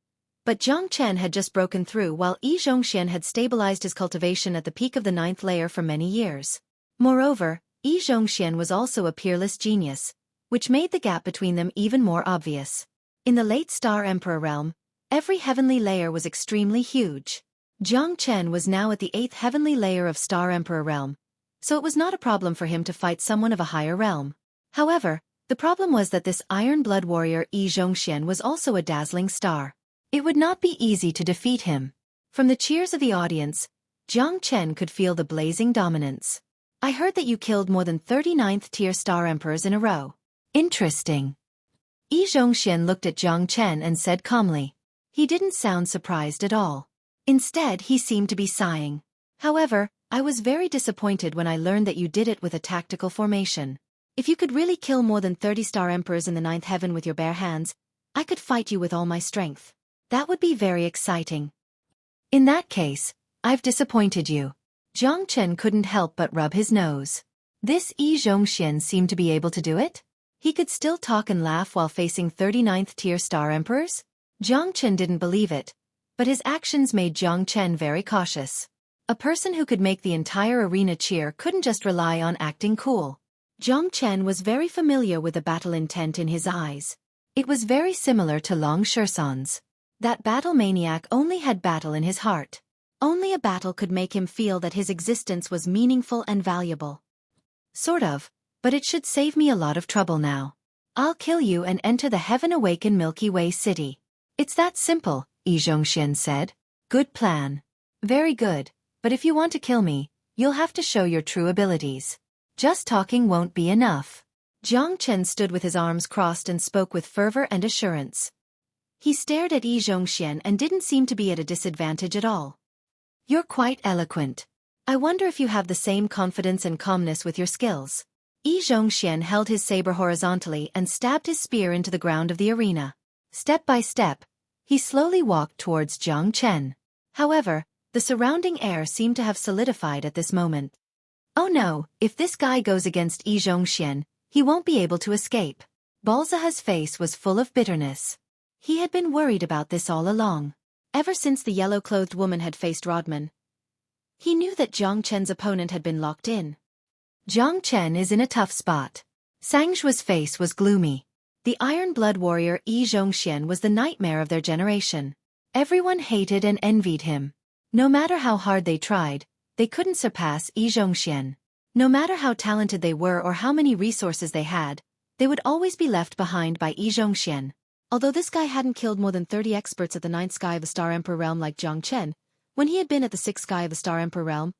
but Jiang Chen had just broken through while Yi Zhongxian had stabilized his cultivation at the peak of the 9th layer for many years. Moreover, Yi Zhongxian was also a peerless genius, which made the gap between them even more obvious. In the late Star Emperor realm, every heavenly layer was extremely huge. Jiang Chen was now at the 8th heavenly layer of Star Emperor realm, so it was not a problem for him to fight someone of a higher realm. However, the problem was that this Iron Blood Warrior Yi Zhongxian was also a dazzling star. It would not be easy to defeat him. From the cheers of the audience, Jiang Chen could feel the blazing dominance. I heard that you killed more than 39th tier Star Emperors in a row. Interesting. Yi Zhongxian looked at Jiang Chen and said calmly. He didn't sound surprised at all. Instead, he seemed to be sighing. However, I was very disappointed when I learned that you did it with a tactical formation. If you could really kill more than 30 Star Emperors in the 9th heaven with your bare hands, I could fight you with all my strength. That would be very exciting. In that case, I've disappointed you. Jiang Chen couldn't help but rub his nose. This Yi Zhongxian seemed to be able to do it? He could still talk and laugh while facing 39th tier Star Emperors? Jiang Chen didn't believe it, but his actions made Jiang Chen very cautious. A person who could make the entire arena cheer couldn't just rely on acting cool. Jiang Chen was very familiar with the battle intent in his eyes. It was very similar to Long Shersan's. That battle maniac only had battle in his heart. Only a battle could make him feel that his existence was meaningful and valuable. Sort of, but it should save me a lot of trouble now. I'll kill you and enter the Heaven Awakened Milky Way City. It's that simple, Yi Zhongxian said. Good plan. Very good, but if you want to kill me, you'll have to show your true abilities. Just talking won't be enough. Jiang Chen stood with his arms crossed and spoke with fervor and assurance. He stared at Yi Zhongxian and didn't seem to be at a disadvantage at all. You're quite eloquent. I wonder if you have the same confidence and calmness with your skills. Yi Zhongxian held his saber horizontally and stabbed his spear into the ground of the arena. Step by step, he slowly walked towards Jiang Chen. However, the surrounding air seemed to have solidified at this moment. Oh no, if this guy goes against Yi Zhongxian, he won't be able to escape. Balzaha's face was full of bitterness. He had been worried about this all along. Ever since the yellow-clothed woman had faced Rodman, he knew that Jiang Chen's opponent had been locked in. Jiang Chen is in a tough spot. Sangshua's face was gloomy. The Iron Blood Warrior Yi Zhongxian was the nightmare of their generation. Everyone hated and envied him. No matter how hard they tried, they couldn't surpass Yi Zhongxian. No matter how talented they were or how many resources they had, they would always be left behind by Yi Zhongxian. Although this guy hadn't killed more than 30 experts at the 9th sky of the Star Emperor realm like Jiang Chen, when he had been at the 6th sky of the Star Emperor realm,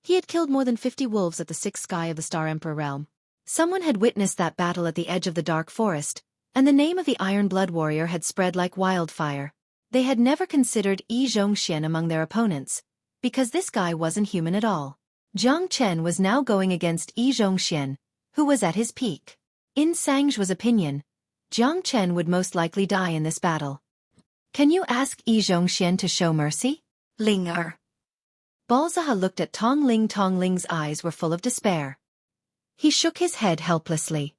he had killed more than 50 wolves at the 6th sky of the Star Emperor realm. Someone had witnessed that battle at the edge of the dark forest, and the name of the Iron Blood Warrior had spread like wildfire. They had never considered Yi Zhongxian among their opponents, because this guy wasn't human at all. Jiang Chen was now going against Yi Zhongxian, who was at his peak. In Sangshua's opinion, Jiang Chen would most likely die in this battle. Can you ask Yi Zhongxian to show mercy? Ling-er. Balzaha looked at Tong Ling. Tong Ling's eyes were full of despair. He shook his head helplessly.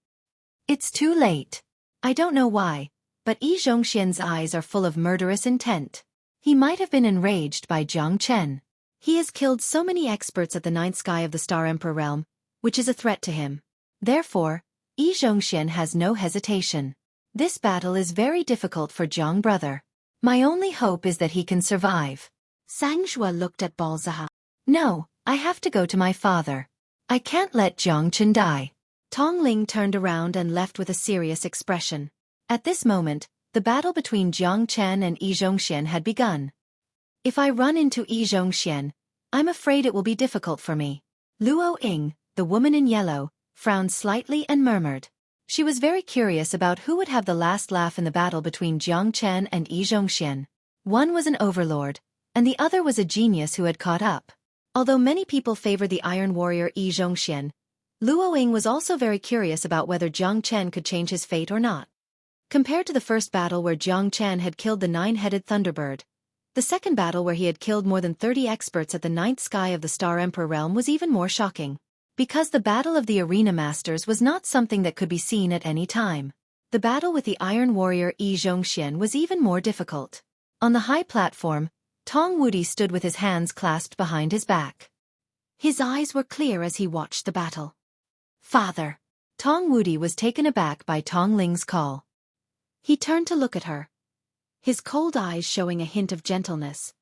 It's too late. I don't know why, but Yi Zhongxian's eyes are full of murderous intent. He might have been enraged by Jiang Chen. He has killed so many experts at the 9th sky of the Star Emperor realm, which is a threat to him. Therefore, Yi Zhongxian has no hesitation. This battle is very difficult for Jiang brother. My only hope is that he can survive. Sangshua looked at Balzaha. No, I have to go to my father. I can't let Jiang Chen die. Tong Ling turned around and left with a serious expression. At this moment, the battle between Jiang Chen and Yi Zhongxian had begun. If I run into Yi Zhongxian, I'm afraid it will be difficult for me. Luo Ying, the woman in yellow, frowned slightly and murmured. She was very curious about who would have the last laugh in the battle between Jiang Chen and Yi Zhongxian. One was an overlord, and the other was a genius who had caught up. Although many people favored the Iron Warrior Yi Zhongxian, Luo Ying was also very curious about whether Jiang Chen could change his fate or not. Compared to the first battle where Jiang Chen had killed the 9-headed Thunderbird, the second battle where he had killed more than 30 experts at the 9th sky of the Star Emperor realm was even more shocking. Because the battle of the Arena Masters was not something that could be seen at any time. The battle with the Iron Warrior Yi Zhongxian was even more difficult. On the high platform, Tong Wudi stood with his hands clasped behind his back. His eyes were clear as he watched the battle. "Father!" Tong Wudi was taken aback by Tong Ling's call. He turned to look at her, his cold eyes showing a hint of gentleness.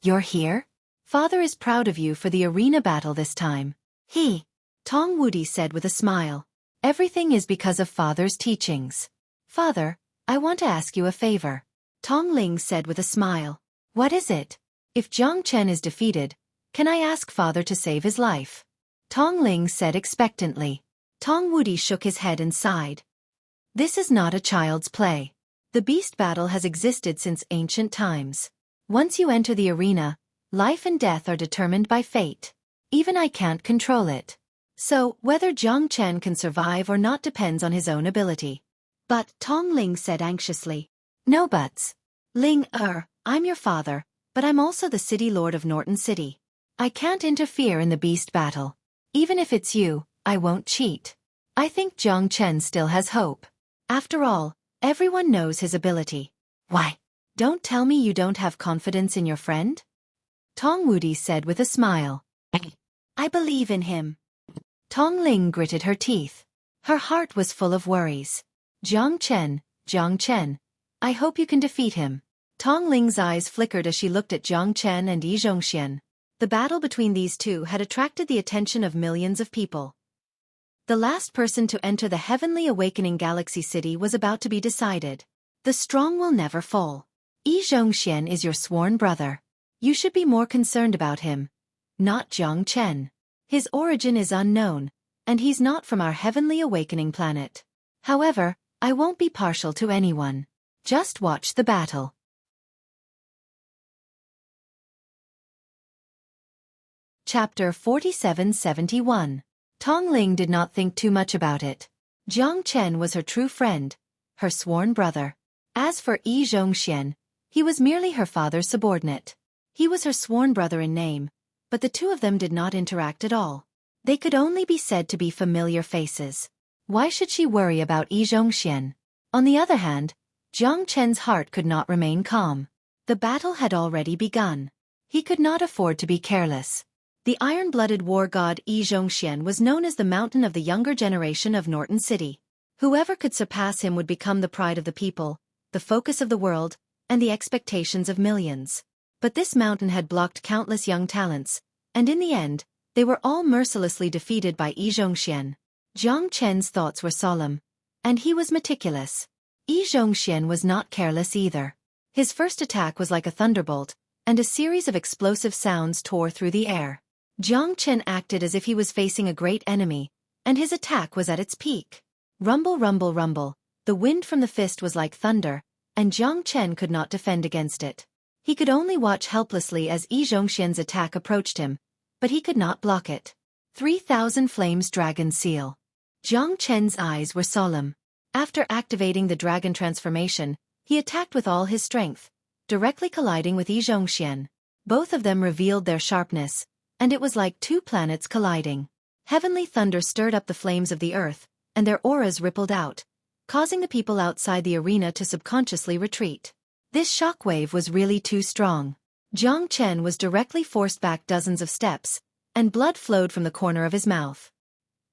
"You're here? Father is proud of you for the arena battle this time." Tong Wudi said with a smile. "Everything is because of Father's teachings." "Father, I want to ask you a favor," Tong Ling said with a smile. "What is it?" "If Jiang Chen is defeated, can I ask Father to save his life?" Tong Ling said expectantly. Tong Wudi shook his head and sighed. "This is not a child's play. The beast battle has existed since ancient times. Once you enter the arena, life and death are determined by fate. Even I can't control it. So, whether Jiang Chen can survive or not depends on his own ability." "But," Tong Ling said anxiously. "No buts. Ling, I'm your father, but I'm also the city lord of Norton City. I can't interfere in the beast battle. Even if it's you, I won't cheat. I think Jiang Chen still has hope. After all, everyone knows his ability." "Why? Don't tell me you don't have confidence in your friend?" Tong Wudi said with a smile. "I believe in him." Tong Ling gritted her teeth. Her heart was full of worries. Jiang Chen, I hope you can defeat him." Tong Ling's eyes flickered as she looked at Jiang Chen and Yi Zhongxian. The battle between these two had attracted the attention of millions of people. The last person to enter the Heavenly Awakening Galaxy City was about to be decided. The strong will never fall. Yi Zhongxian is your sworn brother. You should be more concerned about him, not Jiang Chen. His origin is unknown, and he's not from our Heavenly Awakening planet. However, I won't be partial to anyone. Just watch the battle. Chapter 4771. Tong Ling did not think too much about it. Jiang Chen was her true friend, her sworn brother. As for Yi Zhongxian, he was merely her father's subordinate. He was her sworn brother in name, but the two of them did not interact at all. They could only be said to be familiar faces. Why should she worry about Yi Zhongxian? On the other hand, Jiang Chen's heart could not remain calm. The battle had already begun. He could not afford to be careless. The iron-blooded war god Yi Zhongxian was known as the mountain of the younger generation of Norton City. Whoever could surpass him would become the pride of the people, the focus of the world, and the expectations of millions. But this mountain had blocked countless young talents, and in the end, they were all mercilessly defeated by Yi Zhongxian. Jiang Chen's thoughts were solemn, and he was meticulous. Yi Zhongxian was not careless either. His first attack was like a thunderbolt, and a series of explosive sounds tore through the air. Jiang Chen acted as if he was facing a great enemy, and his attack was at its peak. Rumble, rumble, rumble. The wind from the fist was like thunder, and Jiang Chen could not defend against it. He could only watch helplessly as Yi Zhongxian's attack approached him, but he could not block it. 3,000 Flames Dragon Seal. Jiang Chen's eyes were solemn. After activating the dragon transformation, he attacked with all his strength, directly colliding with Yi Zhongxian. Both of them revealed their sharpness, and it was like two planets colliding. Heavenly thunder stirred up the flames of the earth, and their auras rippled out, causing the people outside the arena to subconsciously retreat. This shockwave was really too strong. Jiang Chen was directly forced back dozens of steps, and blood flowed from the corner of his mouth.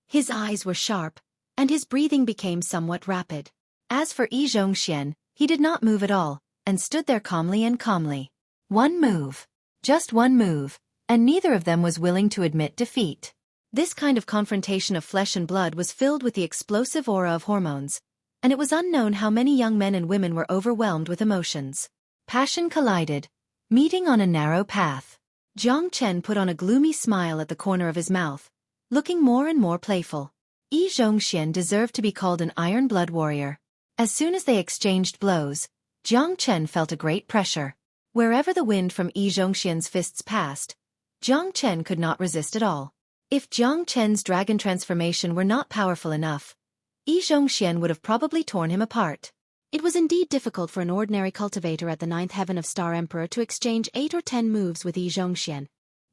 His eyes were sharp, and his breathing became somewhat rapid. As for Yi Zhongxian, he did not move at all, and stood there calmly. One move. Just one move, and neither of them was willing to admit defeat. This kind of confrontation of flesh and blood was filled with the explosive aura of hormones, and it was unknown how many young men and women were overwhelmed with emotions. Passion collided, meeting on a narrow path. Jiang Chen put on a gloomy smile at the corner of his mouth, looking more and more playful. Yi Zhongxian deserved to be called an iron blood warrior. As soon as they exchanged blows, Jiang Chen felt a great pressure. Wherever the wind from Yi Zhongxian's fists passed, Jiang Chen could not resist at all. If Jiang Chen's dragon transformation were not powerful enough, Yi Zhongxian would have probably torn him apart. It was indeed difficult for an ordinary cultivator at the 9th heaven of Star Emperor to exchange 8 or 10 moves with Yi Zhongxian.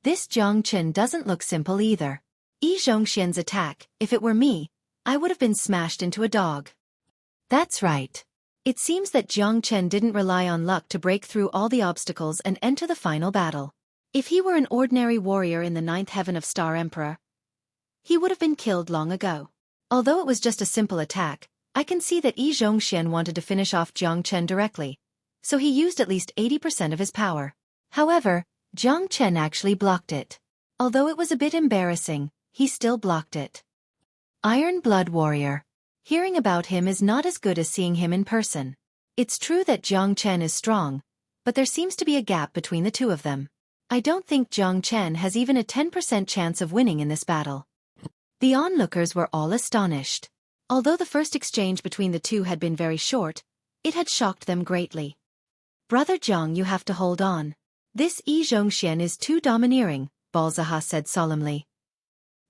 This Jiang Chen doesn't look simple either. Yi Zhongxian's attack, if it were me, I would have been smashed into a dog. That's right. It seems that Jiang Chen didn't rely on luck to break through all the obstacles and enter the final battle. If he were an ordinary warrior in the 9th heaven of Star Emperor, he would have been killed long ago. Although it was just a simple attack, I can see that Yi Zhongxian wanted to finish off Jiang Chen directly, so he used at least 80% of his power. However, Jiang Chen actually blocked it. Although it was a bit embarrassing, he still blocked it. Iron Blood Warrior. Hearing about him is not as good as seeing him in person. It's true that Jiang Chen is strong, but there seems to be a gap between the two of them. I don't think Jiang Chen has even a 10% chance of winning in this battle. The onlookers were all astonished. Although the first exchange between the two had been very short, it had shocked them greatly. Brother Jiang, you have to hold on. This Yi Zhongxian is too domineering, Balzaha said solemnly.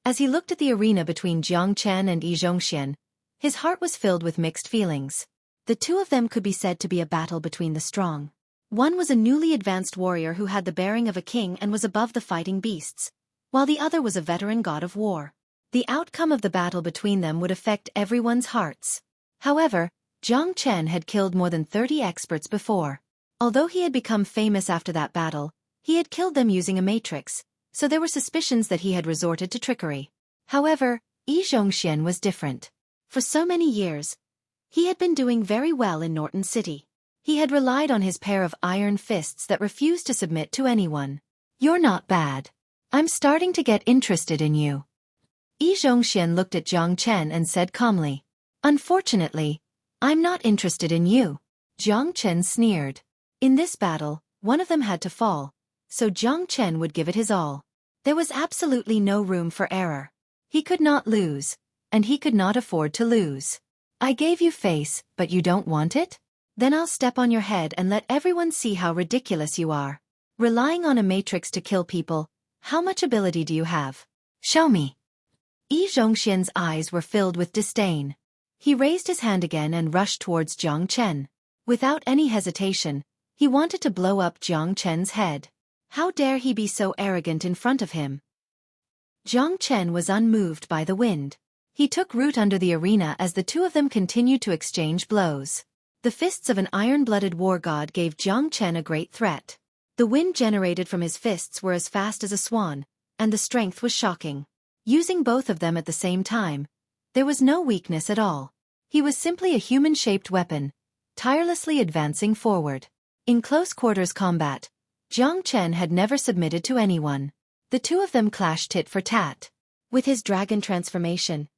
As he looked at the arena between Jiang Chen and Yi Zhongxian, his heart was filled with mixed feelings. The two of them could be said to be a battle between the strong. One was a newly advanced warrior who had the bearing of a king and was above the fighting beasts, while the other was a veteran god of war. The outcome of the battle between them would affect everyone's hearts. However, Jiang Chen had killed more than 30 experts before. Although he had become famous after that battle, he had killed them using a matrix, so there were suspicions that he had resorted to trickery. However, Yi Zhongxian was different. For so many years, he had been doing very well in Norton City. He had relied on his pair of iron fists that refused to submit to anyone. You're not bad. I'm starting to get interested in you. Yi Zhongxian looked at Jiang Chen and said calmly. Unfortunately, I'm not interested in you. Jiang Chen sneered. In this battle, one of them had to fall, so Jiang Chen would give it his all. There was absolutely no room for error. He could not lose, and he could not afford to lose. I gave you face, but you don't want it? Then I'll step on your head and let everyone see how ridiculous you are. Relying on a matrix to kill people, how much ability do you have? Show me. Yi Zhongxian's eyes were filled with disdain. He raised his hand again and rushed towards Jiang Chen. Without any hesitation, he wanted to blow up Jiang Chen's head. How dare he be so arrogant in front of him? Jiang Chen was unmoved by the wind. He took root under the arena as the two of them continued to exchange blows. The fists of an iron-blooded war god gave Jiang Chen a great threat. The wind generated from his fists were as fast as a swan, and the strength was shocking. Using both of them at the same time, there was no weakness at all. He was simply a human-shaped weapon, tirelessly advancing forward. In close-quarters combat, Jiang Chen had never submitted to anyone. The two of them clashed tit for tat. With his dragon transformation,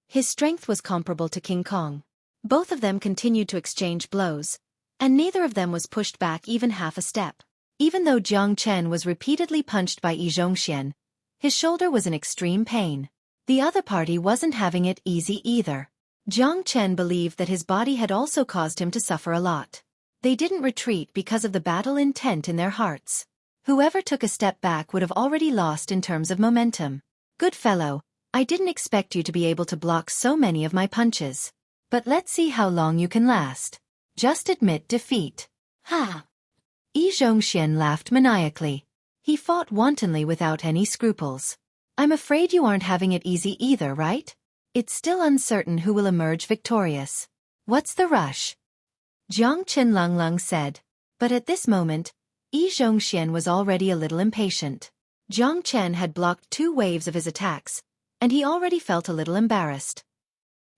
his strength was comparable to King Kong. Both of them continued to exchange blows, and neither of them was pushed back even half a step. Even though Jiang Chen was repeatedly punched by Yi Zhongxian, his shoulder was in extreme pain. The other party wasn't having it easy either. Jiang Chen believed that his body had also caused him to suffer a lot. They didn't retreat because of the battle intent in their hearts. Whoever took a step back would have already lost in terms of momentum. Good fellow, I didn't expect you to be able to block so many of my punches. But let's see how long you can last. Just admit defeat. Ha! Yi Zhongxian laughed maniacally. He fought wantonly without any scruples. I'm afraid you aren't having it easy either, right? It's still uncertain who will emerge victorious. What's the rush? Jiang Qinlunglung said. But at this moment, Yi Zhongxian was already a little impatient. Jiang Chen had blocked 2 waves of his attacks, and he already felt a little embarrassed.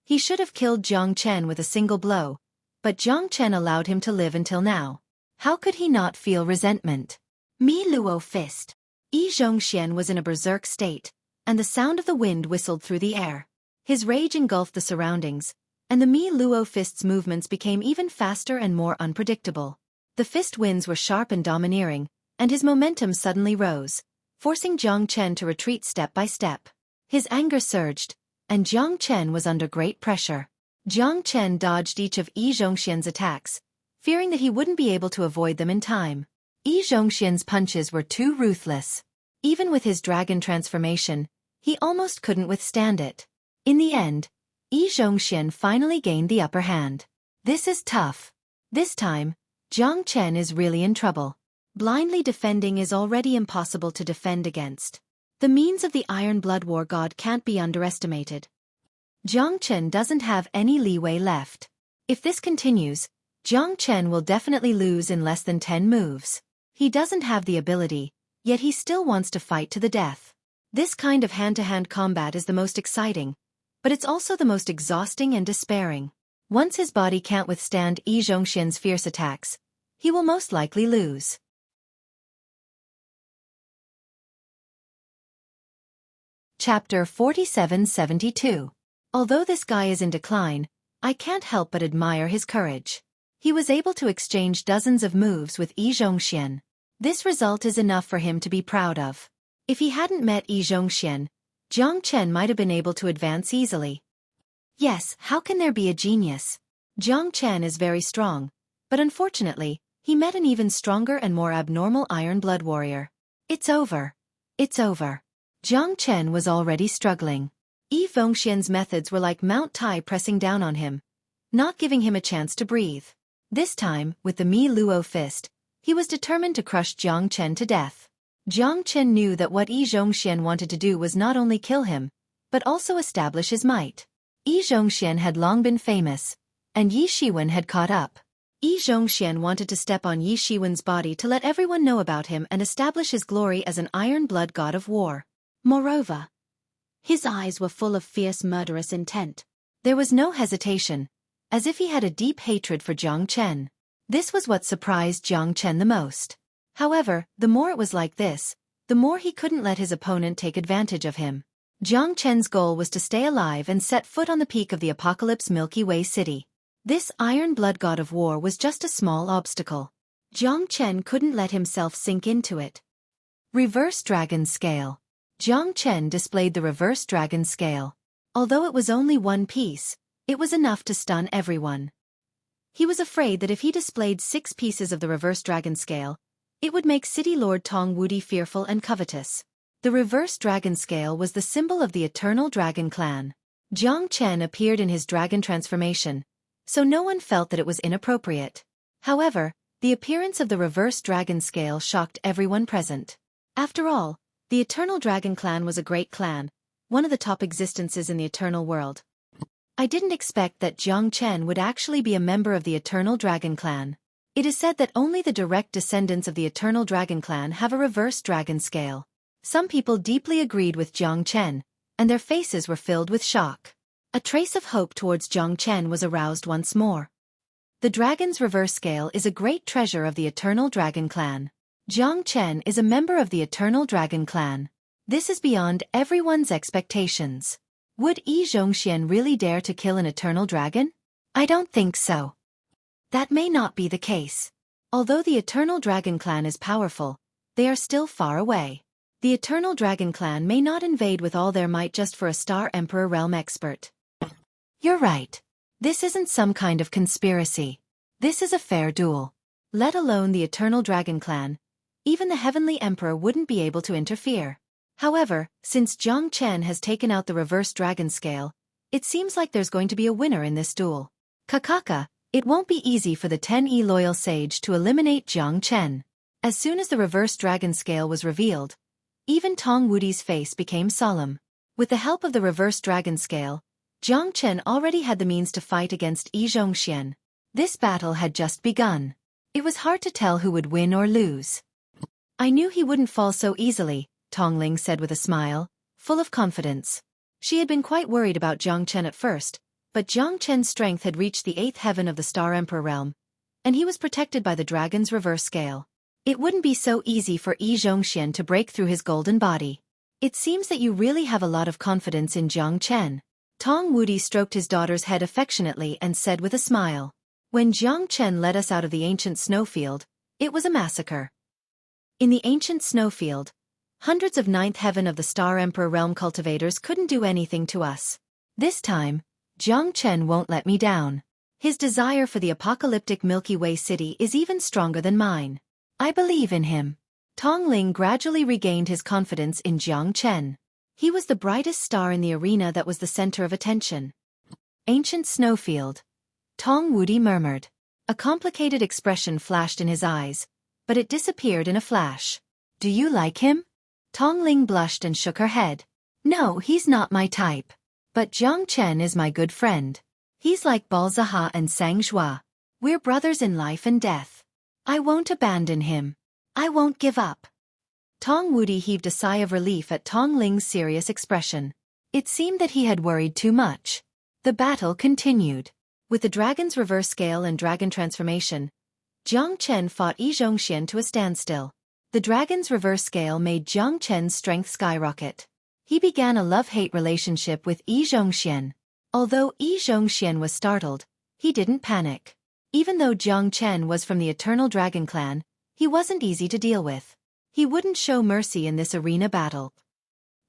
He should have killed Jiang Chen with a single blow, but Jiang Chen allowed him to live until now. How could he not feel resentment? Mi Luo fist. Yi Zhongxian was in a berserk state, and the sound of the wind whistled through the air. His rage engulfed the surroundings, and the Mi Luo fist's movements became even faster and more unpredictable. The fist winds were sharp and domineering, and his momentum suddenly rose, forcing Jiang Chen to retreat step by step. His anger surged, and Jiang Chen was under great pressure. Jiang Chen dodged each of Yi Zhongxian's attacks, fearing that he wouldn't be able to avoid them in time. Yi Zhongxian's punches were too ruthless. Even with his dragon transformation, he almost couldn't withstand it. In the end, Yi Zhongxian finally gained the upper hand. This is tough. This time, Jiang Chen is really in trouble. Blindly defending is already impossible to defend against. The means of the Iron Blood War god can't be underestimated. Jiang Chen doesn't have any leeway left. If this continues, Jiang Chen will definitely lose in less than 10 moves. He doesn't have the ability, yet he still wants to fight to the death. This kind of hand-to-hand combat is the most exciting, but it's also the most exhausting and despairing. Once his body can't withstand Yi Zhongxian's fierce attacks, he will most likely lose. Chapter 4772. Although this guy is in decline, I can't help but admire his courage. He was able to exchange dozens of moves with Yi Zhongxian. This result is enough for him to be proud of. If he hadn't met Yi Zhongxian, Jiang Chen might have been able to advance easily. Yes, how can there be a genius? Jiang Chen is very strong, but unfortunately, he met an even stronger and more abnormal Iron Blood warrior. It's over. It's over. Jiang Chen was already struggling. Yi Zhongxian's methods were like Mount Tai pressing down on him, not giving him a chance to breathe. This time, with the Mi Luo fist, he was determined to crush Jiang Chen to death. Jiang Chen knew that what Yi Zhongxian wanted to do was not only kill him, but also establish his might. Yi Zhongxian had long been famous, and Yi Shiwen had caught up. Yi Zhongxian wanted to step on Yi Shiwen's body to let everyone know about him and establish his glory as an Iron Blood god of war. Moreover, his eyes were full of fierce murderous intent. There was no hesitation, as if he had a deep hatred for Jiang Chen. This was what surprised Jiang Chen the most. However, the more it was like this, the more he couldn't let his opponent take advantage of him. Jiang Chen's goal was to stay alive and set foot on the peak of the Apocalypse Milky Way City. This Iron Blood god of war was just a small obstacle. Jiang Chen couldn't let himself sink into it. Reverse Dragon Scale. Jiang Chen displayed the Reverse Dragon Scale. Although it was only one piece, it was enough to stun everyone. He was afraid that if he displayed 6 pieces of the Reverse Dragon Scale, it would make City Lord Tong Wudi fearful and covetous. The Reverse Dragon Scale was the symbol of the Eternal Dragon Clan. Jiang Chen appeared in his dragon transformation, so no one felt that it was inappropriate. However, the appearance of the Reverse Dragon Scale shocked everyone present. After all, the Eternal Dragon Clan was a great clan, one of the top existences in the Eternal World. I didn't expect that Jiang Chen would actually be a member of the Eternal Dragon Clan. It is said that only the direct descendants of the Eternal Dragon Clan have a Reverse Dragon Scale. Some people deeply agreed with Jiang Chen, and their faces were filled with shock. A trace of hope towards Jiang Chen was aroused once more. The Dragon's Reverse Scale is a great treasure of the Eternal Dragon Clan. Jiang Chen is a member of the Eternal Dragon Clan. This is beyond everyone's expectations. Would Yi Zhongxian really dare to kill an Eternal Dragon? I don't think so. That may not be the case. Although the Eternal Dragon Clan is powerful, they are still far away. The Eternal Dragon Clan may not invade with all their might just for a Star Emperor realm expert. You're right. This isn't some kind of conspiracy. This is a fair duel. Let alone the Eternal Dragon Clan, even the Heavenly Emperor wouldn't be able to interfere. However, since Jiang Chen has taken out the Reverse Dragon Scale, it seems like there's going to be a winner in this duel. Kakaka, it won't be easy for the 10E loyal sage to eliminate Jiang Chen. As soon as the Reverse Dragon Scale was revealed, even Tong Wudi's face became solemn. With the help of the Reverse Dragon Scale, Jiang Chen already had the means to fight against Yi Zhongxian. This battle had just begun. It was hard to tell who would win or lose. I knew he wouldn't fall so easily, Tongling said with a smile, full of confidence. She had been quite worried about Jiang Chen at first, but Jiang Chen's strength had reached the 8th heaven of the Star Emperor realm, and he was protected by the Dragon's Reverse Scale. It wouldn't be so easy for Yi Zhongxian to break through his golden body. It seems that you really have a lot of confidence in Jiang Chen. Tong Wudi stroked his daughter's head affectionately and said with a smile. When Jiang Chen led us out of the ancient snowfield, it was a massacre. In the ancient snowfield, hundreds of 9th heaven of the Star Emperor realm cultivators couldn't do anything to us. This time, Jiang Chen won't let me down. His desire for the apocalyptic Milky Way city is even stronger than mine. I believe in him. Tong Ling gradually regained his confidence in Jiang Chen. He was the brightest star in the arena that was the center of attention. Ancient snowfield. Tong Wudi murmured. A complicated expression flashed in his eyes, but it disappeared in a flash. Do you like him? Tong Ling blushed and shook her head. No, he's not my type. But Jiang Chen is my good friend. He's like Balzaha and Sang Zhua. We're brothers in life and death. I won't abandon him. I won't give up. Tong Wudi heaved a sigh of relief at Tong Ling's serious expression. It seemed that he had worried too much. The battle continued. With the dragon's reverse scale and dragon transformation, Jiang Chen fought Yi Zhongxian to a standstill. The dragon's reverse scale made Jiang Chen's strength skyrocket. He began a love-hate relationship with Yi Zhongxian. Although Yi Zhongxian was startled, he didn't panic. Even though Jiang Chen was from the Eternal Dragon clan, he wasn't easy to deal with. He wouldn't show mercy in this arena battle.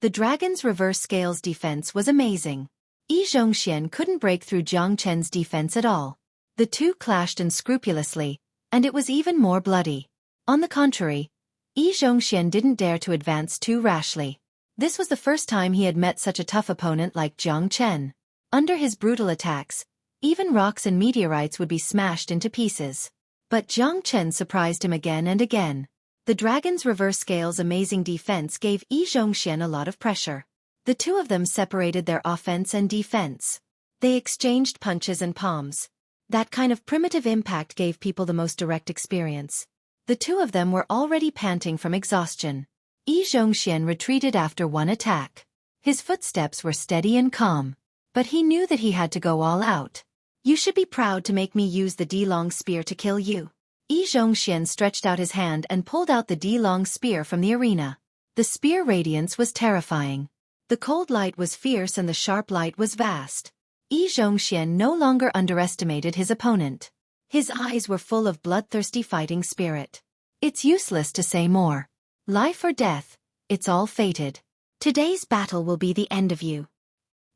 The dragon's reverse scale's defense was amazing. Yi Zhongxian couldn't break through Jiang Chen's defense at all. The two clashed unscrupulously, and it was even more bloody. On the contrary, Yi Zhongxian didn't dare to advance too rashly. This was the first time he had met such a tough opponent like Jiang Chen. Under his brutal attacks, even rocks and meteorites would be smashed into pieces. But Jiang Chen surprised him again and again. The dragon's reverse scale's amazing defense gave Yi Zhongxian a lot of pressure. The two of them separated their offense and defense. They exchanged punches and palms. That kind of primitive impact gave people the most direct experience. The two of them were already panting from exhaustion. Yi Zhongxian retreated after one attack. His footsteps were steady and calm. But he knew that he had to go all out. You should be proud to make me use the D-long spear to kill you. Yi Zhongxian stretched out his hand and pulled out the D-long spear from the arena. The spear radiance was terrifying. The cold light was fierce and the sharp light was vast. Yi Zhongxian no longer underestimated his opponent. His eyes were full of bloodthirsty fighting spirit. It's useless to say more. Life or death, it's all fated. Today's battle will be the end of you.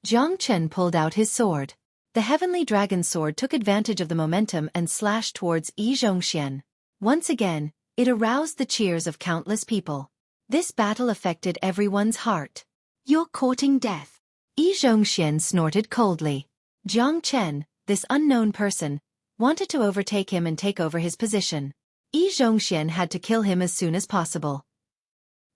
Jiang Chen pulled out his sword. The heavenly dragon sword took advantage of the momentum and slashed towards Yi Zhongxian. Once again, it aroused the cheers of countless people. This battle affected everyone's heart. You're courting death. Yi Zhongxian snorted coldly. Jiang Chen, this unknown person, wanted to overtake him and take over his position. Yi Zhongxian had to kill him as soon as possible.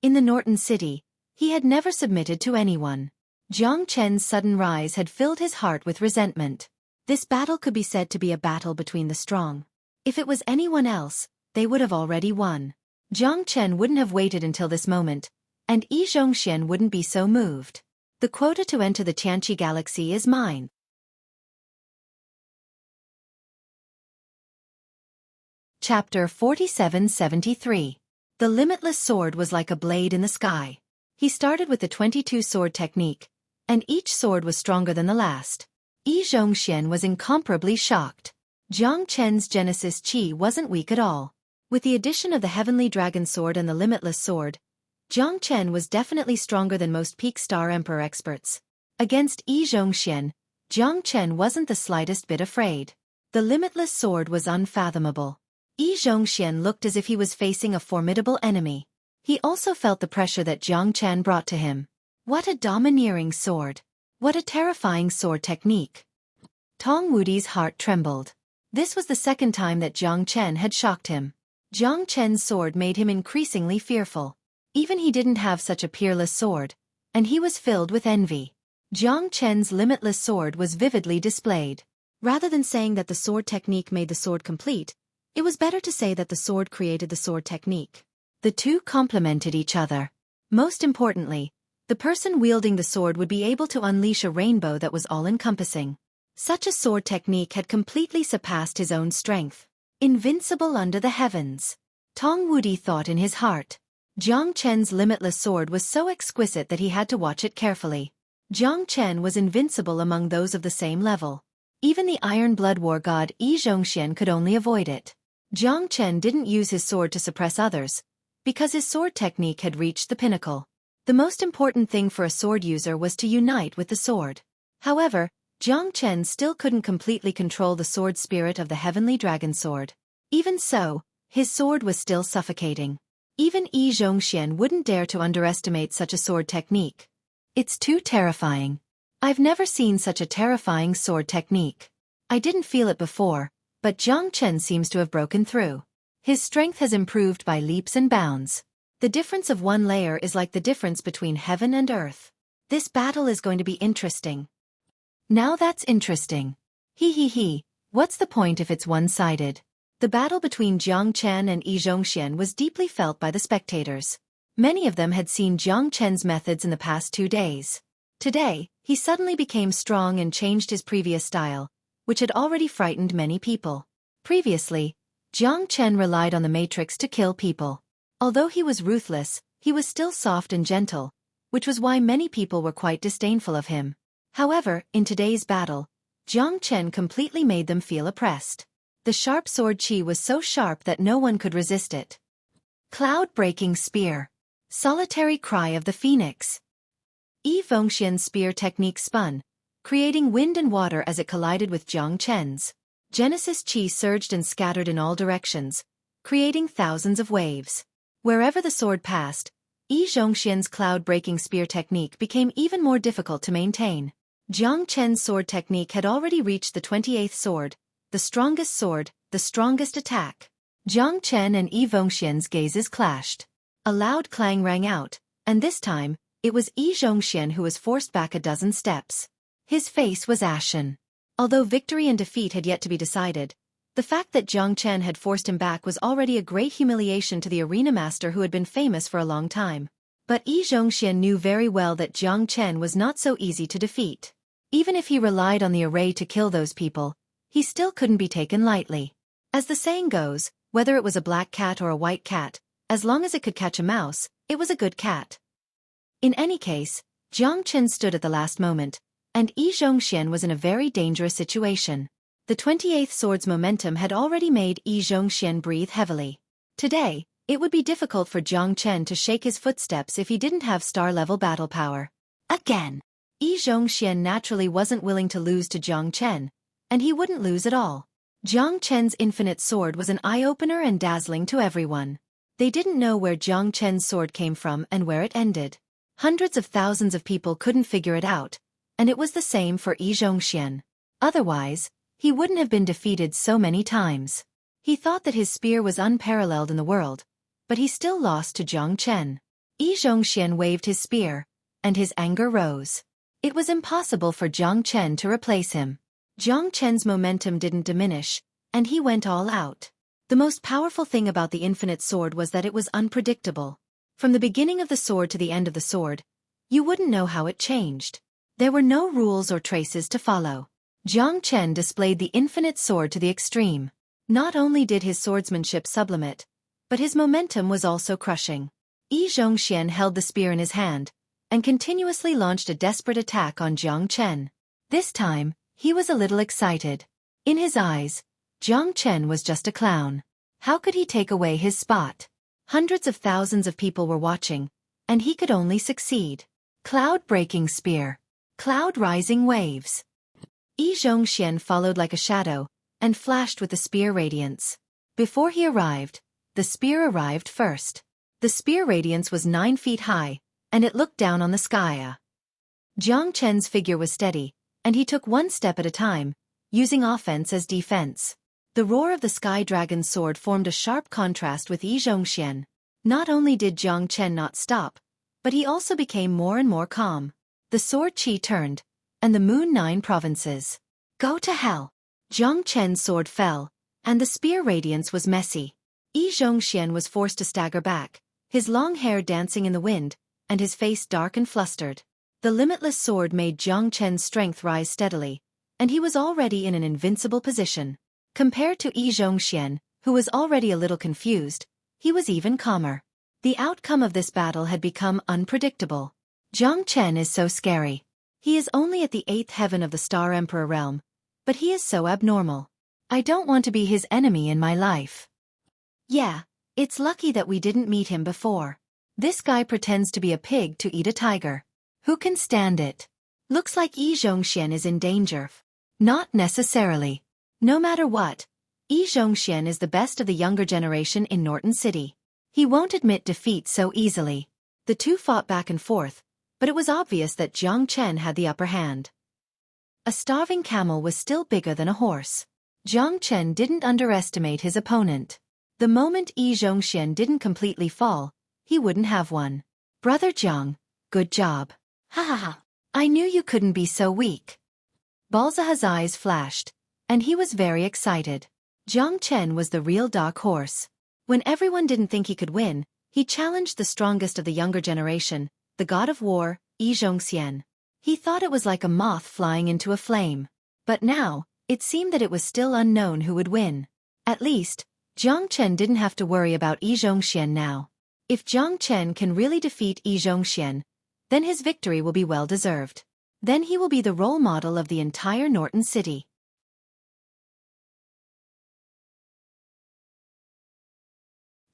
In the Norton City, he had never submitted to anyone. Jiang Chen's sudden rise had filled his heart with resentment. This battle could be said to be a battle between the strong. If it was anyone else, they would have already won. Jiang Chen wouldn't have waited until this moment, and Yi Zhongxian wouldn't be so moved. The quota to enter the Tianqi Galaxy is mine. Chapter 4773. The limitless sword was like a blade in the sky. He started with the 22 sword technique, and each sword was stronger than the last. Yi Zhongxian was incomparably shocked. Jiang Chen's Genesis Qi wasn't weak at all. With the addition of the Heavenly Dragon Sword and the Limitless Sword, Jiang Chen was definitely stronger than most Peak Star Emperor experts. Against Yi Zhongxian, Jiang Chen wasn't the slightest bit afraid. The Limitless Sword was unfathomable. Yi Zhongxian looked as if he was facing a formidable enemy. He also felt the pressure that Jiang Chen brought to him. What a domineering sword! What a terrifying sword technique! Tong Wudi's heart trembled. This was the second time that Jiang Chen had shocked him. Jiang Chen's sword made him increasingly fearful. Even he didn't have such a peerless sword, and he was filled with envy. Jiang Chen's limitless sword was vividly displayed. Rather than saying that the sword technique made the sword complete, it was better to say that the sword created the sword technique. The two complemented each other. Most importantly, the person wielding the sword would be able to unleash a rainbow that was all-encompassing. Such a sword technique had completely surpassed his own strength. Invincible under the heavens. Tong Wudi thought in his heart. Jiang Chen's limitless sword was so exquisite that he had to watch it carefully. Jiang Chen was invincible among those of the same level. Even the Iron Blood War god Yi Zhongxian could only avoid it. Jiang Chen didn't use his sword to suppress others, because his sword technique had reached the pinnacle. The most important thing for a sword user was to unite with the sword. However, Jiang Chen still couldn't completely control the sword spirit of the heavenly dragon sword. Even so, his sword was still suffocating. Even Yi Zhongxian wouldn't dare to underestimate such a sword technique. It's too terrifying. I've never seen such a terrifying sword technique. I didn't feel it before, but Jiang Chen seems to have broken through. His strength has improved by leaps and bounds. The difference of one layer is like the difference between heaven and earth. This battle is going to be interesting. Now that's interesting. He, what's the point if it's one-sided? The battle between Jiang Chen and Yi Zhongxian was deeply felt by the spectators. Many of them had seen Jiang Chen's methods in the past 2 days. Today, he suddenly became strong and changed his previous style, which had already frightened many people. Previously, Jiang Chen relied on the matrix to kill people. Although he was ruthless, he was still soft and gentle, which was why many people were quite disdainful of him. However, in today's battle, Jiang Chen completely made them feel oppressed. The sharp sword qi was so sharp that no one could resist it. Cloud-breaking spear. Solitary cry of the phoenix. Yi Zhongxian's spear technique spun, creating wind and water as it collided with Jiang Chen's. Genesis qi surged and scattered in all directions, creating thousands of waves. Wherever the sword passed, Yi Zhongxian's cloud-breaking spear technique became even more difficult to maintain. Jiang Chen's sword technique had already reached the 28th sword, the strongest attack. Jiang Chen and Yi Zhongxian's gazes clashed. A loud clang rang out, and this time, it was Yi Zhongxian who was forced back a dozen steps. His face was ashen. Although victory and defeat had yet to be decided, the fact that Jiang Chen had forced him back was already a great humiliation to the arena master who had been famous for a long time. But Yi Zhongxian knew very well that Jiang Chen was not so easy to defeat. Even if he relied on the array to kill those people, he still couldn't be taken lightly. As the saying goes, whether it was a black cat or a white cat, as long as it could catch a mouse, it was a good cat. In any case, Jiang Chen stood at the last moment, and Yi Zhongxian was in a very dangerous situation. The 28th sword's momentum had already made Yi Zhongxian breathe heavily. Today, it would be difficult for Jiang Chen to shake his footsteps if he didn't have star-level battle power. Again! Yi Zhongxian naturally wasn't willing to lose to Jiang Chen, and he wouldn't lose at all. Jiang Chen's infinite sword was an eye-opener and dazzling to everyone. They didn't know where Jiang Chen's sword came from and where it ended. Hundreds of thousands of people couldn't figure it out, and it was the same for Yi Zhongxian. Otherwise, he wouldn't have been defeated so many times. He thought that his spear was unparalleled in the world, but he still lost to Jiang Chen. Yi Zhongxian waved his spear, and his anger rose. It was impossible for Jiang Chen to replace him. Jiang Chen's momentum didn't diminish, and he went all out. The most powerful thing about the infinite sword was that it was unpredictable. From the beginning of the sword to the end of the sword, you wouldn't know how it changed. There were no rules or traces to follow. Jiang Chen displayed the infinite sword to the extreme. Not only did his swordsmanship sublimate, but his momentum was also crushing. Yi Zhongxian held the spear in his hand, and continuously launched a desperate attack on Jiang Chen. This time, he was a little excited. In his eyes, Jiang Chen was just a clown. How could he take away his spot? Hundreds of thousands of people were watching, and he could only succeed. Cloud-breaking spear. Cloud-rising waves. Yi Zhongxian followed like a shadow, and flashed with the spear radiance. Before he arrived, the spear arrived first. The spear radiance was 9 feet high, and it looked down on the sky. Jiang Chen's figure was steady, and he took one step at a time, using offense as defense. The roar of the sky dragon's sword formed a sharp contrast with Yi Zhongxian. Not only did Jiang Chen not stop, but he also became more and more calm. The sword qi turned, and the moon 9 provinces. Go to hell! Jiang Chen's sword fell, and the spear radiance was messy. Yi Zhongxian was forced to stagger back, his long hair dancing in the wind, and his face dark and flustered. The limitless sword made Jiang Chen's strength rise steadily, and he was already in an invincible position. Compared to Yi Zhongxian, who was already a little confused, he was even calmer. The outcome of this battle had become unpredictable. Jiang Chen is so scary. He is only at the 8th heaven of the Star Emperor realm, but he is so abnormal. I don't want to be his enemy in my life. Yeah, it's lucky that we didn't meet him before. This guy pretends to be a pig to eat a tiger. Who can stand it? Looks like Yi Zhongxian is in danger. Not necessarily. No matter what, Yi Zhongxian is the best of the younger generation in Norton City. He won't admit defeat so easily. The two fought back and forth, but it was obvious that Jiang Chen had the upper hand. A starving camel was still bigger than a horse. Jiang Chen didn't underestimate his opponent. The moment Yi Zhongxian didn't completely fall, he wouldn't have won. Brother Jiang, good job. Ha ha ha. I knew you couldn't be so weak. Balza's eyes flashed, and he was very excited. Jiang Chen was the real dark horse. When everyone didn't think he could win, he challenged the strongest of the younger generation, the god of war, Yi Zhongxian. He thought it was like a moth flying into a flame. But now, it seemed that it was still unknown who would win. At least, Jiang Chen didn't have to worry about Yi Zhongxian now. If Jiang Chen can really defeat Yi Zhongxian, then his victory will be well deserved. Then he will be the role model of the entire Norton City.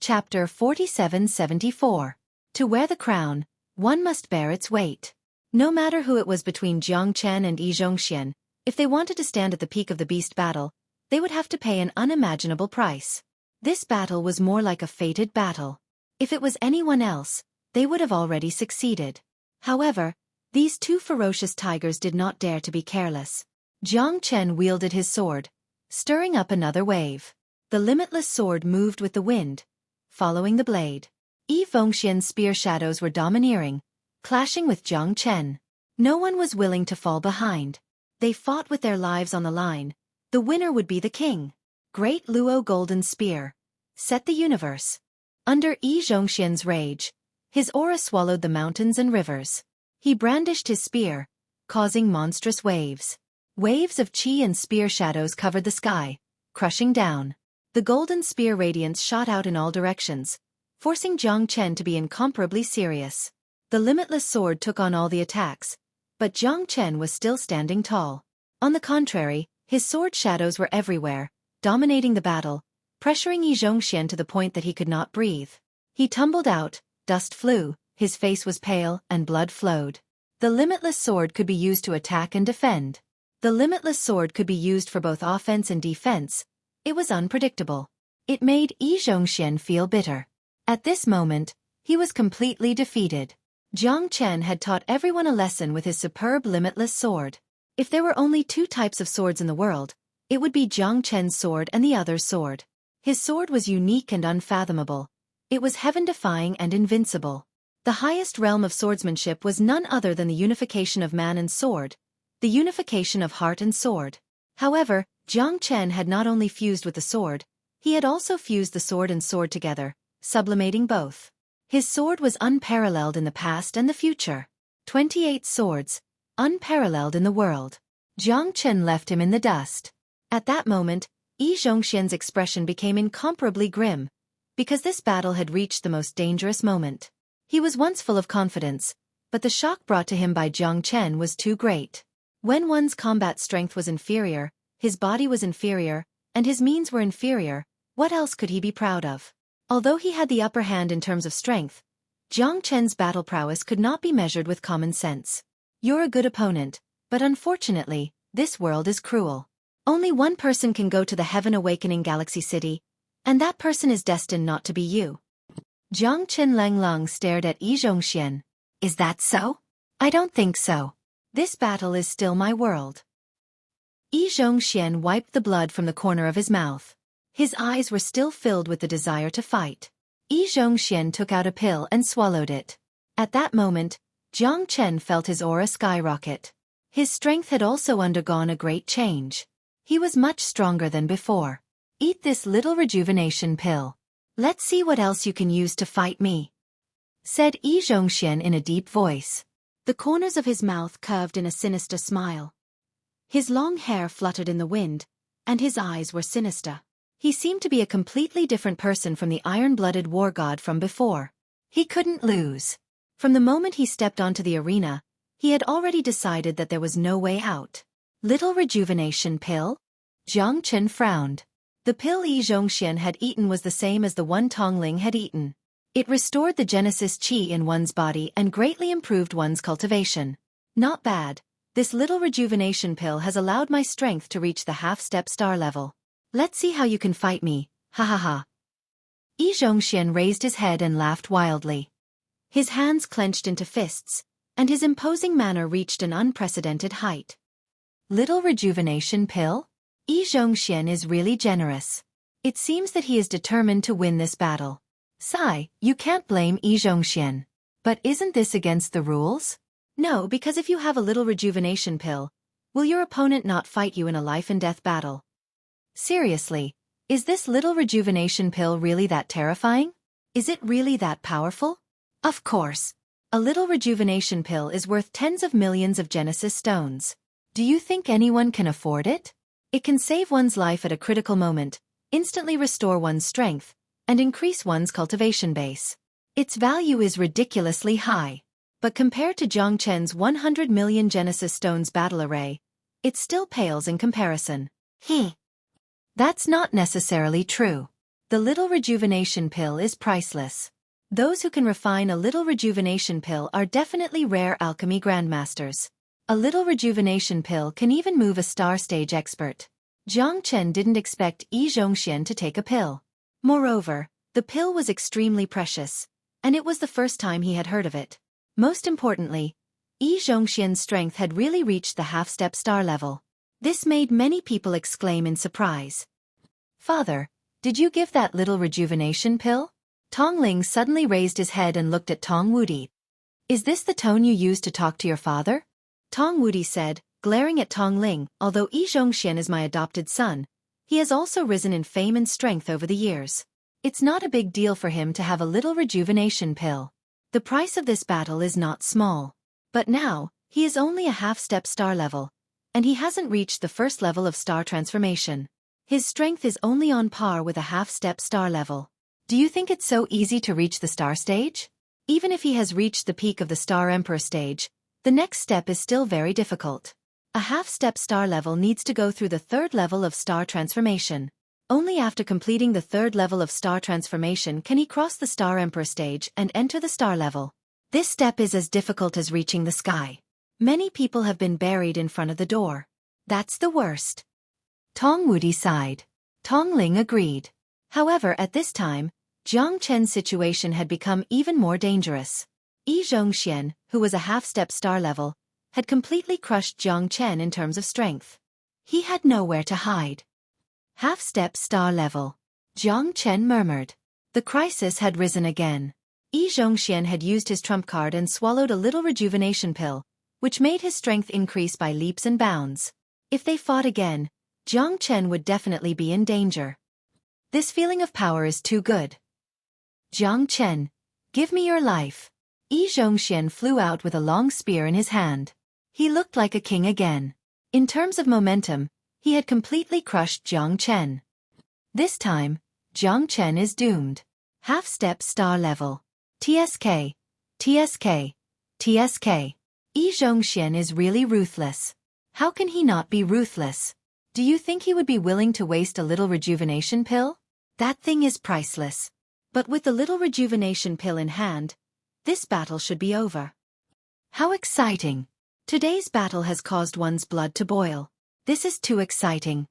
Chapter 4774. To wear the crown, one must bear its weight. No matter who it was between Jiang Chen and Yi Zhongxian, if they wanted to stand at the peak of the beast battle, they would have to pay an unimaginable price. This battle was more like a fated battle. If it was anyone else, they would have already succeeded. However, these two ferocious tigers did not dare to be careless. Jiang Chen wielded his sword, stirring up another wave. The limitless sword moved with the wind, following the blade. Yi Zhongxian's spear shadows were domineering, clashing with Jiang Chen. No one was willing to fall behind. They fought with their lives on the line. The winner would be the king. Great Luo Golden Spear. Set the universe. Under Yi Zhongxian's rage, his aura swallowed the mountains and rivers. He brandished his spear, causing monstrous waves. Waves of qi and spear shadows covered the sky, crushing down. The golden spear radiance shot out in all directions, forcing Jiang Chen to be incomparably serious. The limitless sword took on all the attacks, but Jiang Chen was still standing tall. On the contrary, his sword shadows were everywhere, dominating the battle, pressuring Yi Zhongxian to the point that he could not breathe. He tumbled out, dust flew, his face was pale, and blood flowed. The limitless sword could be used to attack and defend. The limitless sword could be used for both offense and defense. It was unpredictable. It made Yi Zhongxian feel bitter. At this moment, he was completely defeated. Jiang Chen had taught everyone a lesson with his superb limitless sword. If there were only two types of swords in the world, it would be Jiang Chen's sword and the other's sword. His sword was unique and unfathomable. It was heaven-defying and invincible. The highest realm of swordsmanship was none other than the unification of man and sword, the unification of heart and sword. However, Jiang Chen had not only fused with the sword, he had also fused the sword and sword together, sublimating both. His sword was unparalleled in the past and the future. 28 swords, unparalleled in the world. Jiang Chen left him in the dust. At that moment, Yi Zhongxian's expression became incomparably grim, because this battle had reached the most dangerous moment. He was once full of confidence, but the shock brought to him by Jiang Chen was too great. When one's combat strength was inferior, his body was inferior, and his means were inferior, what else could he be proud of? Although he had the upper hand in terms of strength, Jiang Chen's battle prowess could not be measured with common sense. You're a good opponent, but unfortunately, this world is cruel. Only one person can go to the Heaven Awakening Galaxy City, and that person is destined not to be you. Jiang Chen Langlong stared at Yi Zhongxian. Is that so? I don't think so. This battle is still my world. Yi Zhongxian wiped the blood from the corner of his mouth. His eyes were still filled with the desire to fight. Yi Zhongxian took out a pill and swallowed it. At that moment, Jiang Chen felt his aura skyrocket. His strength had also undergone a great change. He was much stronger than before. Eat this little rejuvenation pill. Let's see what else you can use to fight me, said Yi Zhongxian in a deep voice. The corners of his mouth curved in a sinister smile. His long hair fluttered in the wind, and his eyes were sinister. He seemed to be a completely different person from the iron-blooded war god from before. He couldn't lose. From the moment he stepped onto the arena, he had already decided that there was no way out. Little rejuvenation pill? Jiang Chen frowned. The pill Yi Zhongxian had eaten was the same as the one Tongling had eaten. It restored the Genesis Qi in one's body and greatly improved one's cultivation. Not bad, This little rejuvenation pill has allowed my strength to reach the half-step star level. Let's see how you can fight me, ha ha ha. Yi Zhongxian raised his head and laughed wildly. His hands clenched into fists, and his imposing manner reached an unprecedented height. Little rejuvenation pill? Yi Zhongxian is really generous. It seems that he is determined to win this battle. Sigh, you can't blame Yi Zhongxian. But isn't this against the rules? No, because if you have a little rejuvenation pill, will your opponent not fight you in a life-and-death battle? Seriously, is this little rejuvenation pill really that terrifying? Is it really that powerful? Of course. A little rejuvenation pill is worth tens of millions of Genesis stones. Do you think anyone can afford it? It can save one's life at a critical moment, instantly restore one's strength, and increase one's cultivation base. Its value is ridiculously high. But compared to Jiang Chen's 100 million Genesis stones battle array, it still pales in comparison. That's not necessarily true. The little rejuvenation pill is priceless. Those who can refine a little rejuvenation pill are definitely rare alchemy grandmasters. A little rejuvenation pill can even move a star stage expert. Jiang Chen didn't expect Yi Zhongxian to take a pill. Moreover, the pill was extremely precious, and it was the first time he had heard of it. Most importantly, Yi Zhongxian's strength had really reached the half-step star level. This made many people exclaim in surprise. Father, did you give that little rejuvenation pill? Tong Ling suddenly raised his head and looked at Tong Wudi. Is this the tone you use to talk to your father? Tong Wudi said, glaring at Tong Ling, although Yi Zhongxian is my adopted son, he has also risen in fame and strength over the years. It's not a big deal for him to have a little rejuvenation pill. The price of this battle is not small. But now, he is only a half-step star level, and he hasn't reached the first level of star transformation. His strength is only on par with a half-step star level. Do you think it's so easy to reach the star stage? Even if he has reached the peak of the Star Emperor stage, the next step is still very difficult. A half-step star level needs to go through the third level of star transformation. Only after completing the third level of star transformation can he cross the Star Emperor stage and enter the star level. This step is as difficult as reaching the sky. Many people have been buried in front of the door. That's the worst. Tong Wudi sighed. Tong Ling agreed. However, at this time, Jiang Chen's situation had become even more dangerous. Yi Zhongxian, who was a half-step star level, had completely crushed Jiang Chen in terms of strength. He had nowhere to hide. Half-step star level. Jiang Chen murmured. The crisis had risen again. Yi Zhongxian had used his trump card and swallowed a little rejuvenation pill, which made his strength increase by leaps and bounds. If they fought again, Jiang Chen would definitely be in danger. This feeling of power is too good. Jiang Chen, give me your life. Yi Zhongxian flew out with a long spear in his hand. He looked like a king again. In terms of momentum, he had completely crushed Jiang Chen. This time, Jiang Chen is doomed. Half-step star level. TSK. TSK. TSK. Yi Zhongxian is really ruthless. How can he not be ruthless? Do you think he would be willing to waste a little rejuvenation pill? That thing is priceless. But with the little rejuvenation pill in hand, this battle should be over. How exciting! Today's battle has caused one's blood to boil. This is too exciting.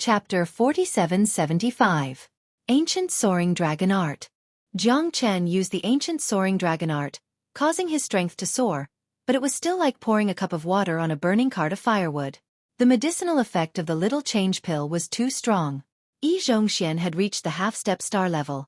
Chapter 4775. Ancient Soaring Dragon Art. Jiang Chen used the ancient soaring dragon art, causing his strength to soar, but it was still like pouring a cup of water on a burning cart of firewood. The medicinal effect of the little change pill was too strong. Yi Zhongxian had reached the half-step star level,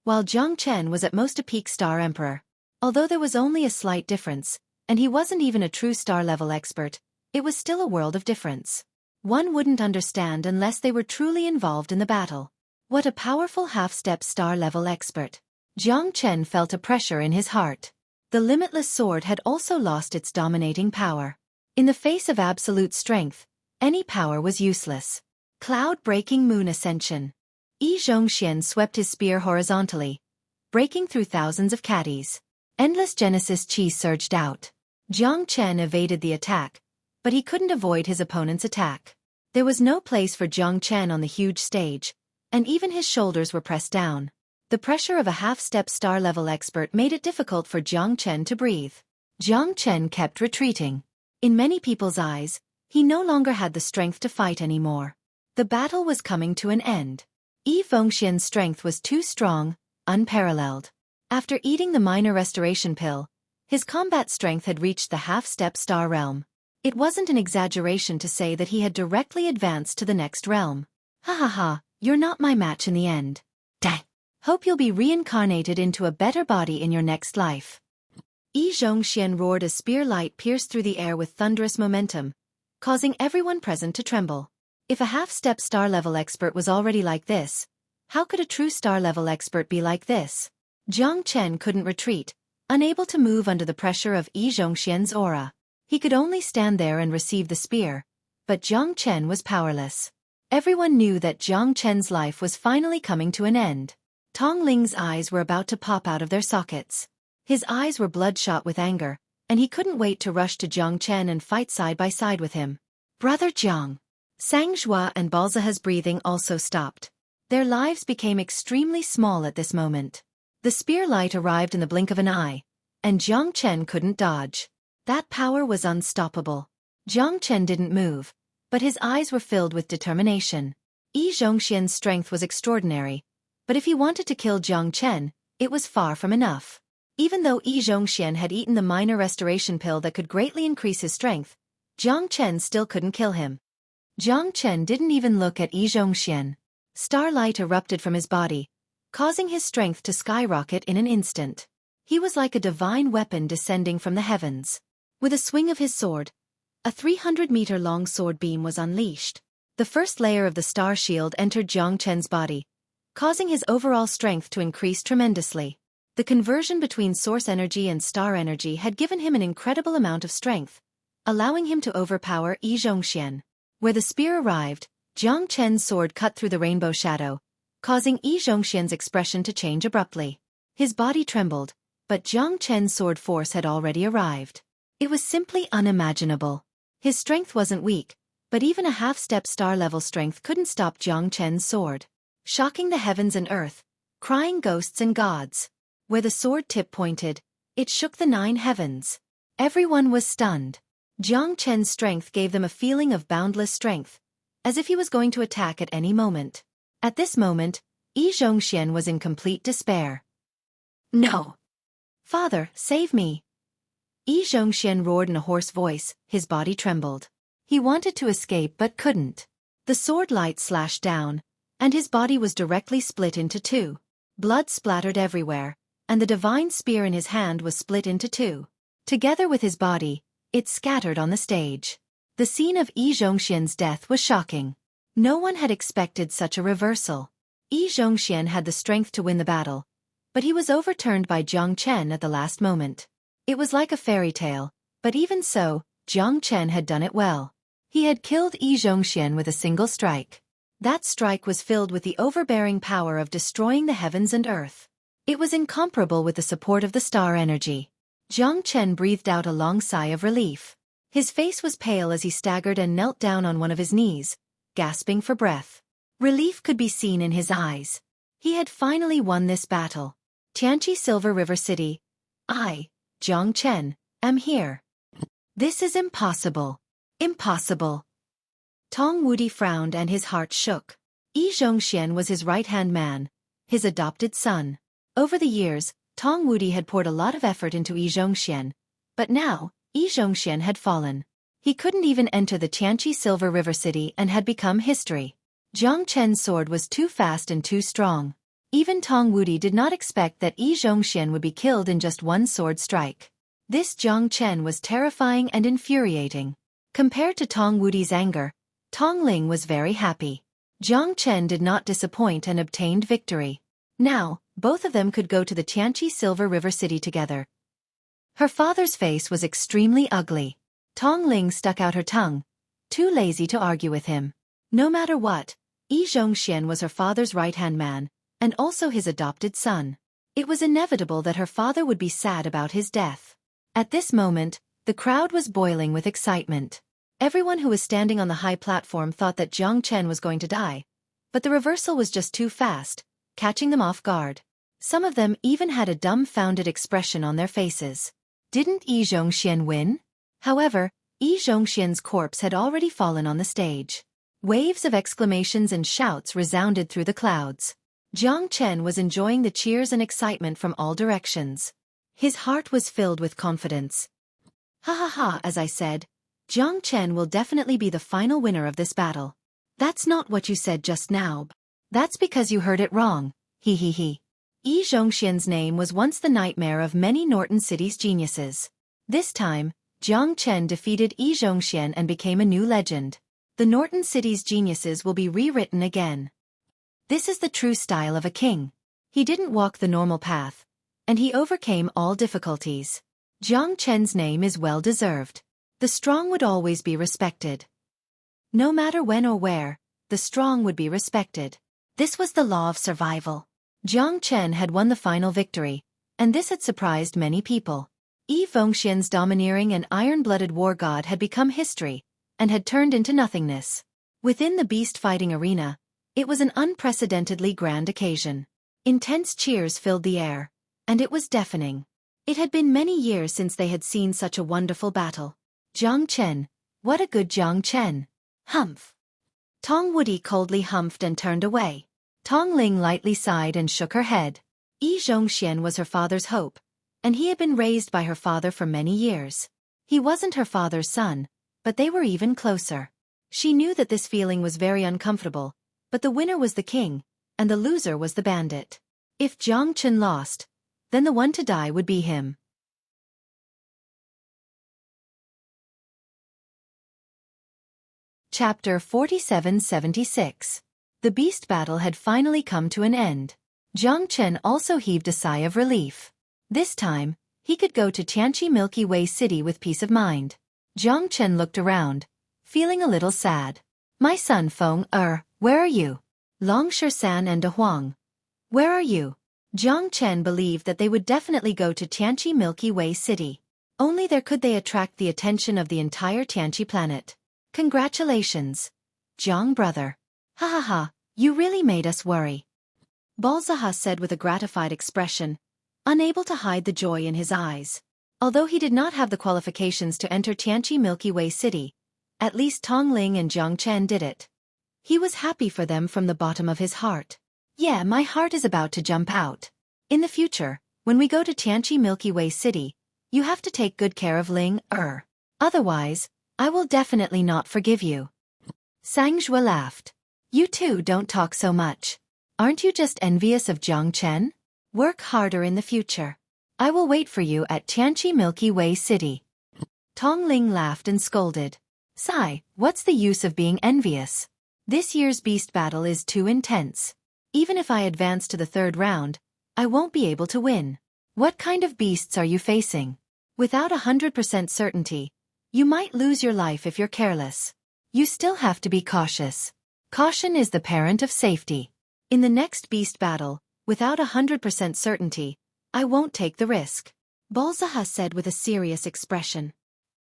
while Jiang Chen was at most a peak star emperor. Although there was only a slight difference, and he wasn't even a true star-level expert, it was still a world of difference. One wouldn't understand unless they were truly involved in the battle. What a powerful half-step star-level expert. Jiang Chen felt a pressure in his heart. The limitless sword had also lost its dominating power. In the face of absolute strength, any power was useless. Cloud-breaking moon ascension. Yi Zhongxian swept his spear horizontally, breaking through thousands of caddies. Endless Genesis Chi surged out. Jiang Chen evaded the attack, but he couldn't avoid his opponent's attack. There was no place for Jiang Chen on the huge stage, and even his shoulders were pressed down. The pressure of a half-step star-level expert made it difficult for Jiang Chen to breathe. Jiang Chen kept retreating. In many people's eyes, he no longer had the strength to fight anymore. The battle was coming to an end. Yi Fengxian's strength was too strong, unparalleled. After eating the minor restoration pill, his combat strength had reached the half-step star realm. It wasn't an exaggeration to say that he had directly advanced to the next realm. Ha ha ha, you're not my match in the end. Dang. Hope you'll be reincarnated into a better body in your next life. Yi Zhongxian roared as spear light pierced through the air with thunderous momentum, causing everyone present to tremble. If a half-step star-level expert was already like this, how could a true star-level expert be like this? Jiang Chen couldn't retreat, unable to move under the pressure of Yi Zhongxian's aura. He could only stand there and receive the spear, but Jiang Chen was powerless. Everyone knew that Jiang Chen's life was finally coming to an end. Tong Ling's eyes were about to pop out of their sockets. His eyes were bloodshot with anger, and he couldn't wait to rush to Jiang Chen and fight side by side with him. Brother Jiang. Sang Zhua and Balzaha's breathing also stopped. Their lives became extremely small at this moment. The spear light arrived in the blink of an eye, and Jiang Chen couldn't dodge. That power was unstoppable. Jiang Chen didn't move, but his eyes were filled with determination. Yi Zhongxian's strength was extraordinary, but if he wanted to kill Jiang Chen, it was far from enough. Even though Yi Zhongxian had eaten the minor restoration pill that could greatly increase his strength, Jiang Chen still couldn't kill him. Jiang Chen didn't even look at Yi Zhongxian. Starlight erupted from his body, causing his strength to skyrocket in an instant. He was like a divine weapon descending from the heavens. With a swing of his sword, a 300-meter-long sword beam was unleashed. The first layer of the star shield entered Jiang Chen's body, causing his overall strength to increase tremendously. The conversion between source energy and star energy had given him an incredible amount of strength, allowing him to overpower Yi Zhongxian. Where the spear arrived, Jiang Chen's sword cut through the rainbow shadow, causing Yi Zhongxian's expression to change abruptly. His body trembled, but Jiang Chen's sword force had already arrived. It was simply unimaginable. His strength wasn't weak, but even a half-step star-level strength couldn't stop Jiang Chen's sword. Shocking the heavens and earth, crying ghosts and gods. Where the sword tip pointed, it shook the 9 heavens. Everyone was stunned. Jiang Chen's strength gave them a feeling of boundless strength, as if he was going to attack at any moment. At this moment, Yi Zhongxian was in complete despair. No! Father, save me! Yi Zhongxian roared in a hoarse voice, his body trembled. He wanted to escape but couldn't. The sword light slashed down, and his body was directly split into 2. Blood splattered everywhere, and the divine spear in his hand was split into 2. Together with his body, it scattered on the stage. The scene of Yi Zhongxian's death was shocking. No one had expected such a reversal. Yi Zhongxian had the strength to win the battle, but he was overturned by Jiang Chen at the last moment. It was like a fairy tale, but even so, Jiang Chen had done it well. He had killed Yi Zhongxian with a single strike. That strike was filled with the overbearing power of destroying the heavens and earth. It was incomparable with the support of the star energy. Jiang Chen breathed out a long sigh of relief. His face was pale as he staggered and knelt down on one of his knees, gasping for breath. Relief could be seen in his eyes. He had finally won this battle. Tianqi Silver River City. I, Jiang Chen, am here. This is impossible. Impossible. Tong Wudi frowned and his heart shook. Yi Zhongxian was his right-hand man, his adopted son. Over the years, Tong Wudi had poured a lot of effort into Yi Zhongxian, but now, Yi Zhongxian had fallen. He couldn't even enter the Tianqi Silver River City and had become history. Jiang Chen's sword was too fast and too strong. Even Tong Wudi did not expect that Yi Zhongxian would be killed in just one sword strike. This Jiang Chen was terrifying and infuriating. Compared to Tong Wudi's anger, Tong Ling was very happy. Jiang Chen did not disappoint and obtained victory. Now, both of them could go to the Tianqi Silver River City together. Her father's face was extremely ugly. Tong Ling stuck out her tongue, too lazy to argue with him. No matter what, Yi Zhongxian was her father's right-hand man, and also his adopted son. It was inevitable that her father would be sad about his death. At this moment, the crowd was boiling with excitement. Everyone who was standing on the high platform thought that Jiang Chen was going to die, but the reversal was just too fast, catching them off guard. Some of them even had a dumbfounded expression on their faces. Didn't Yi Zhongxian win? However, Yi Zhongxian's corpse had already fallen on the stage. Waves of exclamations and shouts resounded through the clouds. Jiang Chen was enjoying the cheers and excitement from all directions. His heart was filled with confidence. Ha ha ha, as I said, Jiang Chen will definitely be the final winner of this battle. That's not what you said just now. That's because you heard it wrong. He he he. Yi Zhongxian's name was once the nightmare of many Norton City's geniuses. This time, Jiang Chen defeated Yi Zhongxian and became a new legend. The Norton City's geniuses will be rewritten again. This is the true style of a king. He didn't walk the normal path, and he overcame all difficulties. Jiang Chen's name is well-deserved. The strong would always be respected. No matter when or where, the strong would be respected. This was the law of survival. Jiang Chen had won the final victory, and this had surprised many people. Yi Zhongxian's domineering and iron-blooded war god had become history, and had turned into nothingness. Within the beast-fighting arena, it was an unprecedentedly grand occasion. Intense cheers filled the air, and it was deafening. It had been many years since they had seen such a wonderful battle. Jiang Chen, what a good Jiang Chen. Humph. Tong Woody coldly humphed and turned away. Tong Ling lightly sighed and shook her head. Yi Zhongxian was her father's hope, and he had been raised by her father for many years. He wasn't her father's son, but they were even closer. She knew that this feeling was very uncomfortable, but the winner was the king, and the loser was the bandit. If Jiang Chen lost, then the one to die would be him. Chapter 4776. The beast battle had finally come to an end. Jiang Chen also heaved a sigh of relief. This time, he could go to Tianqi Milky Way City with peace of mind. Jiang Chen looked around, feeling a little sad. My son Feng where are you? Long San and De Huang, where are you? Jiang Chen believed that they would definitely go to Tianqi Milky Way City. Only there could they attract the attention of the entire Tianqi planet. Congratulations, Jiang brother. Ha ha ha, you really made us worry. Balzaha said with a gratified expression, unable to hide the joy in his eyes. Although he did not have the qualifications to enter Tianqi Milky Way City, at least Tong Ling and Jiang Chen did it. He was happy for them from the bottom of his heart. Yeah, my heart is about to jump out. In the future, when we go to Tianqi Milky Way City, you have to take good care of Ling. Otherwise, I will definitely not forgive you. Sang Zhuo laughed. You two don't talk so much. Aren't you just envious of Jiang Chen? Work harder in the future. I will wait for you at Tianqi Milky Way City. Tong Ling laughed and scolded. Sai, what's the use of being envious? This year's beast battle is too intense. Even if I advance to the third round, I won't be able to win. What kind of beasts are you facing? Without 100% certainty, you might lose your life if you're careless. You still have to be cautious. Caution is the parent of safety. In the next beast battle, without 100% certainty, I won't take the risk. Balzaha said with a serious expression.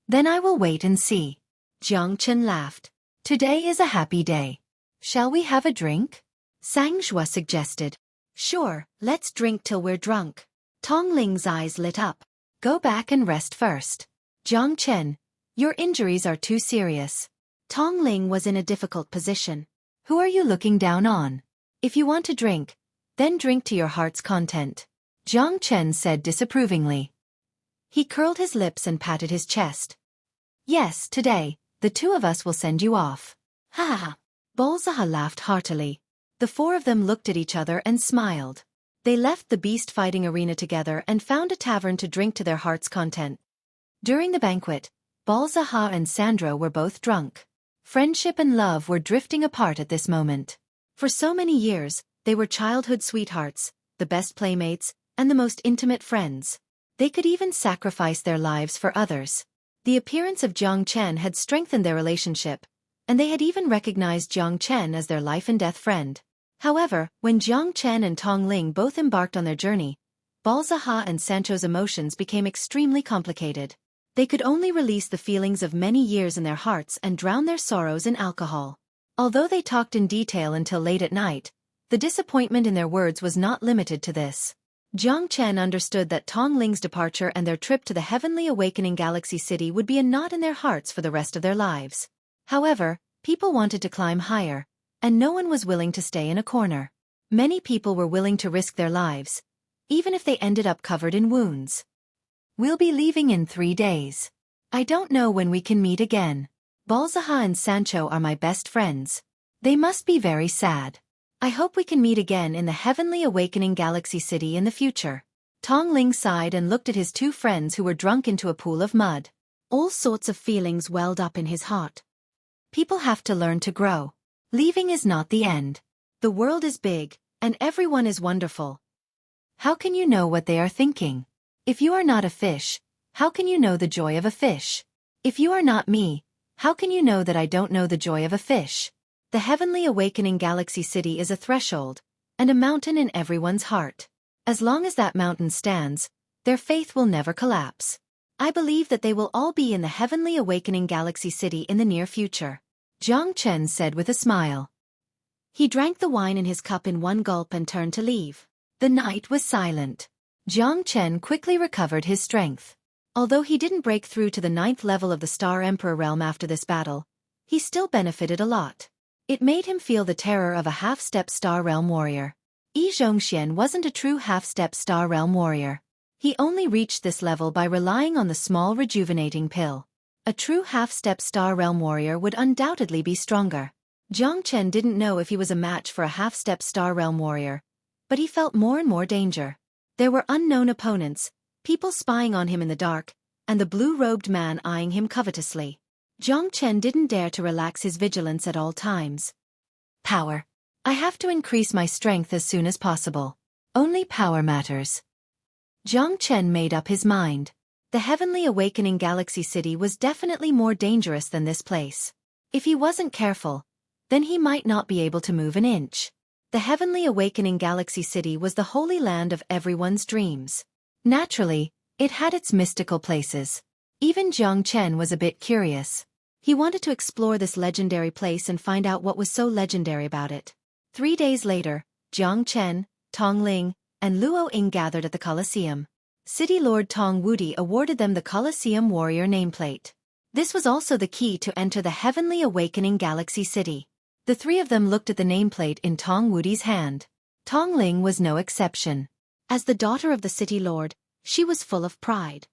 Then I will wait and see. Jiang Chen laughed. Today is a happy day. Shall we have a drink? Sang Zhuo suggested. Sure, let's drink till we're drunk. Tong Ling's eyes lit up. Go back and rest first. Jiang Chen, your injuries are too serious. Tong Ling was in a difficult position. Who are you looking down on? If you want to drink, then drink to your heart's content. Jiang Chen said disapprovingly. He curled his lips and patted his chest. Yes, today, the two of us will send you off. Ha ha. Balzaha laughed heartily. The four of them looked at each other and smiled. They left the beast-fighting arena together and found a tavern to drink to their heart's content. During the banquet, Balzaha and Sandro were both drunk. Friendship and love were drifting apart at this moment. For so many years, they were childhood sweethearts, the best playmates, and the most intimate friends. They could even sacrifice their lives for others. The appearance of Jiang Chen had strengthened their relationship, and they had even recognized Jiang Chen as their life-and-death friend. However, when Jiang Chen and Tong Ling both embarked on their journey, Balzaha and Sancho's emotions became extremely complicated. They could only release the feelings of many years in their hearts and drown their sorrows in alcohol. Although they talked in detail until late at night, The disappointment in their words was not limited to this. Jiang Chen understood that Tong Ling's departure and their trip to the Heavenly Awakening Galaxy City would be a knot in their hearts for the rest of their lives. However, people wanted to climb higher, and no one was willing to stay in a corner. Many people were willing to risk their lives, even if they ended up covered in wounds. We'll be leaving in 3 days. I don't know when we can meet again. Balzaha and Sancho are my best friends. They must be very sad. I hope we can meet again in the Heavenly Awakening Galaxy City in the future. Tong Ling sighed and looked at his 2 friends who were drunk into a pool of mud. All sorts of feelings welled up in his heart. People have to learn to grow. Leaving is not the end. The world is big, and everyone is wonderful. How can you know what they are thinking? If you are not a fish, how can you know the joy of a fish? If you are not me, how can you know that I don't know the joy of a fish? The Heavenly Awakening Galaxy City is a threshold, and a mountain in everyone's heart. As long as that mountain stands, their faith will never collapse. I believe that they will all be in the Heavenly Awakening Galaxy City in the near future. Jiang Chen said with a smile. He drank the wine in his cup in one gulp and turned to leave. The night was silent. Jiang Chen quickly recovered his strength. Although he didn't break through to the 9th level of the Star Emperor realm after this battle, he still benefited a lot. It made him feel the terror of a half-step Star Realm warrior. Yi Zhongxian wasn't a true half-step Star Realm warrior. He only reached this level by relying on the small rejuvenating pill. A true half-step Star Realm warrior would undoubtedly be stronger. Jiang Chen didn't know if he was a match for a half-step Star Realm warrior, but he felt more and more danger. There were unknown opponents, people spying on him in the dark, and the blue-robed man eyeing him covetously. Jiang Chen didn't dare to relax his vigilance at all times. Power. I have to increase my strength as soon as possible. Only power matters. Jiang Chen made up his mind. The Heavenly Awakening Galaxy City was definitely more dangerous than this place. If he wasn't careful, then he might not be able to move an inch. The Heavenly Awakening Galaxy City was the holy land of everyone's dreams. Naturally, it had its mystical places. Even Jiang Chen was a bit curious. He wanted to explore this legendary place and find out what was so legendary about it. 3 days later, Jiang Chen, Tong Ling, and Luo Ying gathered at the Colosseum. City Lord Tong Wudi awarded them the Colosseum Warrior nameplate. This was also the key to enter the Heavenly Awakening Galaxy City. The 3 of them looked at the nameplate in Tong Wudi's hand. Tong Ling was no exception. As the daughter of the City Lord, she was full of pride.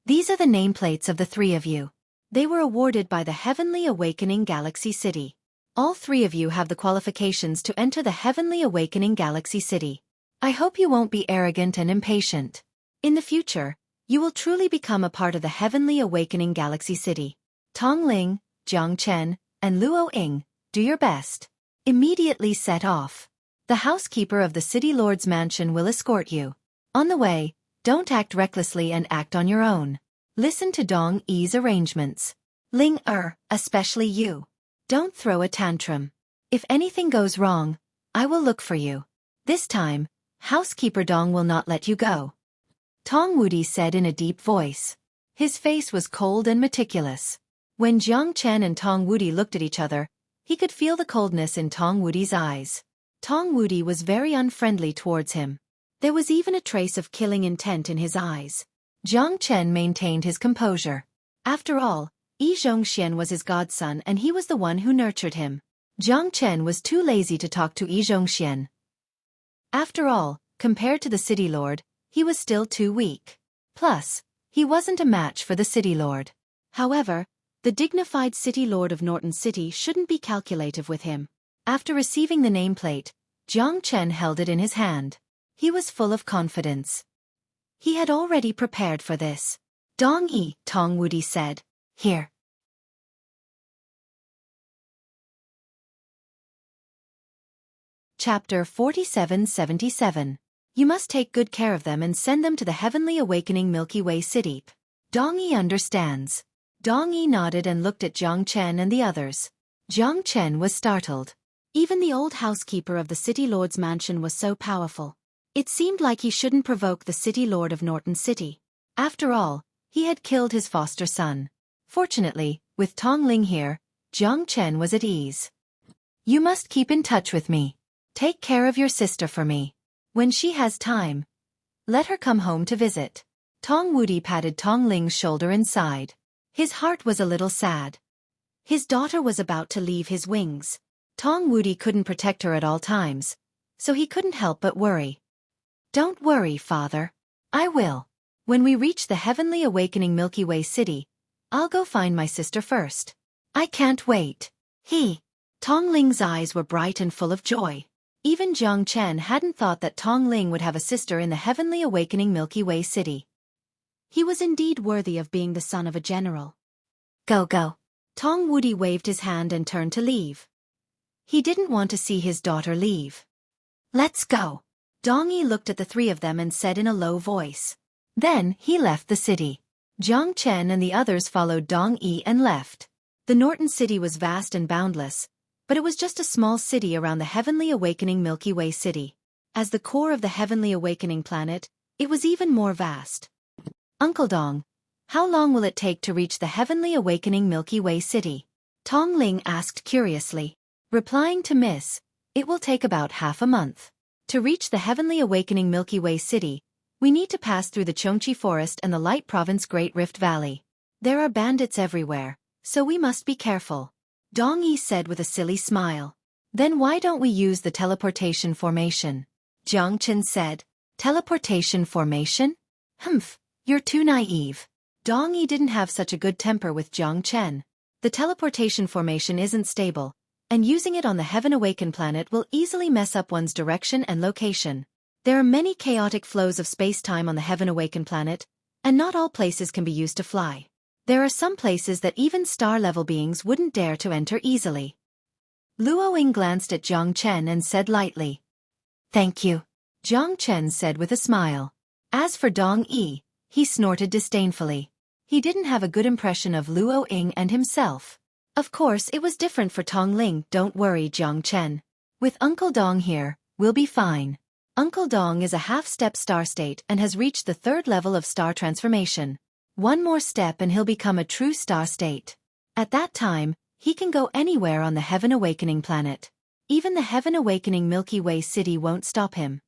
These are the nameplates of the 3 of you. They were awarded by the Heavenly Awakening Galaxy City. All 3 of you have the qualifications to enter the Heavenly Awakening Galaxy City. I hope you won't be arrogant and impatient. In the future, you will truly become a part of the Heavenly Awakening Galaxy City. Tong Ling, Jiang Chen, and Luo Ying, do your best. Immediately set off. The housekeeper of the City Lord's mansion will escort you. On the way, don't act recklessly and act on your own. Listen to Dong Yi's arrangements. Ling especially you. Don't throw a tantrum. If anything goes wrong, I will look for you. This time, Housekeeper Dong will not let you go. Tong Wudi said in a deep voice. His face was cold and meticulous. When Jiang Chen and Tong Wudi looked at each other, he could feel the coldness in Tong Wudi's eyes. Tong Wudi was very unfriendly towards him. There was even a trace of killing intent in his eyes. Jiang Chen maintained his composure. After all, Yi Zhongxian was his godson and he was the one who nurtured him. Jiang Chen was too lazy to talk to Yi Zhongxian. After all, compared to the City Lord, he was still too weak. Plus, he wasn't a match for the City Lord. However, the dignified City Lord of Norton City shouldn't be calculative with him. After receiving the nameplate, Jiang Chen held it in his hand. He was full of confidence. He had already prepared for this. Dong Yi, Tong Wudi said. Here. Chapter 4777. You must take good care of them and send them to the Heavenly Awakening Milky Way City. Dong Yi understands. Dong Yi nodded and looked at Jiang Chen and the others. Jiang Chen was startled. Even the old housekeeper of the City Lord's mansion was so powerful. It seemed like he shouldn't provoke the City Lord of Norton City. After all, he had killed his foster son. Fortunately, with Tong Ling here, Jiang Chen was at ease. You must keep in touch with me. Take care of your sister for me. When she has time, let her come home to visit. Tong Wudi patted Tong Ling's shoulder and sighed. His heart was a little sad. His daughter was about to leave his wings. Tong Wudi couldn't protect her at all times, so he couldn't help but worry. Don't worry, father. I will. When we reach the heavenly awakening Milky Way city, I'll go find my sister first. I can't wait. Tong Ling's eyes were bright and full of joy. Even Jiang Chen hadn't thought that Tong Ling would have a sister in the heavenly awakening Milky Way city. He was indeed worthy of being the son of a general. Go, go. Tong Wudi waved his hand and turned to leave. He didn't want to see his daughter leave. Let's go. Dong Yi looked at the three of them and said in a low voice. Then he left the city. Jiang Chen and the others followed Dong Yi and left. The Norton city was vast and boundless, but it was just a small city around the heavenly awakening Milky Way city. As the core of the heavenly awakening planet, it was even more vast. Uncle Dong, how long will it take to reach the heavenly awakening Milky Way city? Tong Ling asked curiously. Replying to Miss, it will take about half a month. To reach the heavenly awakening Milky Way city, we need to pass through the Xueqi forest and the Light Province Great Rift Valley. There are bandits everywhere, so we must be careful. Dong Yi said with a silly smile. Then why don't we use the teleportation formation? Jiang Chen said. Teleportation formation? Humph, you're too naive. Dong Yi didn't have such a good temper with Jiang Chen. The teleportation formation isn't stable, and using it on the Heaven Awaken planet will easily mess up one's direction and location. There are many chaotic flows of space-time on the Heaven Awaken planet, and not all places can be used to fly. There are some places that even star-level beings wouldn't dare to enter easily. Luo Ying glanced at Jiang Chen and said lightly. Thank you. Jiang Chen said with a smile. As for Dong Yi, he snorted disdainfully. He didn't have a good impression of Luo Ying and himself. Of course it was different for Tong Ling. Don't worry, Jiang Chen. With Uncle Dong here, we'll be fine. Uncle Dong is a half-step star state and has reached the 3rd level of star transformation. One more step and he'll become a true star state. At that time, he can go anywhere on the Heaven Awakening planet. Even the Heaven Awakening Milky Way city won't stop him.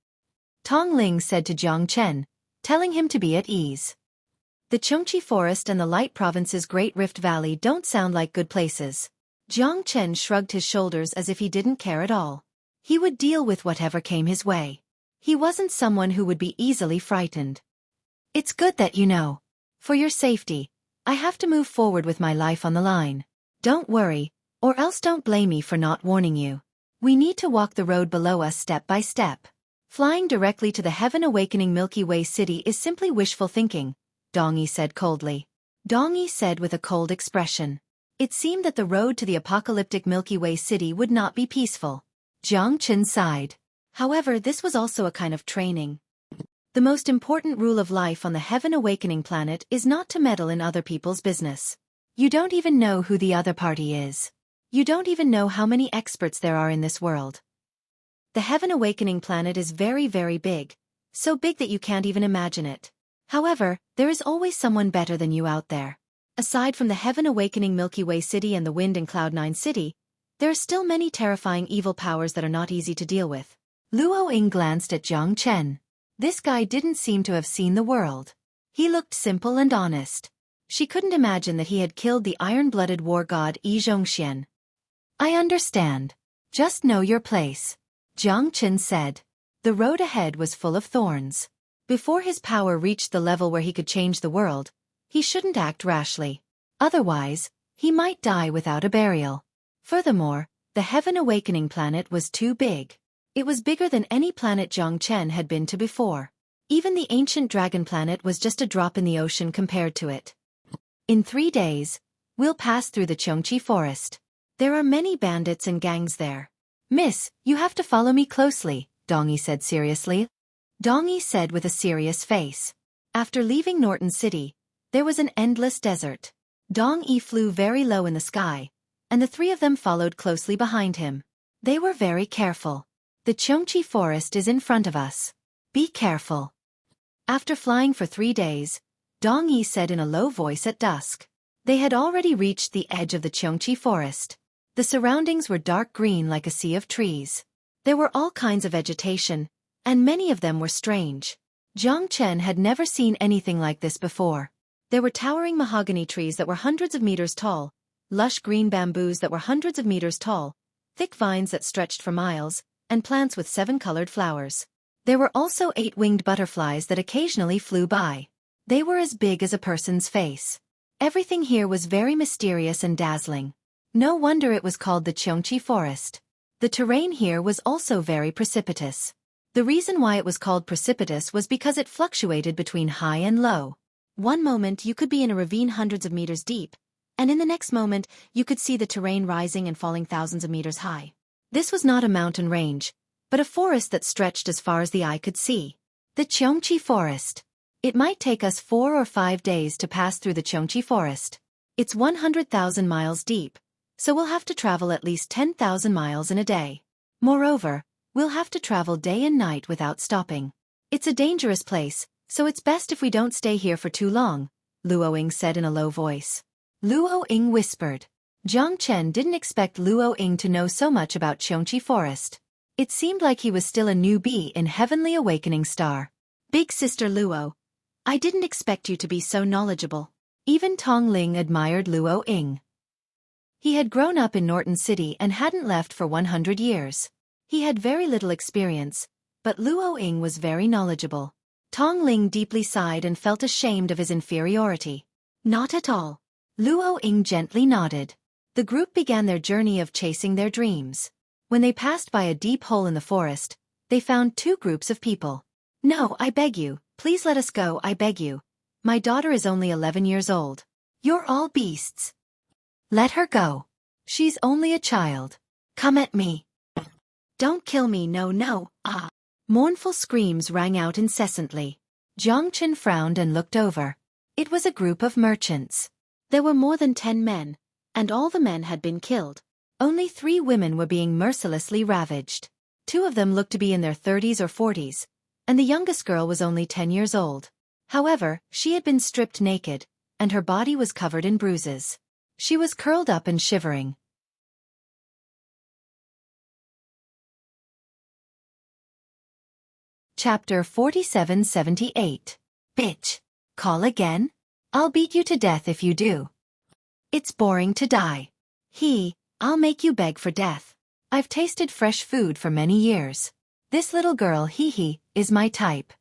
Tong Ling said to Jiang Chen, telling him to be at ease. The Xueqi Forest and the Light Province's Great Rift Valley don't sound like good places. Jiang Chen shrugged his shoulders as if he didn't care at all. He would deal with whatever came his way. He wasn't someone who would be easily frightened. It's good that you know. For your safety, I have to move forward with my life on the line. Don't worry, or else don't blame me for not warning you. We need to walk the road below us step by step. Flying directly to the Heaven Awakening Milky Way city is simply wishful thinking, Dong Yi said coldly. Dong Yi said with a cold expression. It seemed that the road to the apocalyptic Milky Way city would not be peaceful. Jiang Chen sighed. However, this was also a kind of training. The most important rule of life on the Heaven Awakening planet is not to meddle in other people's business. You don't even know who the other party is. You don't even know how many experts there are in this world. The Heaven Awakening planet is very, very big, so big that you can't even imagine it. However, there is always someone better than you out there. Aside from the Heaven Awakening Milky Way city and the Wind and Cloud9 city, there are still many terrifying evil powers that are not easy to deal with. Luo Ying glanced at Jiang Chen. This guy didn't seem to have seen the world. He looked simple and honest. She couldn't imagine that he had killed the iron-blooded war god Yi Zhongxian. I understand. Just know your place, Jiang Chen said. The road ahead was full of thorns. Before his power reached the level where he could change the world, he shouldn't act rashly. Otherwise, he might die without a burial. Furthermore, the Heaven Awakening planet was too big. It was bigger than any planet Jiang Chen had been to before. Even the ancient dragon planet was just a drop in the ocean compared to it. In 3 days, we'll pass through the Xueqi forest. There are many bandits and gangs there. Miss, you have to follow me closely, Dong Yi said seriously. Dong Yi said with a serious face. After leaving Norton City, there was an endless desert. Dong Yi flew very low in the sky, and the 3 of them followed closely behind him. They were very careful. The Xueqi forest is in front of us. Be careful. After flying for 3 days, Dong Yi said in a low voice at dusk. They had already reached the edge of the Xueqi forest. The surroundings were dark green like a sea of trees. There were all kinds of vegetation, and many of them were strange. Jiang Chen had never seen anything like this before. There were towering mahogany trees that were hundreds of meters tall, lush green bamboos that were hundreds of meters tall, thick vines that stretched for miles, and plants with 7-colored flowers. There were also 8-winged butterflies that occasionally flew by. They were as big as a person's face. Everything here was very mysterious and dazzling. No wonder it was called the Xueqi forest. The terrain here was also very precipitous. The reason why it was called precipitous was because it fluctuated between high and low. One moment you could be in a ravine hundreds of meters deep, and in the next moment you could see the terrain rising and falling thousands of meters high. This was not a mountain range, but a forest that stretched as far as the eye could see. The Xueqi forest. It might take us 4 or 5 days to pass through the Xueqi forest. It's 100,000 miles deep, so we'll have to travel at least 10,000 miles in a day. Moreover, we'll have to travel day and night without stopping. It's a dangerous place, so it's best if we don't stay here for too long, Luo-Ying said in a low voice. Luo-Ying whispered. Jiang Chen didn't expect Luo-Ying to know so much about Xueqi forest. It seemed like he was still a newbie in Heavenly Awakening Star. Big Sister Luo, I didn't expect you to be so knowledgeable. Even Tong Ling admired Luo-Ying. He had grown up in Norton City and hadn't left for 100 years. He had very little experience, but Luo-Ying was very knowledgeable. Tong Ling deeply sighed and felt ashamed of his inferiority. Not at all. Luo-Ying gently nodded. The group began their journey of chasing their dreams. When they passed by a deep hole in the forest, they found 2 groups of people. No, I beg you, please let us go, I beg you. My daughter is only 11 years old. You're all beasts. Let her go. She's only a child. Come at me. Don't kill me, no, no, ah. Mournful screams rang out incessantly. Jiang Chen frowned and looked over. It was a group of merchants. There were more than 10 men, and all the men had been killed. Only 3 women were being mercilessly ravaged. 2 of them looked to be in their 30s or 40s, and the youngest girl was only 10 years old. However, she had been stripped naked, and her body was covered in bruises. She was curled up and shivering. Chapter 4778. Bitch. Call again? I'll beat you to death if you do. It's boring to die. I'll make you beg for death. I've tasted fresh food for many years. This little girl, is my type.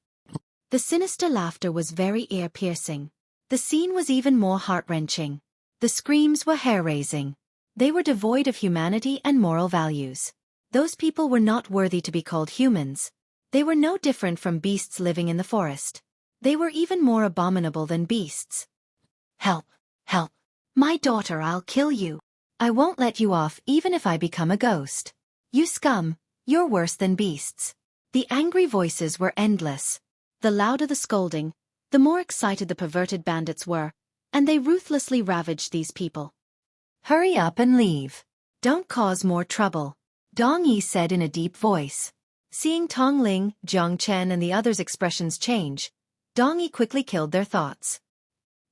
The sinister laughter was very ear-piercing. The scene was even more heart-wrenching. The screams were hair-raising. They were devoid of humanity and moral values. Those people were not worthy to be called humans. They were no different from beasts living in the forest. They were even more abominable than beasts. Help! Help! My daughter, I'll kill you. I won't let you off even if I become a ghost. You scum, you're worse than beasts. The angry voices were endless. The louder the scolding, the more excited the perverted bandits were, and they ruthlessly ravaged these people. Hurry up and leave. Don't cause more trouble, Dong Yi said in a deep voice. Seeing Tong Ling, Jiang Chen and the others' expressions change, Dong Yi quickly killed their thoughts.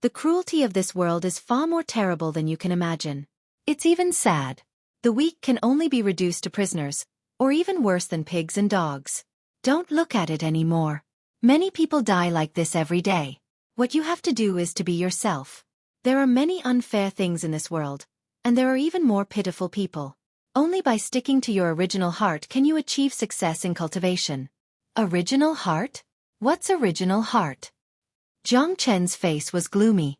The cruelty of this world is far more terrible than you can imagine. It's even sad. The weak can only be reduced to prisoners, or even worse than pigs and dogs. Don't look at it anymore. Many people die like this every day. What you have to do is to be yourself. There are many unfair things in this world, and there are even more pitiful people. Only by sticking to your original heart can you achieve success in cultivation. Original heart? What's original heart? Jiang Chen's face was gloomy.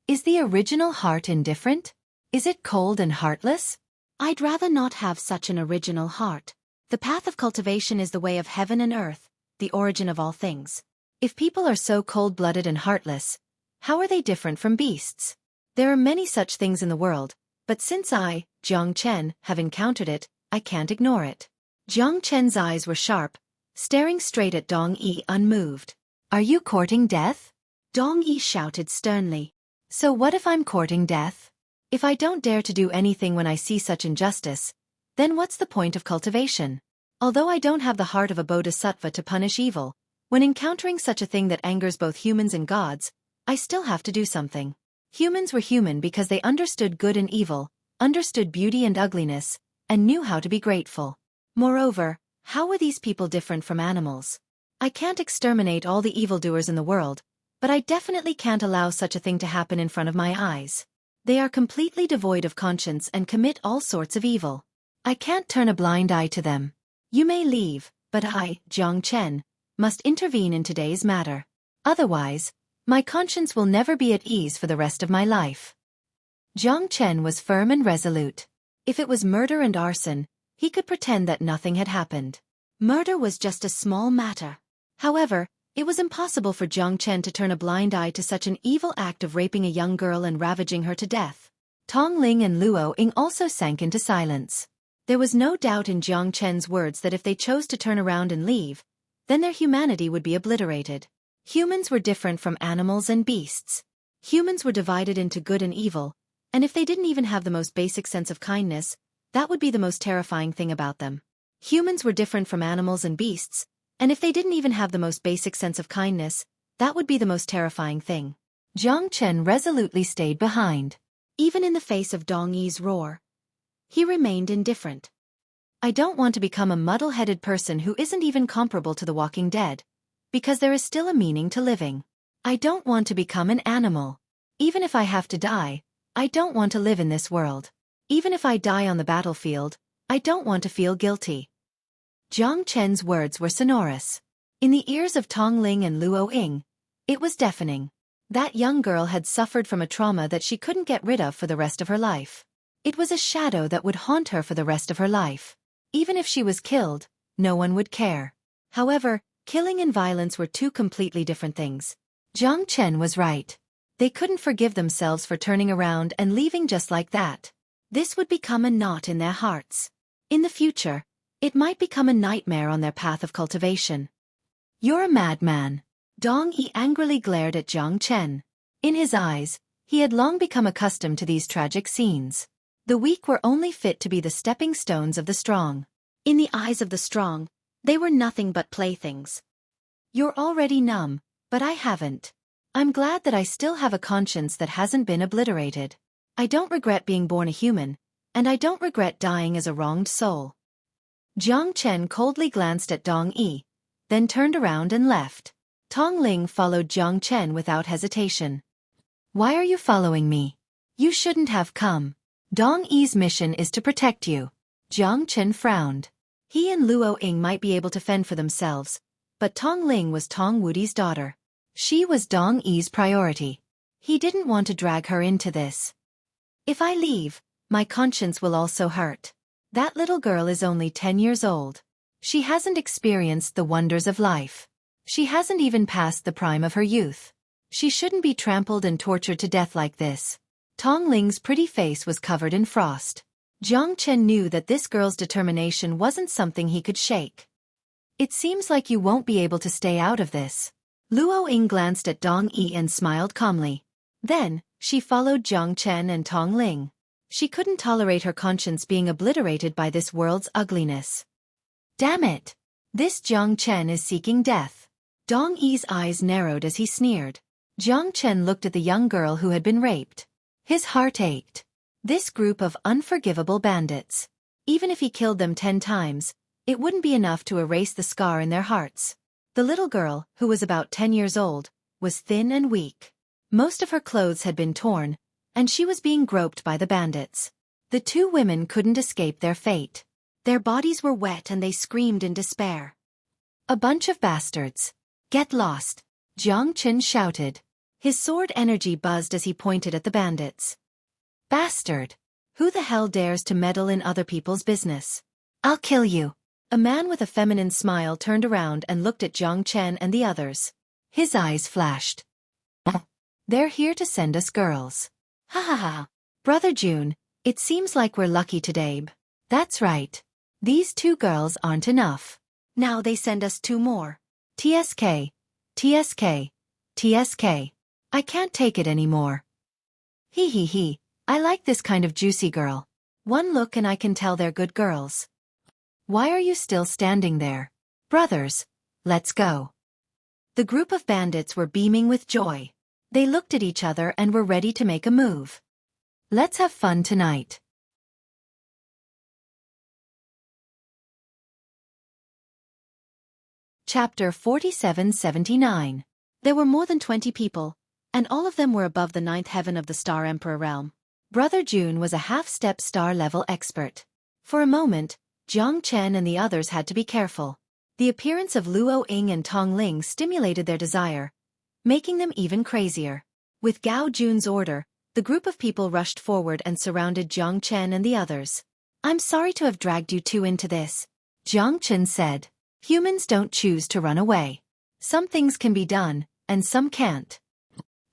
Is the original heart indifferent? Is it cold and heartless? I'd rather not have such an original heart. The path of cultivation is the way of heaven and earth, the origin of all things. If people are so cold-blooded and heartless, how are they different from beasts? There are many such things in the world, but since I, Jiang Chen, have encountered it, I can't ignore it. Jiang Chen's eyes were sharp, staring straight at Dong Yi unmoved. Are you courting death? Dong Yi shouted sternly. So what if I'm courting death? If I don't dare to do anything when I see such injustice, then what's the point of cultivation? Although I don't have the heart of a bodhisattva to punish evil, when encountering such a thing that angers both humans and gods, I still have to do something. Humans were human because they understood good and evil, understood beauty and ugliness, and knew how to be grateful. Moreover, how were these people different from animals? I can't exterminate all the evildoers in the world, but I definitely can't allow such a thing to happen in front of my eyes. They are completely devoid of conscience and commit all sorts of evil. I can't turn a blind eye to them. You may leave, but I, Jiang Chen, must intervene in today's matter. Otherwise, my conscience will never be at ease for the rest of my life. Jiang Chen was firm and resolute. If it was murder and arson, he could pretend that nothing had happened. Murder was just a small matter. However, it was impossible for Jiang Chen to turn a blind eye to such an evil act of raping a young girl and ravaging her to death. Tong Ling and Luo Ying also sank into silence. There was no doubt in Jiang Chen's words that if they chose to turn around and leave, then their humanity would be obliterated. Humans were different from animals and beasts. Humans were divided into good and evil, and if they didn't even have the most basic sense of kindness, that would be the most terrifying thing about them. Humans were different from animals and beasts, and if they didn't even have the most basic sense of kindness, that would be the most terrifying thing. Jiang Chen resolutely stayed behind. Even in the face of Dong Yi's roar, he remained indifferent. I don't want to become a muddle-headed person who isn't even comparable to the Walking Dead, because there is still a meaning to living. I don't want to become an animal. Even if I have to die, I don't want to live in this world. Even if I die on the battlefield, I don't want to feel guilty. Jiang Chen's words were sonorous. In the ears of Tong Ling and Luo Ying, it was deafening. That young girl had suffered from a trauma that she couldn't get rid of for the rest of her life. It was a shadow that would haunt her for the rest of her life. Even if she was killed, no one would care. However, killing and violence were two completely different things. Jiang Chen was right. They couldn't forgive themselves for turning around and leaving just like that. This would become a knot in their hearts. In the future, it might become a nightmare on their path of cultivation. You're a madman. Dong Yi angrily glared at Jiang Chen. In his eyes, he had long become accustomed to these tragic scenes. The weak were only fit to be the stepping stones of the strong. In the eyes of the strong, they were nothing but playthings. You're already numb, but I haven't. I'm glad that I still have a conscience that hasn't been obliterated. I don't regret being born a human, and I don't regret dying as a wronged soul. Jiang Chen coldly glanced at Dong Yi, then turned around and left. Tong Ling followed Jiang Chen without hesitation. Why are you following me? You shouldn't have come. Dong Yi's mission is to protect you. Jiang Chen frowned. He and Luo Ying might be able to fend for themselves, but Tong Ling was Tong Wudi's daughter. She was Dong Yi's priority. He didn't want to drag her into this. If I leave, my conscience will also hurt. That little girl is only 10 years old. She hasn't experienced the wonders of life. She hasn't even passed the prime of her youth. She shouldn't be trampled and tortured to death like this. Tong Ling's pretty face was covered in frost. Jiang Chen knew that this girl's determination wasn't something he could shake. It seems like you won't be able to stay out of this. Luo Ying glanced at Dong Yi and smiled calmly. Then, she followed Jiang Chen and Tong Ling. She couldn't tolerate her conscience being obliterated by this world's ugliness. Damn it! This Jiang Chen is seeking death. Dong Yi's eyes narrowed as he sneered. Jiang Chen looked at the young girl who had been raped. His heart ached. This group of unforgivable bandits. Even if he killed them 10 times, it wouldn't be enough to erase the scar in their hearts. The little girl, who was about 10 years old, was thin and weak. Most of her clothes had been torn, and she was being groped by the bandits. The two women couldn't escape their fate. Their bodies were wet and they screamed in despair. A bunch of bastards. Get lost, Jiang Chen shouted. His sword energy buzzed as he pointed at the bandits. Bastard! Who the hell dares to meddle in other people's business? I'll kill you. A man with a feminine smile turned around and looked at Jiang Chen and the others. His eyes flashed. They're here to send us girls. Ha ha ha. Brother June, it seems like we're lucky today. That's right. These 2 girls aren't enough. Now they send us 2 more. TSK. TSK. TSK. I can't take it anymore. Hee hee hee. I like this kind of juicy girl. One look and I can tell they're good girls. Why are you still standing there? Brothers, let's go. The group of bandits were beaming with joy. They looked at each other and were ready to make a move. Let's have fun tonight. Chapter 4779. There were more than 20 people, and all of them were above the 9th heaven of the Star Emperor realm. Brother June was a half-step star-level expert. For a moment, Jiang Chen and the others had to be careful. The appearance of Luo Ying and Tong Ling stimulated their desire, making them even crazier. With Gao Jun's order, the group of people rushed forward and surrounded Jiang Chen and the others. "I'm sorry to have dragged you two into this," Jiang Chen said. "Humans don't choose to run away. Some things can be done, and some can't."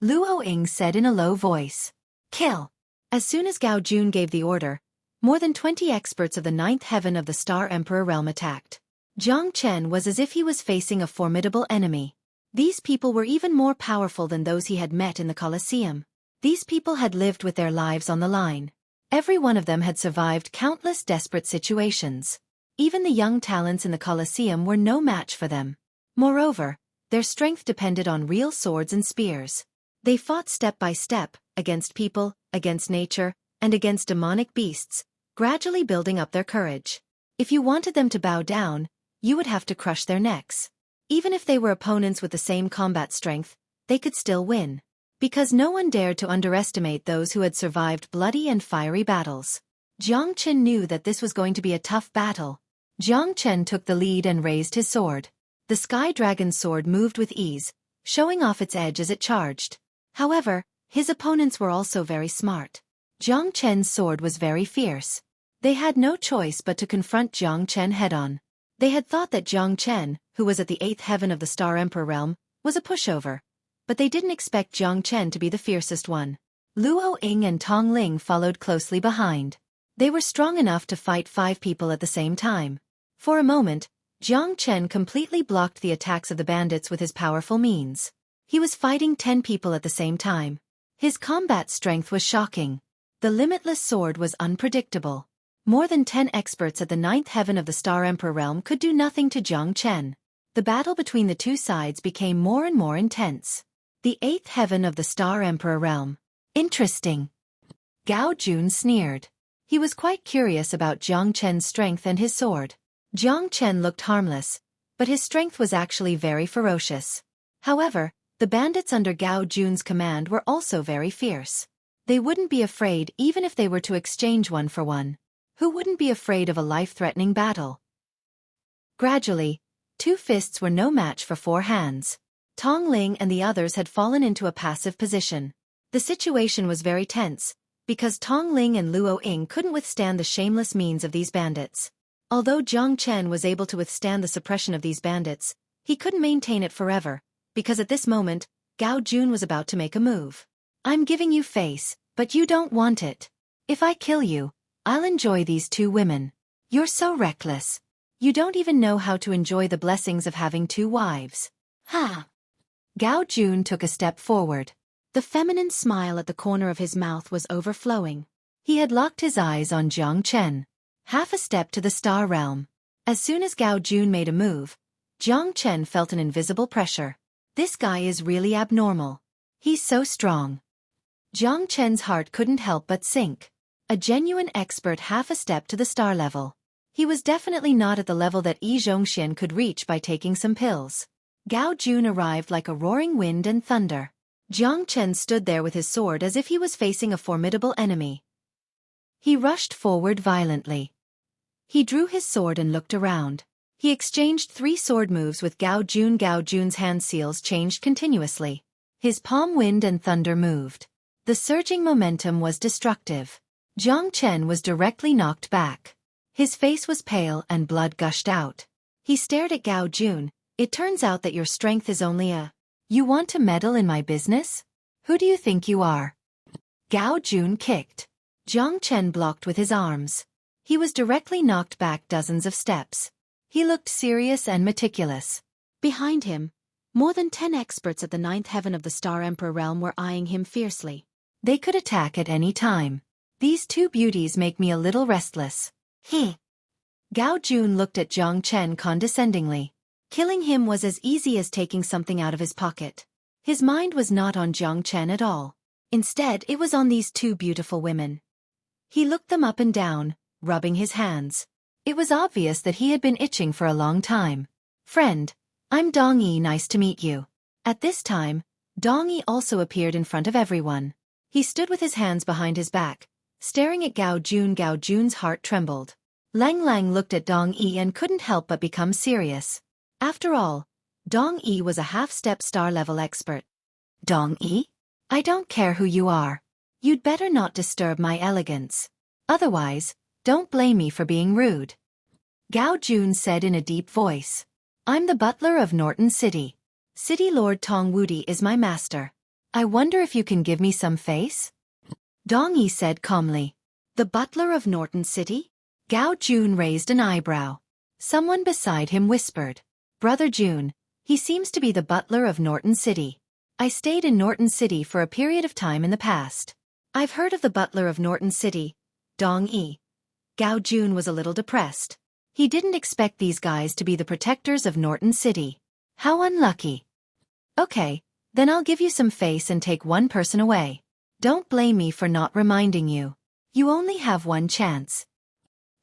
Luo Ying said in a low voice. "Kill." As soon as Gao Jun gave the order, more than 20 experts of the 9th heaven of the Star Emperor realm attacked. Jiang Chen was as if he was facing a formidable enemy. These people were even more powerful than those he had met in the Colosseum. These people had lived with their lives on the line. Every one of them had survived countless desperate situations. Even the young talents in the Colosseum were no match for them. Moreover, their strength depended on real swords and spears. They fought step by step, against people, against nature, and against demonic beasts, gradually building up their courage. If you wanted them to bow down, you would have to crush their necks. Even if they were opponents with the same combat strength, they could still win. Because no one dared to underestimate those who had survived bloody and fiery battles. Jiang Chen knew that this was going to be a tough battle. Jiang Chen took the lead and raised his sword. The Sky Dragon's sword moved with ease, showing off its edge as it charged. However, his opponents were also very smart. Jiang Chen's sword was very fierce. They had no choice but to confront Jiang Chen head-on. They had thought that Jiang Chen, who was at the 8th heaven of the Star Emperor realm, was a pushover. But they didn't expect Jiang Chen to be the fiercest one. Luo Ying and Tong Ling followed closely behind. They were strong enough to fight 5 people at the same time. For a moment, Jiang Chen completely blocked the attacks of the bandits with his powerful means. He was fighting 10 people at the same time. His combat strength was shocking. The limitless sword was unpredictable. More than 10 experts at the 9th heaven of the Star Emperor realm could do nothing to Jiang Chen. The battle between the two sides became more and more intense. The 8th heaven of the Star Emperor realm. Interesting. Gao Jun sneered. He was quite curious about Jiang Chen's strength and his sword. Jiang Chen looked harmless, but his strength was actually very ferocious. However, the bandits under Gao Jun's command were also very fierce. They wouldn't be afraid even if they were to exchange one for one. Who wouldn't be afraid of a life-threatening battle? Gradually, 2 fists were no match for 4 hands. Tong Ling and the others had fallen into a passive position. The situation was very tense, because Tong Ling and Luo Ying couldn't withstand the shameless means of these bandits. Although Jiang Chen was able to withstand the suppression of these bandits, he couldn't maintain it forever, because at this moment, Gao Jun was about to make a move. "I'm giving you face, but you don't want it. If I kill you, I'll enjoy these 2 women. You're so reckless. You don't even know how to enjoy the blessings of having 2 wives." Ha! Gao Jun took a step forward. The feminine smile at the corner of his mouth was overflowing. He had locked his eyes on Jiang Chen. Half a step to the star realm. As soon as Gao Jun made a move, Jiang Chen felt an invisible pressure. This guy is really abnormal. He's so strong. Jiang Chen's heart couldn't help but sink. A genuine expert half a step to the star level. He was definitely not at the level that Yi Zhongxian could reach by taking some pills. Gao Jun arrived like a roaring wind and thunder. Jiang Chen stood there with his sword as if he was facing a formidable enemy. He rushed forward violently. He drew his sword and looked around. He exchanged 3 sword moves with Gao Jun. Gao Jun's hand seals changed continuously. His palm wind and thunder moved. The surging momentum was destructive. Jiang Chen was directly knocked back. His face was pale and blood gushed out. He stared at Gao Jun. "It turns out that your strength is only a... You want to meddle in my business? Who do you think you are?" Gao Jun kicked. Jiang Chen blocked with his arms. He was directly knocked back dozens of steps. He looked serious and meticulous. Behind him, more than 10 experts at the 9th heaven of the Star Emperor realm were eyeing him fiercely. They could attack at any time. "These 2 beauties make me a little restless." Gao Jun looked at Jiang Chen condescendingly. Killing him was as easy as taking something out of his pocket. His mind was not on Jiang Chen at all. Instead, it was on these 2 beautiful women. He looked them up and down, rubbing his hands. It was obvious that he had been itching for a long time. "Friend, I'm Dong Yi, nice to meet you. At this time, Dong Yi also appeared in front of everyone. He stood with his hands behind his back, staring at Gao Jun. Gao Jun's heart trembled. Lang Lang looked at Dong Yi and couldn't help but become serious. After all, Dong Yi was a half-step star-level expert. Dong Yi? I don't care who you are. You'd better not disturb my elegance. Otherwise, don't blame me for being rude. Gao Jun said in a deep voice. I'm the butler of Norton City. City Lord Tong Wudi is my master. I wonder if you can give me some face? Dong Yi said calmly. The butler of Norton City? Gao Jun raised an eyebrow. Someone beside him whispered. Brother Jun, he seems to be the butler of Norton City. I stayed in Norton City for a period of time in the past. I've heard of the butler of Norton City, Dong Yi. Gao Jun was a little depressed. He didn't expect these guys to be the protectors of Norton City. How unlucky. Okay, then I'll give you some face and take one person away. Don't blame me for not reminding you. You only have one chance.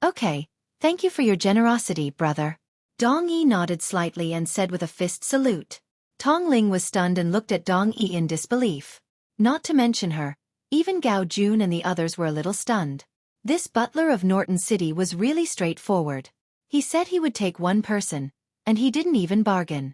Okay, thank you for your generosity, brother. Dong Yi nodded slightly and said with a fist salute. Tong Ling was stunned and looked at Dong Yi in disbelief. Not to mention her, even Gao Jun and the others were a little stunned. This butler of Norton City was really straightforward. He said he would take one person, and he didn't even bargain.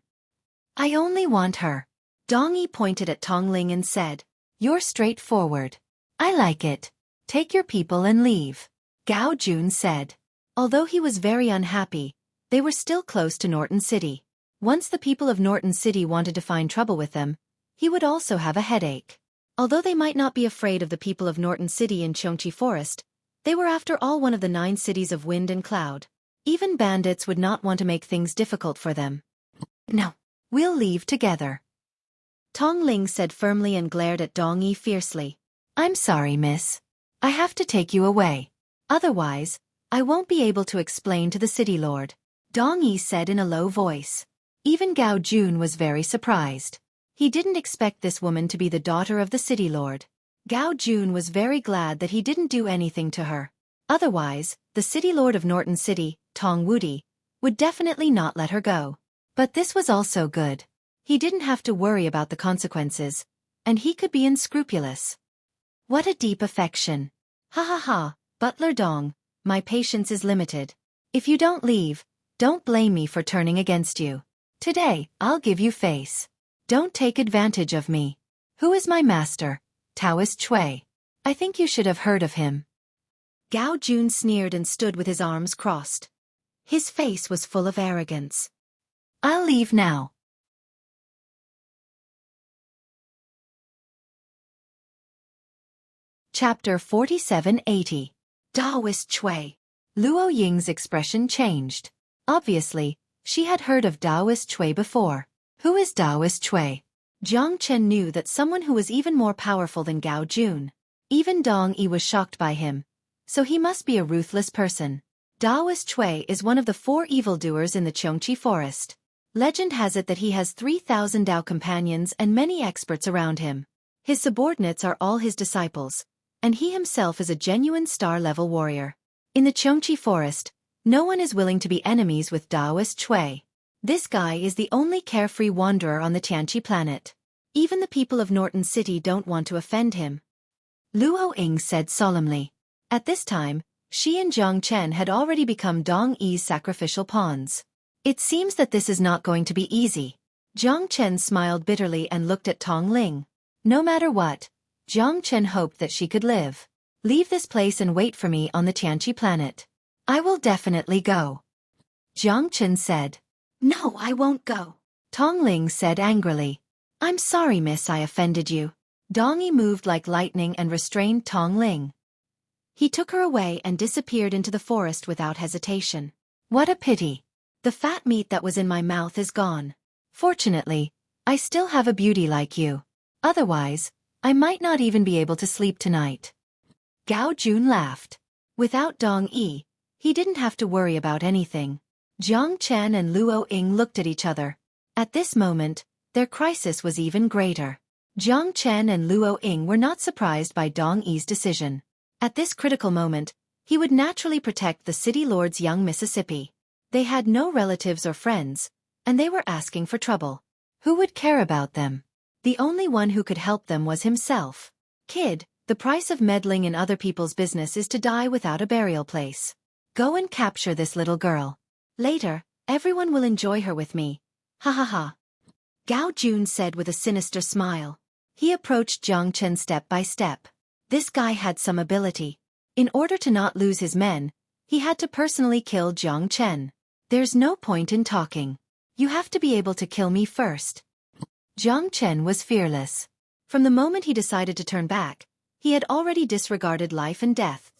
I only want her. Dong Yi pointed at Tong Ling and said, You're straightforward. I like it. Take your people and leave. Gao Jun said. Although he was very unhappy, they were still close to Norton City. Once the people of Norton City wanted to find trouble with them, he would also have a headache. Although they might not be afraid of the people of Norton City in Xueqi Forest, they were after all one of the 9 cities of wind and cloud. Even bandits would not want to make things difficult for them. No, we'll leave together. Tong Ling said firmly and glared at Dong Yi fiercely. I'm sorry, miss. I have to take you away. Otherwise, I won't be able to explain to the city lord. Dong Yi said in a low voice. Even Gao Jun was very surprised. He didn't expect this woman to be the daughter of the city lord. Gao Jun was very glad that he didn't do anything to her. Otherwise, the city lord of Norton City, Tong Wudi, would definitely not let her go. But this was also good. He didn't have to worry about the consequences, and he could be unscrupulous. What a deep affection. Ha ha ha, Butler Dong, my patience is limited. If you don't leave, don't blame me for turning against you. Today, I'll give you face. Don't take advantage of me. Who is my master? Taoist Chui. I think you should have heard of him. Gao Jun sneered and stood with his arms crossed. His face was full of arrogance. I'll leave now. Chapter 4780. Taoist Chui. Luo Ying's expression changed. Obviously, she had heard of Taoist Chui before. Who is Taoist Chui? Jiang Chen knew that someone who was even more powerful than Gao Jun. Even Dong Yi was shocked by him. So he must be a ruthless person. Taoist Chui is one of the 4 evildoers in the Xueqi Forest. Legend has it that he has 3,000 Dao companions and many experts around him. His subordinates are all his disciples, and he himself is a genuine star-level warrior. In the Xueqi Forest, no one is willing to be enemies with Taoist Chui. This guy is the only carefree wanderer on the Tianqi planet. Even the people of Norton City don't want to offend him. Luo Ying said solemnly. At this time, she and Jiang Chen had already become Dong Yi's sacrificial pawns. It seems that this is not going to be easy. Jiang Chen smiled bitterly and looked at Tong Ling. No matter what, Jiang Chen hoped that she could live. Leave this place and wait for me on the Tianqi planet. I will definitely go. Jiang Chen said. No, I won't go. Tong Ling said angrily. I'm sorry, miss, I offended you. Dong Yi moved like lightning and restrained Tong Ling. He took her away and disappeared into the forest without hesitation. What a pity. The fat meat that was in my mouth is gone. Fortunately, I still have a beauty like you. Otherwise, I might not even be able to sleep tonight. Gao Jun laughed. Without Dong Yi, he didn't have to worry about anything. Jiang Chen and Luo Ying looked at each other. At this moment, their crisis was even greater. Jiang Chen and Luo Ying were not surprised by Dong Yi's decision. At this critical moment, he would naturally protect the city lord's young Mississippi. They had no relatives or friends, and they were asking for trouble. Who would care about them? The only one who could help them was himself. Kid, the price of meddling in other people's business is to die without a burial place. Go and capture this little girl. Later, everyone will enjoy her with me. Ha ha ha. Gao Jun said with a sinister smile. He approached Jiang Chen step by step. This guy had some ability. In order to not lose his men, he had to personally kill Jiang Chen. There's no point in talking. You have to be able to kill me first. Jiang Chen was fearless. From the moment he decided to turn back, he had already disregarded life and death.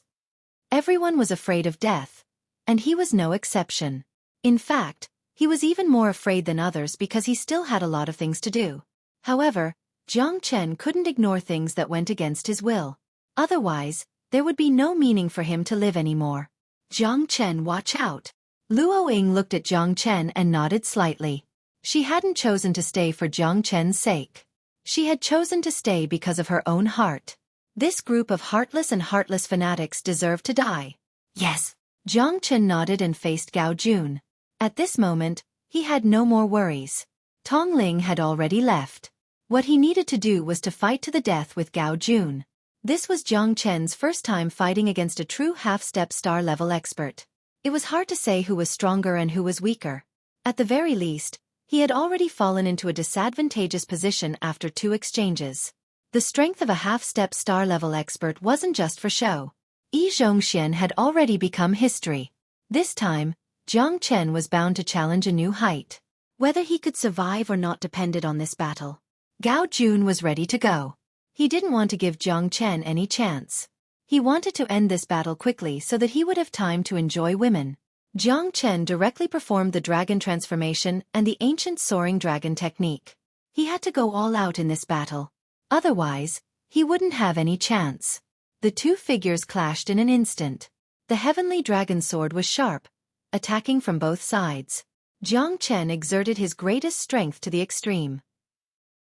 Everyone was afraid of death, and he was no exception. In fact, he was even more afraid than others because he still had a lot of things to do. However, Jiang Chen couldn't ignore things that went against his will. Otherwise, there would be no meaning for him to live anymore. Jiang Chen, watch out. Luo Ying looked at Jiang Chen and nodded slightly. She hadn't chosen to stay for Jiang Chen's sake. She had chosen to stay because of her own heart. This group of heartless and heartless fanatics deserved to die. Yes. Jiang Chen nodded and faced Gao Jun. At this moment, he had no more worries. Tong Ling had already left. What he needed to do was to fight to the death with Gao Jun. This was Jiang Chen's first time fighting against a true half-step star-level expert. It was hard to say who was stronger and who was weaker. At the very least, he had already fallen into a disadvantageous position after 2 exchanges. The strength of a half-step star-level expert wasn't just for show. Yi Zhongxian had already become history. This time, Jiang Chen was bound to challenge a new height. Whether he could survive or not depended on this battle. Gao Jun was ready to go. He didn't want to give Jiang Chen any chance. He wanted to end this battle quickly so that he would have time to enjoy women. Jiang Chen directly performed the dragon transformation and the ancient soaring dragon technique. He had to go all out in this battle. Otherwise, he wouldn't have any chance. The 2 figures clashed in an instant. The heavenly dragon sword was sharp, attacking from both sides. Jiang Chen exerted his greatest strength to the extreme.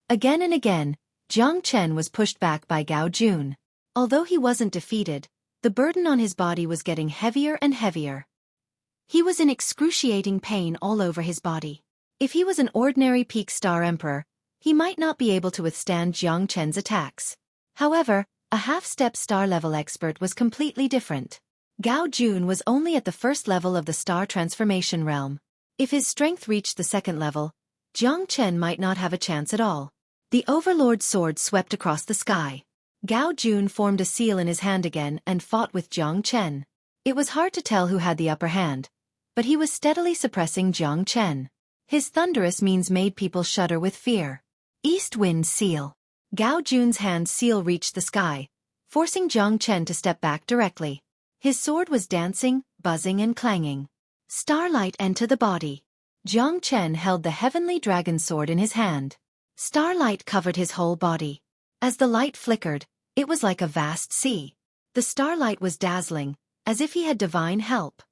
Again and again, Jiang Chen was pushed back by Gao Jun. Although he wasn't defeated, the burden on his body was getting heavier and heavier. He was in excruciating pain all over his body. If he was an ordinary peak star emperor, he might not be able to withstand Jiang Chen's attacks. However, a half-step star-level expert was completely different. Gao Jun was only at the first level of the star transformation realm. If his strength reached the second level, Jiang Chen might not have a chance at all. The Overlord's sword swept across the sky. Gao Jun formed a seal in his hand again and fought with Jiang Chen. It was hard to tell who had the upper hand, but he was steadily suppressing Jiang Chen. His thunderous means made people shudder with fear. East Wind Seal. Gao Jun's hand seal reached the sky, forcing Jiang Chen to step back directly. His sword was dancing, buzzing and clanging. Starlight enter the body. Jiang Chen held the heavenly dragon sword in his hand. Starlight covered his whole body. As the light flickered, it was like a vast sea. The starlight was dazzling, as if he had divine help.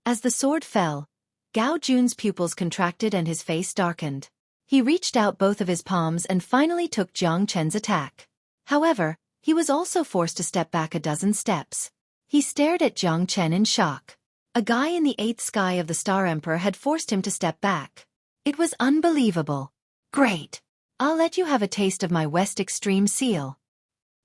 As the sword fell, Gao Jun's pupils contracted and his face darkened. He reached out both of his palms and finally took Jiang Chen's attack. However, he was also forced to step back a dozen steps. He stared at Jiang Chen in shock. A guy in the 8th sky of the Star Emperor had forced him to step back. It was unbelievable. Great. I'll let you have a taste of my West Extreme Seal.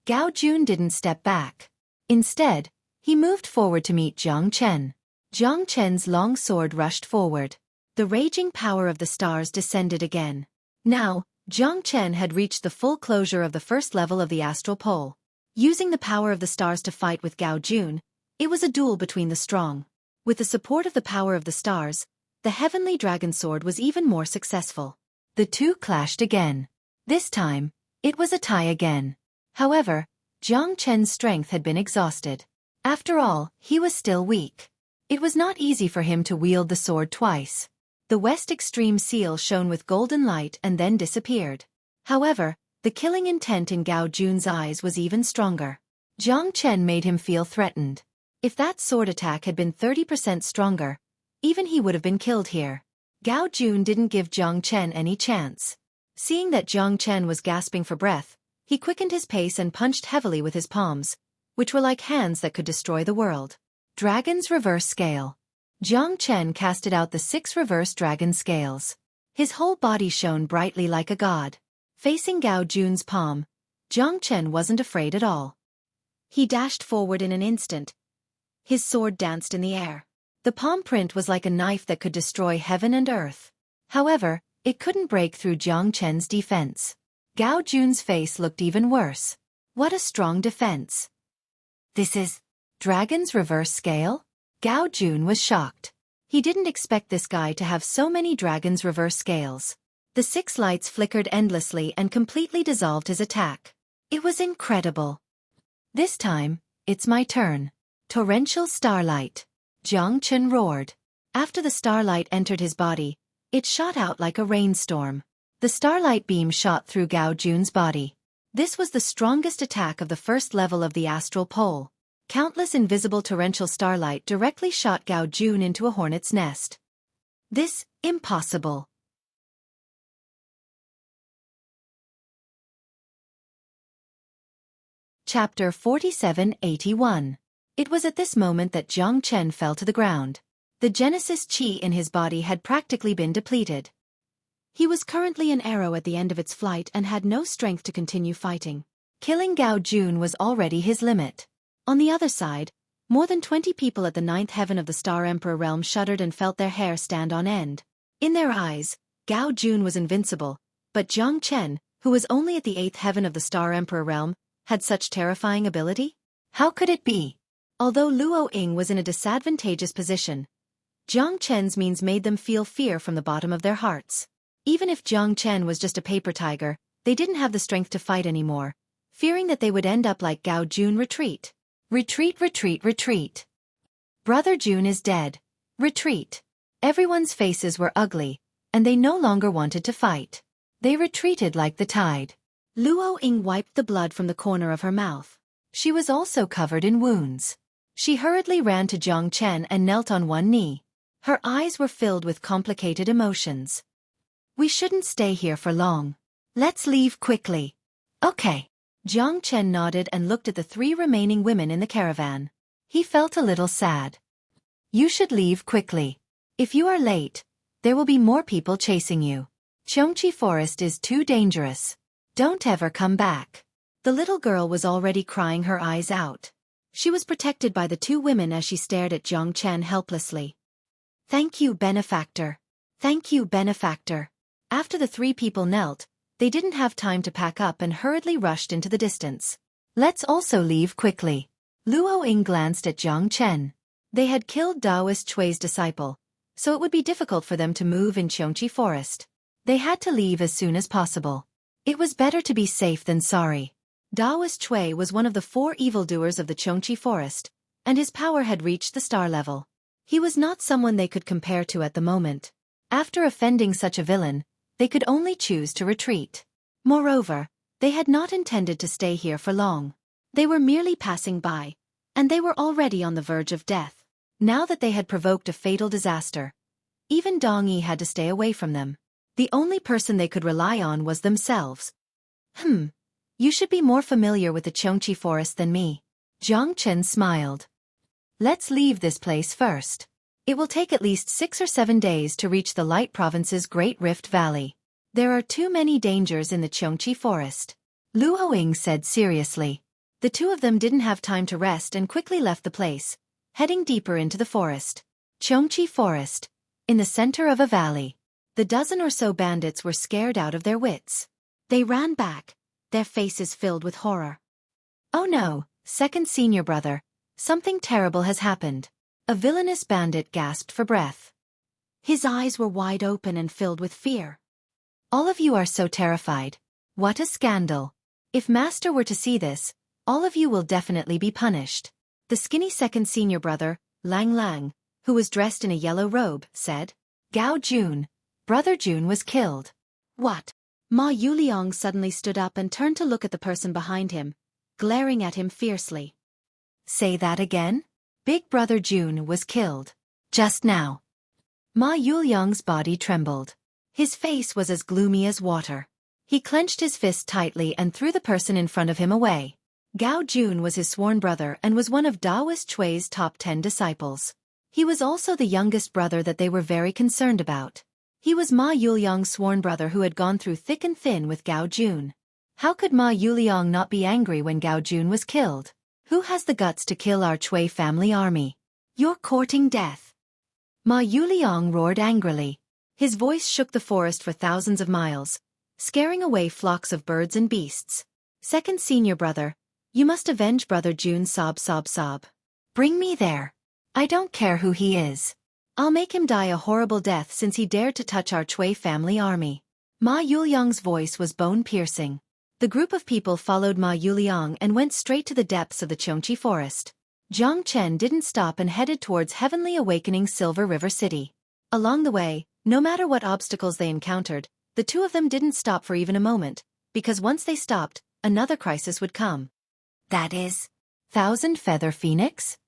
Gao Jun didn't step back. Instead, he moved forward to meet Jiang Chen. Jiang Chen's long sword rushed forward. The raging power of the stars descended again. Now, Jiang Chen had reached the full closure of the first level of the astral pole. Using the power of the stars to fight with Gao Jun, it was a duel between the strong. With the support of the power of the stars, the heavenly dragon sword was even more successful. The 2 clashed again. This time, it was a tie again. However, Jiang Chen's strength had been exhausted. After all, he was still weak. It was not easy for him to wield the sword twice. The West Extreme Seal shone with golden light and then disappeared. However, the killing intent in Gao Jun's eyes was even stronger. Jiang Chen made him feel threatened. If that sword attack had been 30% stronger, even he would have been killed here. Gao Jun didn't give Jiang Chen any chance. Seeing that Jiang Chen was gasping for breath, he quickened his pace and punched heavily with his palms, which were like hands that could destroy the world. Dragon's Reverse Scale. Jiang Chen casted out the 6 reverse dragon scales. His whole body shone brightly like a god. Facing Gao Jun's palm, Jiang Chen wasn't afraid at all. He dashed forward in an instant. His sword danced in the air. The palm print was like a knife that could destroy heaven and earth. However, it couldn't break through Jiang Chen's defense. Gao Jun's face looked even worse. What a strong defense. This is Dragon's reverse scale? Gao Jun was shocked. He didn't expect this guy to have so many Dragon's reverse scales. The 6 lights flickered endlessly and completely dissolved his attack. It was incredible. This time, it's my turn. Torrential starlight. Jiang Chen roared. After the starlight entered his body, it shot out like a rainstorm. The starlight beam shot through Gao Jun's body. This was the strongest attack of the first level of the astral pole. Countless invisible torrential starlight directly shot Gao Jun into a hornet's nest. This, impossible. Chapter 4781. It was at this moment that Jiang Chen fell to the ground. The Genesis Qi in his body had practically been depleted. He was currently an arrow at the end of its flight and had no strength to continue fighting. Killing Gao Jun was already his limit. On the other side, more than 20 people at the 9th heaven of the Star Emperor realm shuddered and felt their hair stand on end. In their eyes, Gao Jun was invincible, but Jiang Chen, who was only at the 8th heaven of the Star Emperor realm, had such terrifying ability? How could it be? Although Luo Ying was in a disadvantageous position, Jiang Chen's means made them feel fear from the bottom of their hearts. Even if Jiang Chen was just a paper tiger, they didn't have the strength to fight anymore, fearing that they would end up like Gao Jun. Retreat. Retreat, retreat, retreat. Brother Jun is dead. Retreat. Everyone's faces were ugly, and they no longer wanted to fight. They retreated like the tide. Luo Ying wiped the blood from the corner of her mouth. She was also covered in wounds. She hurriedly ran to Jiang Chen and knelt on one knee. Her eyes were filled with complicated emotions. We shouldn't stay here for long. Let's leave quickly. Okay. Jiang Chen nodded and looked at the 3 remaining women in the caravan. He felt a little sad. You should leave quickly. If you are late, there will be more people chasing you. Xueqi Forest is too dangerous. Don't ever come back. The little girl was already crying her eyes out. She was protected by the 2 women as she stared at Jiang Chen helplessly. Thank you, benefactor. Thank you, benefactor. After the 3 people knelt, they didn't have time to pack up and hurriedly rushed into the distance. Let's also leave quickly. Luo Ying glanced at Jiang Chen. They had killed Taoist Xue's disciple, so it would be difficult for them to move in Xueqi Forest. They had to leave as soon as possible. It was better to be safe than sorry. Taoist Xue was one of the 4 evildoers of the Xueqi Forest, and his power had reached the star level. He was not someone they could compare to at the moment. After offending such a villain, they could only choose to retreat. Moreover, they had not intended to stay here for long. They were merely passing by, and they were already on the verge of death. Now that they had provoked a fatal disaster, even Dong Yi had to stay away from them. The only person they could rely on was themselves. You should be more familiar with the Xueqi Forest than me. Jiang Chen smiled. Let's leave this place first. It will take at least 6 or 7 days to reach the Light Province's Great Rift Valley. There are too many dangers in the Xueqi Forest. Luo Ying said seriously. The 2 of them didn't have time to rest and quickly left the place, heading deeper into the forest. Xueqi Forest. In the center of a valley. The dozen or so bandits were scared out of their wits. They ran back, their faces filled with horror. Oh no, second senior brother, something terrible has happened. A villainous bandit gasped for breath. His eyes were wide open and filled with fear. All of you are so terrified. What a scandal. If Master were to see this, all of you will definitely be punished. The skinny second senior brother, Lang Lang, who was dressed in a yellow robe, said. Gao Jun, Brother Jun was killed. What? Ma Yuliang suddenly stood up and turned to look at the person behind him, glaring at him fiercely. Say that again? Big Brother Jun was killed. Just now. Ma Yuliang's body trembled. His face was as gloomy as water. He clenched his fist tightly and threw the person in front of him away. Gao Jun was his sworn brother and was one of Taoist Xue's top 10 disciples. He was also the youngest brother that they were very concerned about. He was Ma Yuliang's sworn brother who had gone through thick and thin with Gao Jun. How could Ma Yuliang not be angry when Gao Jun was killed? Who has the guts to kill our Chui family army? You're courting death. Ma Yuliang roared angrily. His voice shook the forest for thousands of miles, scaring away flocks of birds and beasts. Second senior brother, you must avenge brother Jun. Sob sob sob. Bring me there. I don't care who he is. I'll make him die a horrible death since he dared to touch our Chui family army. Ma Yuliang's voice was bone-piercing. The group of people followed Ma Yuliang and went straight to the depths of the Xueqi forest. Jiang Chen didn't stop and headed towards Heavenly Awakening Silver River City. Along the way, no matter what obstacles they encountered, the two of them didn't stop for even a moment, because once they stopped, another crisis would come. That is, Thousand Feather Phoenix?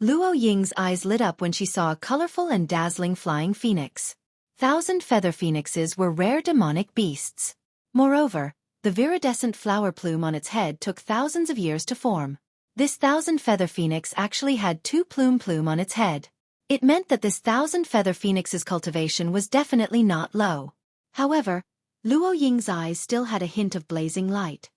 Luo Ying's eyes lit up when she saw a colorful and dazzling flying phoenix. Thousand Feather Phoenixes were rare demonic beasts. Moreover, the viridescent flower plume on its head took thousands of years to form. This thousand feather phoenix actually had two plume on its head. It meant that this thousand feather phoenix's cultivation was definitely not low. However, Luo Ying's eyes still had a hint of blazing light.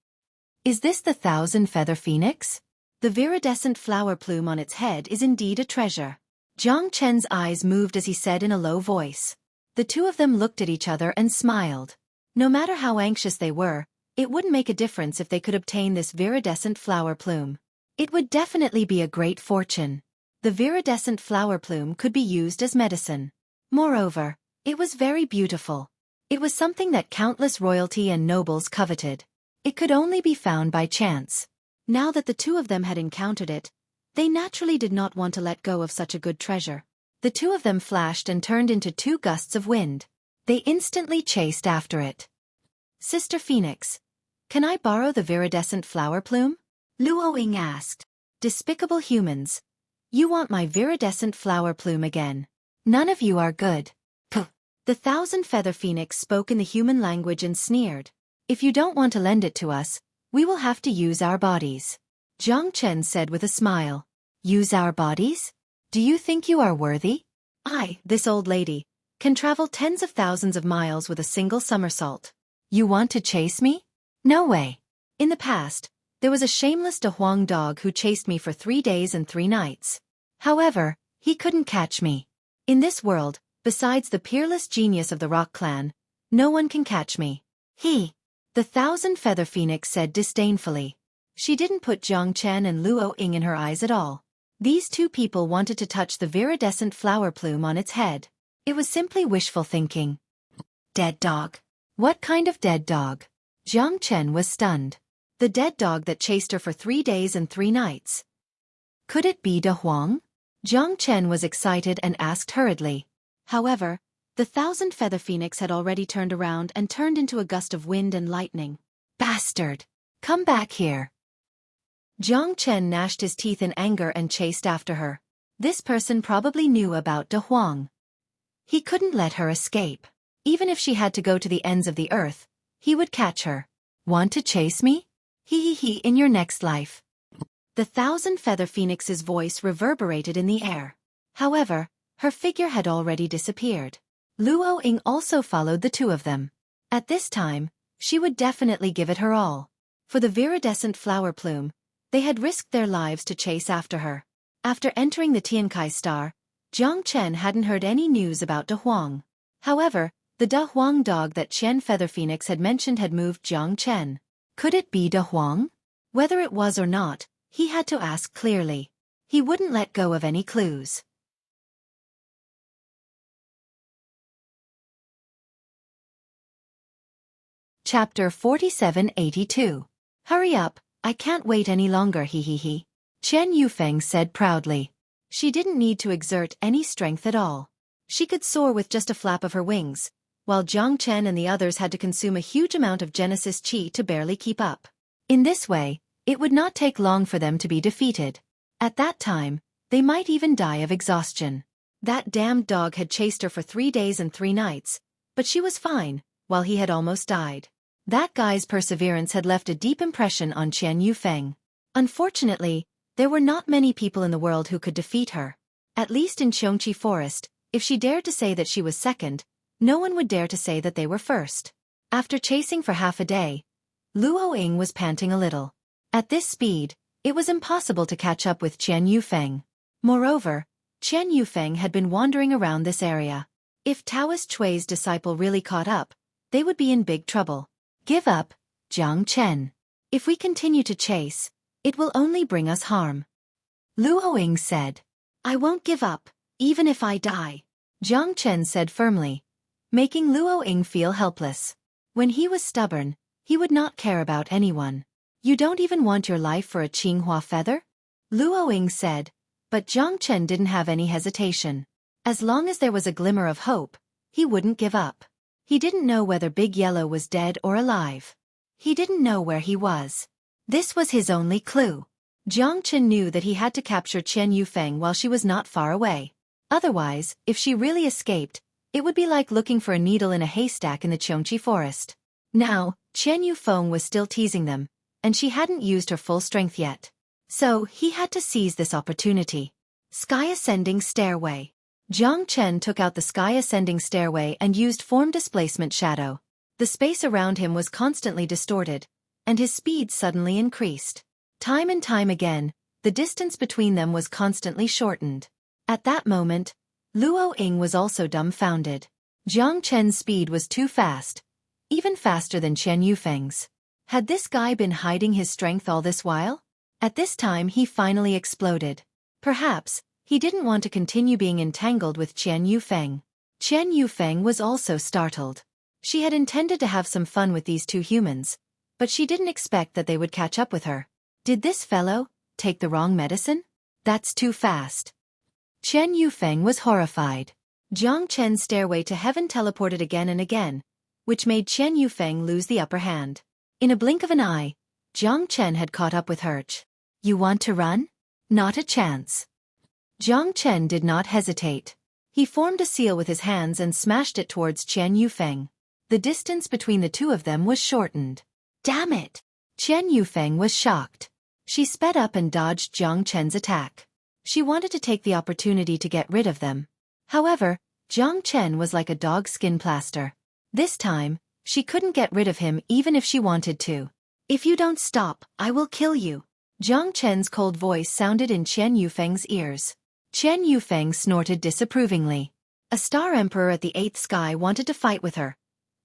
Is this the thousand feather phoenix? The viridescent flower plume on its head is indeed a treasure. Jiang Chen's eyes moved as he said in a low voice. The two of them looked at each other and smiled. No matter how anxious they were, it wouldn't make a difference if they could obtain this viridescent flower plume. It would definitely be a great fortune. The viridescent flower plume could be used as medicine. Moreover, it was very beautiful. It was something that countless royalty and nobles coveted. It could only be found by chance. Now that the two of them had encountered it, they naturally did not want to let go of such a good treasure. The two of them flashed and turned into two gusts of wind. They instantly chased after it. Sister Phoenix, can I borrow the viridescent flower plume? Luo Ying asked. Despicable humans. You want my viridescent flower plume again. None of you are good. Puh. The thousand feather phoenix spoke in the human language and sneered. If you don't want to lend it to us, we will have to use our bodies. Jiang Chen said with a smile. Use our bodies? Do you think you are worthy? I, this old lady, can travel tens of thousands of miles with a single somersault. You want to chase me? No way. In the past, there was a shameless De Huang dog who chased me for 3 days and 3 nights. However, he couldn't catch me. In this world, besides the peerless genius of the Rock Clan, no one can catch me. The thousand feather phoenix said disdainfully. She didn't put Jiang Chen and Luo Ying in her eyes at all. These two people wanted to touch the viridescent flower plume on its head. It was simply wishful thinking. Dead dog. What kind of dead dog? Jiang Chen was stunned. The dead dog that chased her for 3 days and 3 nights. Could it be De Huang? Jiang Chen was excited and asked hurriedly. However, the thousand feather phoenix had already turned around and turned into a gust of wind and lightning. Bastard! Come back here! Jiang Chen gnashed his teeth in anger and chased after her. This person probably knew about De Huang. He couldn't let her escape. Even if she had to go to the ends of the earth, he would catch her. Want to chase me? In your next life. The thousand feather phoenix's voice reverberated in the air. However, her figure had already disappeared. Luo Ying also followed the two of them. At this time, she would definitely give it her all. For the viridescent flower plume, they had risked their lives to chase after her. After entering the Tiankai Star, Jiang Chen hadn't heard any news about De Huang. However, the De Huang dog that Chen Feather Phoenix had mentioned had moved Jiang Chen. Could it be De Huang? Whether it was or not, he had to ask clearly. He wouldn't let go of any clues. Chapter 4782. Hurry up, I can't wait any longer Chen Yufeng said proudly. She didn't need to exert any strength at all. She could soar with just a flap of her wings, while Jiang Chen and the others had to consume a huge amount of Genesis Qi to barely keep up. In this way, it would not take long for them to be defeated. At that time, they might even die of exhaustion. That damned dog had chased her for 3 days and 3 nights, but she was fine, while he had almost died. That guy's perseverance had left a deep impression on Chen Yufeng. Unfortunately, there were not many people in the world who could defeat her. At least in Xueqi Forest, if she dared to say that she was second, no one would dare to say that they were first. After chasing for half a day, Luo Ying was panting a little. At this speed, it was impossible to catch up with Qian Yufeng. Moreover, Qian Yufeng had been wandering around this area. If Taoist Chui's disciple really caught up, they would be in big trouble. Give up, Jiang Chen. If we continue to chase, it will only bring us harm. Luo Ying said. I won't give up, even if I die, Jiang Chen said firmly, making Luo Ying feel helpless. When he was stubborn, he would not care about anyone. You don't even want your life for a Qinghua feather? Luo Ying said, but Jiang Chen didn't have any hesitation. As long as there was a glimmer of hope, he wouldn't give up. He didn't know whether Big Yellow was dead or alive. He didn't know where he was. This was his only clue. Jiang Chen knew that he had to capture Qian Yufeng while she was not far away. Otherwise, if she really escaped, it would be like looking for a needle in a haystack in the Xueqi Forest. Now, Qian Yufeng was still teasing them, and she hadn't used her full strength yet. So, he had to seize this opportunity. Sky Ascending Stairway. Jiang Chen took out the Sky Ascending Stairway and used Form Displacement Shadow. The space around him was constantly distorted, and his speed suddenly increased. Time and time again, the distance between them was constantly shortened. At that moment, Luo Ying was also dumbfounded. Jiang Chen's speed was too fast, even faster than Qian Yufeng's. Had this guy been hiding his strength all this while? At this time he finally exploded. Perhaps, he didn't want to continue being entangled with Qian Yufeng. Qian Yufeng was also startled. She had intended to have some fun with these two humans, but she didn't expect that they would catch up with her. Did this fellow take the wrong medicine? That's too fast. Qian Yufeng was horrified. Jiang Chen's stairway to heaven teleported again and again, which made Qian Yufeng lose the upper hand. In a blink of an eye, Jiang Chen had caught up with her. You want to run? Not a chance. Jiang Chen did not hesitate. He formed a seal with his hands and smashed it towards Qian Yufeng. The distance between the two of them was shortened. Damn it! Qian Yufeng was shocked. She sped up and dodged Jiang Chen's attack. She wanted to take the opportunity to get rid of them. However, Jiang Chen was like a dog skin plaster. This time, she couldn't get rid of him even if she wanted to. If you don't stop, I will kill you. Jiang Chen's cold voice sounded in Qian Yufeng's ears. Qian Yufeng snorted disapprovingly. A Star Emperor at the 8th sky wanted to fight with her.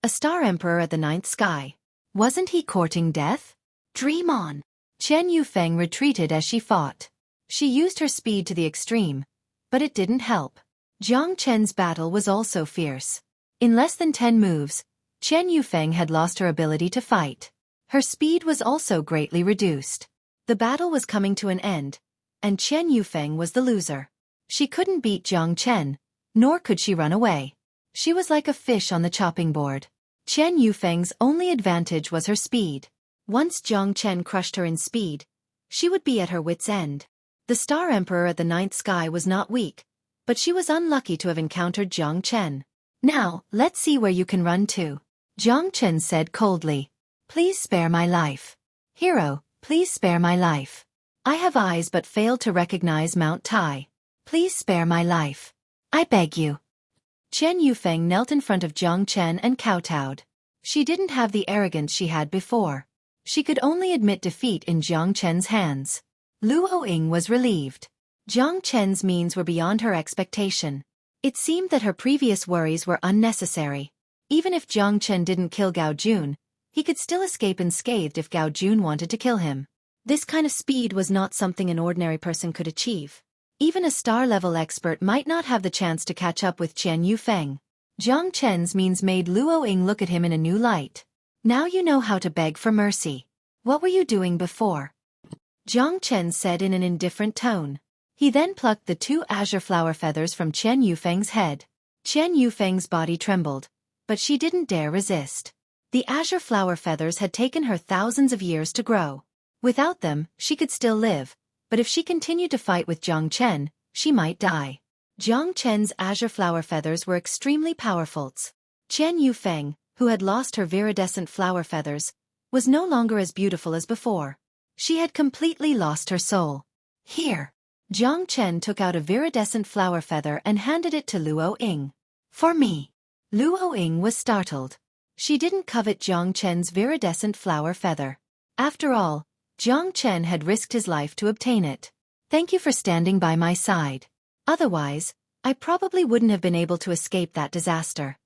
A Star Emperor at the 9th sky. Wasn't he courting death? Dream on. Qian Yufeng retreated as she fought. She used her speed to the extreme, but it didn't help. Jiang Chen's battle was also fierce. In less than 10 moves, Qian Yufeng had lost her ability to fight. Her speed was also greatly reduced. The battle was coming to an end, and Qian Yufeng was the loser. She couldn't beat Jiang Chen, nor could she run away. She was like a fish on the chopping board. Qian Yufeng's only advantage was her speed. Once Jiang Chen crushed her in speed, she would be at her wit's end. The Star Emperor at the 9th sky was not weak, but she was unlucky to have encountered Jiang Chen. Now, let's see where you can run to. Jiang Chen said coldly. Please spare my life. Hero, please spare my life. I have eyes but fail to recognize Mount Tai. Please spare my life. I beg you. Qian Yufeng knelt in front of Jiang Chen and kowtowed. She didn't have the arrogance she had before. She could only admit defeat in Jiang Chen's hands. Luo Ying was relieved. Jiang Chen's means were beyond her expectation. It seemed that her previous worries were unnecessary. Even if Jiang Chen didn't kill Gao Jun, he could still escape unscathed if Gao Jun wanted to kill him. This kind of speed was not something an ordinary person could achieve. Even a star-level expert might not have the chance to catch up with Qian Yufeng. Jiang Chen's means made Luo Ying look at him in a new light. Now you know how to beg for mercy. What were you doing before? Jiang Chen said in an indifferent tone. He then plucked the 2 azure flower feathers from Qian Yufeng's head. Qian Yufeng's body trembled, but she didn't dare resist. The azure flower feathers had taken her thousands of years to grow. Without them, she could still live, but if she continued to fight with Jiang Chen, she might die. Jiang Chen's azure flower feathers were extremely powerful. Qian Yufeng, who had lost her viridescent flower feathers, was no longer as beautiful as before. She had completely lost her soul. Here. Jiang Chen took out a viridescent flower feather and handed it to Luo Ying. For me. Luo Ying was startled. She didn't covet Jiang Chen's viridescent flower feather. After all, Jiang Chen had risked his life to obtain it. Thank you for standing by my side. Otherwise, I probably wouldn't have been able to escape that disaster.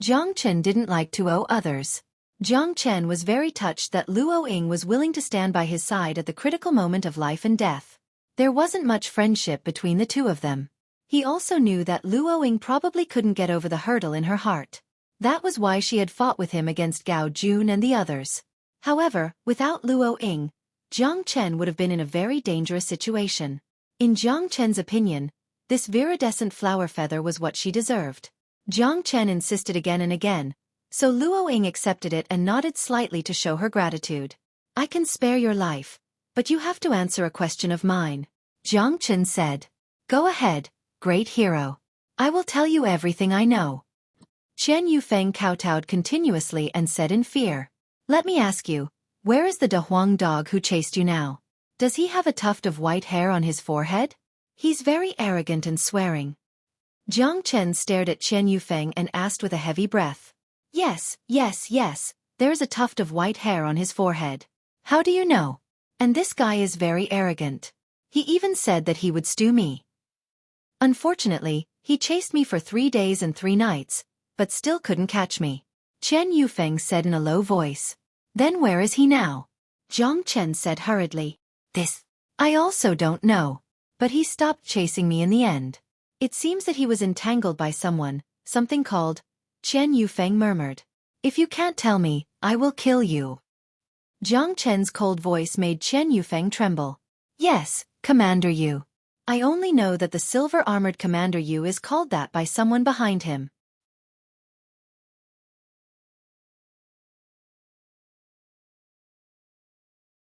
Jiang Chen didn't like to owe others. Jiang Chen was very touched that Luo Ying was willing to stand by his side at the critical moment of life and death. There wasn't much friendship between the two of them. He also knew that Luo Ying probably couldn't get over the hurdle in her heart. That was why she had fought with him against Gao Jun and the others. However, without Luo Ying, Jiang Chen would have been in a very dangerous situation. In Jiang Chen's opinion, this viridescent flower feather was what she deserved. Jiang Chen insisted again and again, so Luo Ying accepted it and nodded slightly to show her gratitude. I can spare your life, but you have to answer a question of mine, Jiang Chen said. Go ahead, great hero. I will tell you everything I know. Chen Yufeng kowtowed continuously and said in fear. Let me ask you, where is the De Huang dog who chased you now? Does he have a tuft of white hair on his forehead? He's very arrogant and swearing. Jiang Chen stared at Chen Yufeng and asked with a heavy breath. Yes, there's a tuft of white hair on his forehead. How do you know? And this guy is very arrogant. He even said that he would stew me. Unfortunately, he chased me for 3 days and 3 nights, but still couldn't catch me. Chen Yufeng said in a low voice. Then where is he now? Jiang Chen said hurriedly. I also don't know. But he stopped chasing me in the end. It seems that he was entangled by something called, Chen Yufeng murmured. If you can't tell me, I will kill you. Jiang Chen's cold voice made Chen Yufeng tremble. Yes, Commander Yu. I only know that the silver-armored Commander Yu is called that by someone behind him.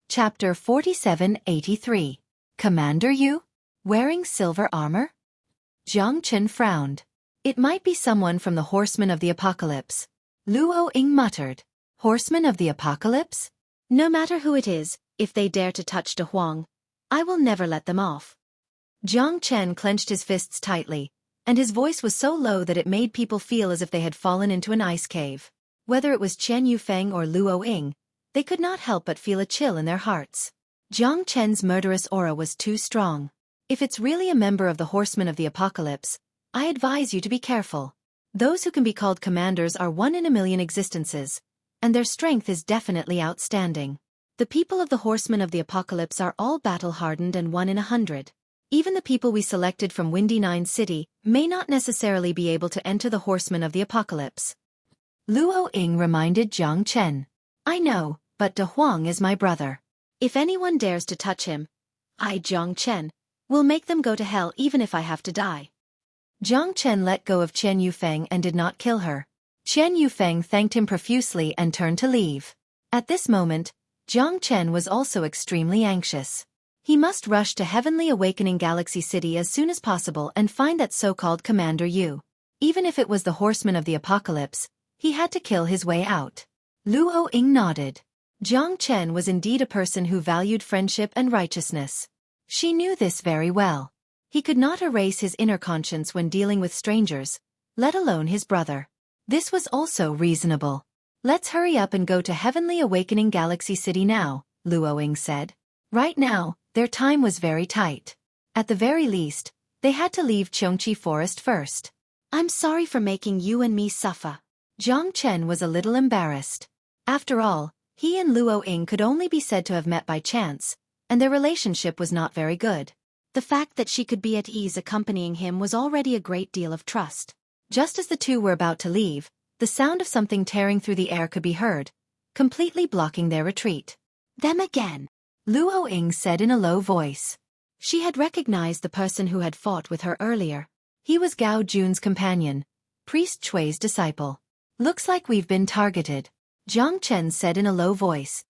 Chapter 4783. Commander Yu? Wearing silver armor? Jiang Chen frowned. It might be someone from the Horsemen of the Apocalypse. Luo Ying muttered. Horsemen of the Apocalypse? No matter who it is, if they dare to touch De Huang, I will never let them off. Jiang Chen clenched his fists tightly, and his voice was so low that it made people feel as if they had fallen into an ice cave. Whether it was Chen Yufeng or Luo Ying, they could not help but feel a chill in their hearts. Jiang Chen's murderous aura was too strong. If it's really a member of the Horsemen of the Apocalypse, I advise you to be careful. Those who can be called commanders are 1 in a million existences, and their strength is definitely outstanding. The people of the Horsemen of the Apocalypse are all battle-hardened and 1 in 100. Even the people we selected from Windy Nine City may not necessarily be able to enter the Horsemen of the Apocalypse. Luo Ying reminded Jiang Chen. I know, but De Huang is my brother. If anyone dares to touch him, I, Jiang Chen, will make them go to hell even if I have to die. Jiang Chen let go of Chen Yufeng and did not kill her. Chen Yufeng thanked him profusely and turned to leave. At this moment, Jiang Chen was also extremely anxious. He must rush to Heavenly Awakening Galaxy City as soon as possible and find that so-called Commander Yu. Even if it was the Horseman of the Apocalypse, he had to kill his way out. Luo Ying nodded. Jiang Chen was indeed a person who valued friendship and righteousness. She knew this very well. He could not erase his inner conscience when dealing with strangers, let alone his brother. This was also reasonable. Let's hurry up and go to Heavenly Awakening Galaxy City now, Luo Ying said. Right now, their time was very tight. At the very least, they had to leave Xueqi Forest first. I'm sorry for making you and me suffer. Jiang Chen was a little embarrassed. After all, he and Luo Ying could only be said to have met by chance, and their relationship was not very good. The fact that she could be at ease accompanying him was already a great deal of trust. Just as the two were about to leave, the sound of something tearing through the air could be heard, completely blocking their retreat. Them again, Luo Ying said in a low voice. She had recognized the person who had fought with her earlier. He was Gao Jun's companion, Priest Xue's disciple. Looks like we've been targeted, Jiang Chen said in a low voice.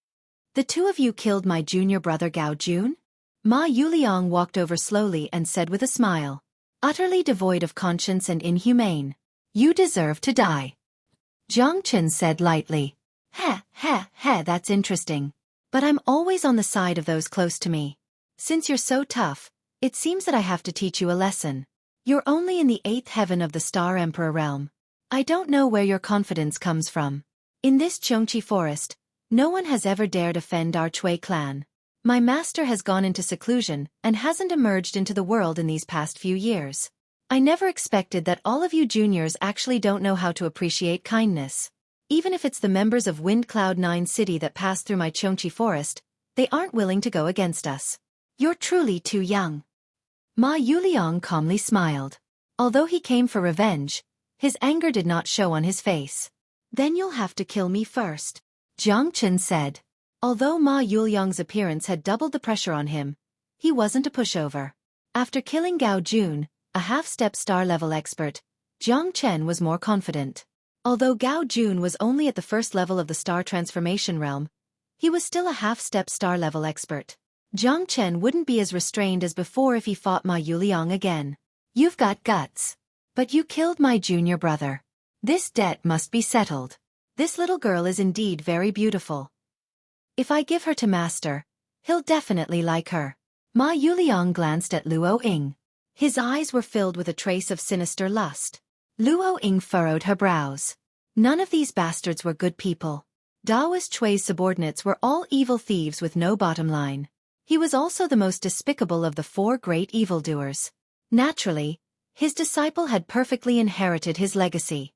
The two of you killed my junior brother Gao Jun? Ma Yuliang walked over slowly and said with a smile. Utterly devoid of conscience and inhumane. You deserve to die. Jiang Chen said lightly. That's interesting. But I'm always on the side of those close to me. Since you're so tough, It seems that I have to teach you a lesson. You're only in the 8th heaven of the Star Emperor realm. I don't know where your confidence comes from. In this Xueqi forest, no one has ever dared offend our Xueqi clan. My master has gone into seclusion and hasn't emerged into the world in these past few years. I never expected that all of you juniors actually don't know how to appreciate kindness. Even if it's the members of Wind Cloud 9 City that pass through my Xueqi forest, they aren't willing to go against us. You're truly too young. Ma Yuliang calmly smiled. Although he came for revenge, his anger did not show on his face. Then you'll have to kill me first, Jiang Chen said. Although Ma Yuliang's appearance had doubled the pressure on him, he wasn't a pushover. After killing Gao Jun, a half-step star-level expert, Jiang Chen was more confident. Although Gao Jun was only at the first level of the star transformation realm, he was still a half-step star-level expert. Jiang Chen wouldn't be as restrained as before if he fought Ma Yuliang again. You've got guts. But you killed my junior brother. This debt must be settled. This little girl is indeed very beautiful. If I give her to master, he'll definitely like her. Ma Yuliang glanced at Luo Ying. His eyes were filled with a trace of sinister lust. Luo Ying furrowed her brows. None of these bastards were good people. Daoist Chui's subordinates were all evil thieves with no bottom line. He was also the most despicable of the 4 great evildoers. Naturally, his disciple had perfectly inherited his legacy.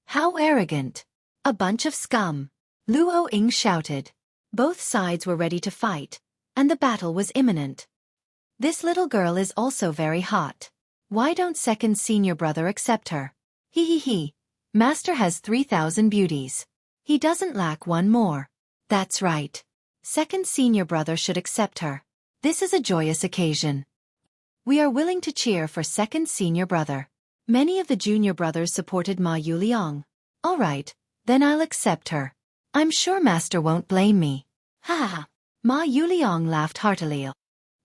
How arrogant! A bunch of scum! Luo Ying shouted. Both sides were ready to fight, and the battle was imminent. This little girl is also very hot. Why don't second senior brother accept her? He. Master has 3,000 beauties. He doesn't lack one more. That's right. Second senior brother should accept her. This is a joyous occasion. We are willing to cheer for second senior brother. Many of the junior brothers supported Ma Yuliang. All right, then I'll accept her. I'm sure master won't blame me. Ha ha. Ma Yuliang laughed heartily.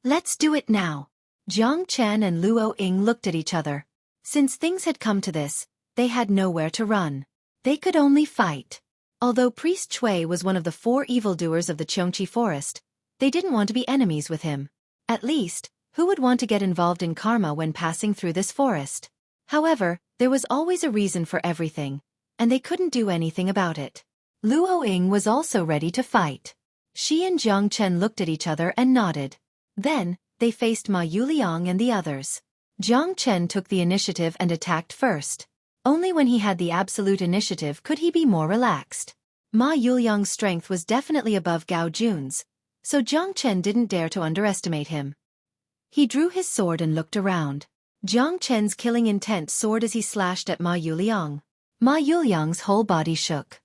Let's do it now. Jiang Chen and Luo Ying looked at each other. Since things had come to this, they had nowhere to run. They could only fight. Although Priest Xue was one of the 4 evildoers of the Xueqi forest, they didn't want to be enemies with him. At least, who would want to get involved in karma when passing through this forest? However, there was always a reason for everything, and they couldn't do anything about it. Luo Ying was also ready to fight. She and Jiang Chen looked at each other and nodded. Then, they faced Ma Yuliang and the others. Jiang Chen took the initiative and attacked first. Only when he had the absolute initiative could he be more relaxed. Ma Yuliang's strength was definitely above Gao Jun's, so Jiang Chen didn't dare to underestimate him. He drew his sword and looked around. Jiang Chen's killing intent soared as he slashed at Ma Yuliang. Ma Yuliang's whole body shook.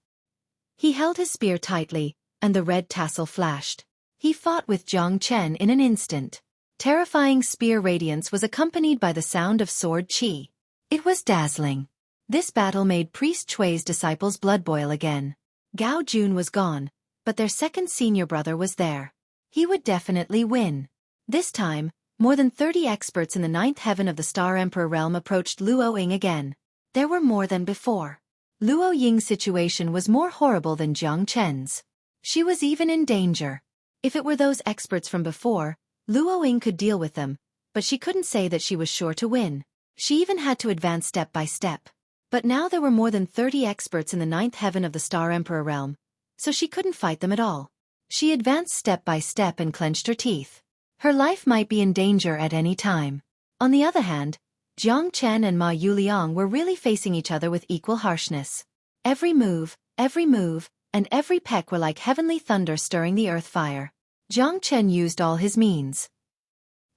He held his spear tightly, and the red tassel flashed. He fought with Jiang Chen in an instant. Terrifying spear radiance was accompanied by the sound of sword chi. It was dazzling. This battle made Priest Xue's disciples' blood boil again. Gao Jun was gone, but their second senior brother was there. He would definitely win. This time, more than 30 experts in the 9th heaven of the Star Emperor realm approached Luo Ying again. There were more than before. Luo Ying's situation was more horrible than Jiang Chen's. She was even in danger. If it were those experts from before, Luo Ying could deal with them, but she couldn't say that she was sure to win. She even had to advance step by step. But now there were more than 30 experts in the 9th heaven of the Star Emperor realm, so she couldn't fight them at all. She advanced step by step and clenched her teeth. Her life might be in danger at any time. On the other hand, Jiang Chen and Ma Yuliang were really facing each other with equal harshness. Every move, and every peck were like heavenly thunder stirring the earth fire. Jiang Chen used all his means.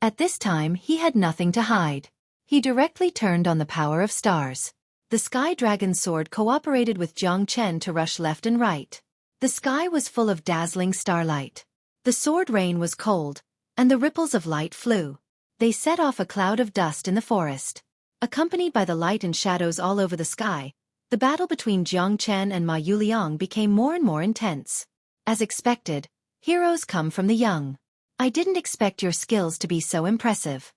At this time he had nothing to hide. He directly turned on the power of stars. The Sky Dragon's sword cooperated with Jiang Chen to rush left and right. The sky was full of dazzling starlight. The sword rain was cold, and the ripples of light flew. They set off a cloud of dust in the forest. Accompanied by the light and shadows all over the sky, the battle between Jiang Chen and Ma Yuliang became more and more intense. As expected, heroes come from the young. I didn't expect your skills to be so impressive.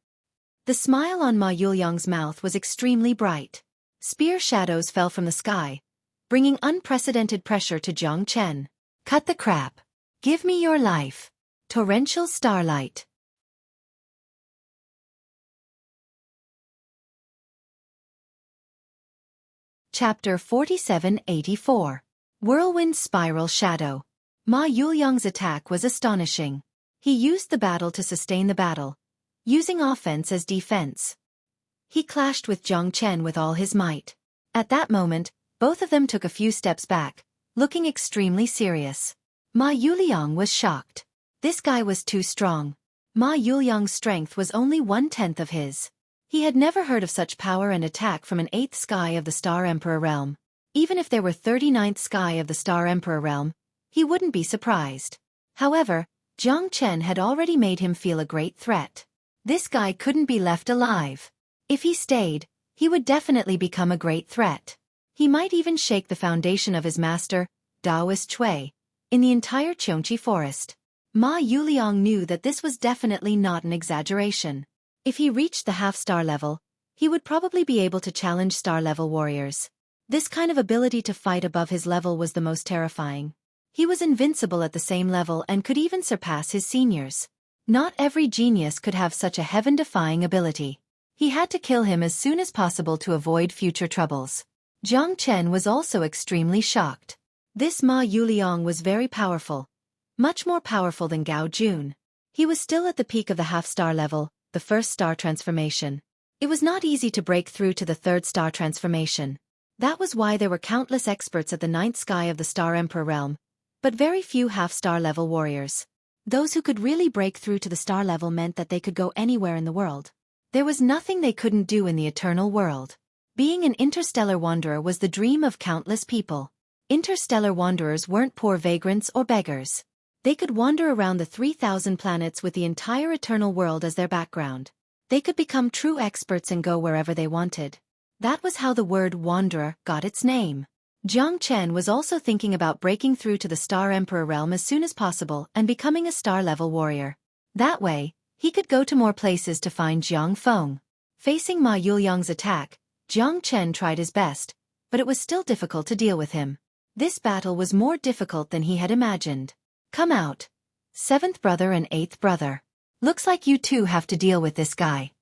The smile on Ma Yuliang's mouth was extremely bright. Spear shadows fell from the sky, bringing unprecedented pressure to Jiang Chen. Cut the crap. Give me your life. Torrential starlight. Chapter 4784. Whirlwind Spiral Shadow. Ma Yuliang's attack was astonishing. He used the battle to sustain the battle, using offense as defense. He clashed with Jiang Chen with all his might. At that moment, both of them took a few steps back, looking extremely serious. Ma Yuliang was shocked. This guy was too strong. Ma Yuliang's strength was only 1/10 of his. He had never heard of such power and attack from an 8th sky of the Star Emperor realm. Even if there were 39th sky of the Star Emperor realm, he wouldn't be surprised. However, Jiang Chen had already made him feel a great threat. This guy couldn't be left alive. If he stayed, he would definitely become a great threat. He might even shake the foundation of his master, Taoist Xueqi, in the entire Xueqi forest. Ma Yuliang knew that this was definitely not an exaggeration. If he reached the half-star level, he would probably be able to challenge star-level warriors. This kind of ability to fight above his level was the most terrifying. He was invincible at the same level and could even surpass his seniors. Not every genius could have such a heaven-defying ability. He had to kill him as soon as possible to avoid future troubles. Jiang Chen was also extremely shocked. This Ma Yuliang was very powerful. Much more powerful than Gao Jun. He was still at the peak of the half-star level, the first star transformation. It was not easy to break through to the 3rd star transformation. That was why there were countless experts at the 9th sky of the Star Emperor realm, but very few half-star level warriors. Those who could really break through to the star level meant that they could go anywhere in the world. There was nothing they couldn't do in the eternal world. Being an interstellar wanderer was the dream of countless people. Interstellar wanderers weren't poor vagrants or beggars. They could wander around the 3,000 planets with the entire eternal world as their background. They could become true experts and go wherever they wanted. That was how the word wanderer got its name. Jiang Chen was also thinking about breaking through to the Star Emperor realm as soon as possible and becoming a star-level warrior. That way, he could go to more places to find Jiang Feng. Facing Ma Yuliang's attack, Jiang Chen tried his best, but it was still difficult to deal with him. This battle was more difficult than he had imagined. Come out. 7th brother and 8th brother. Looks like you two have to deal with this guy.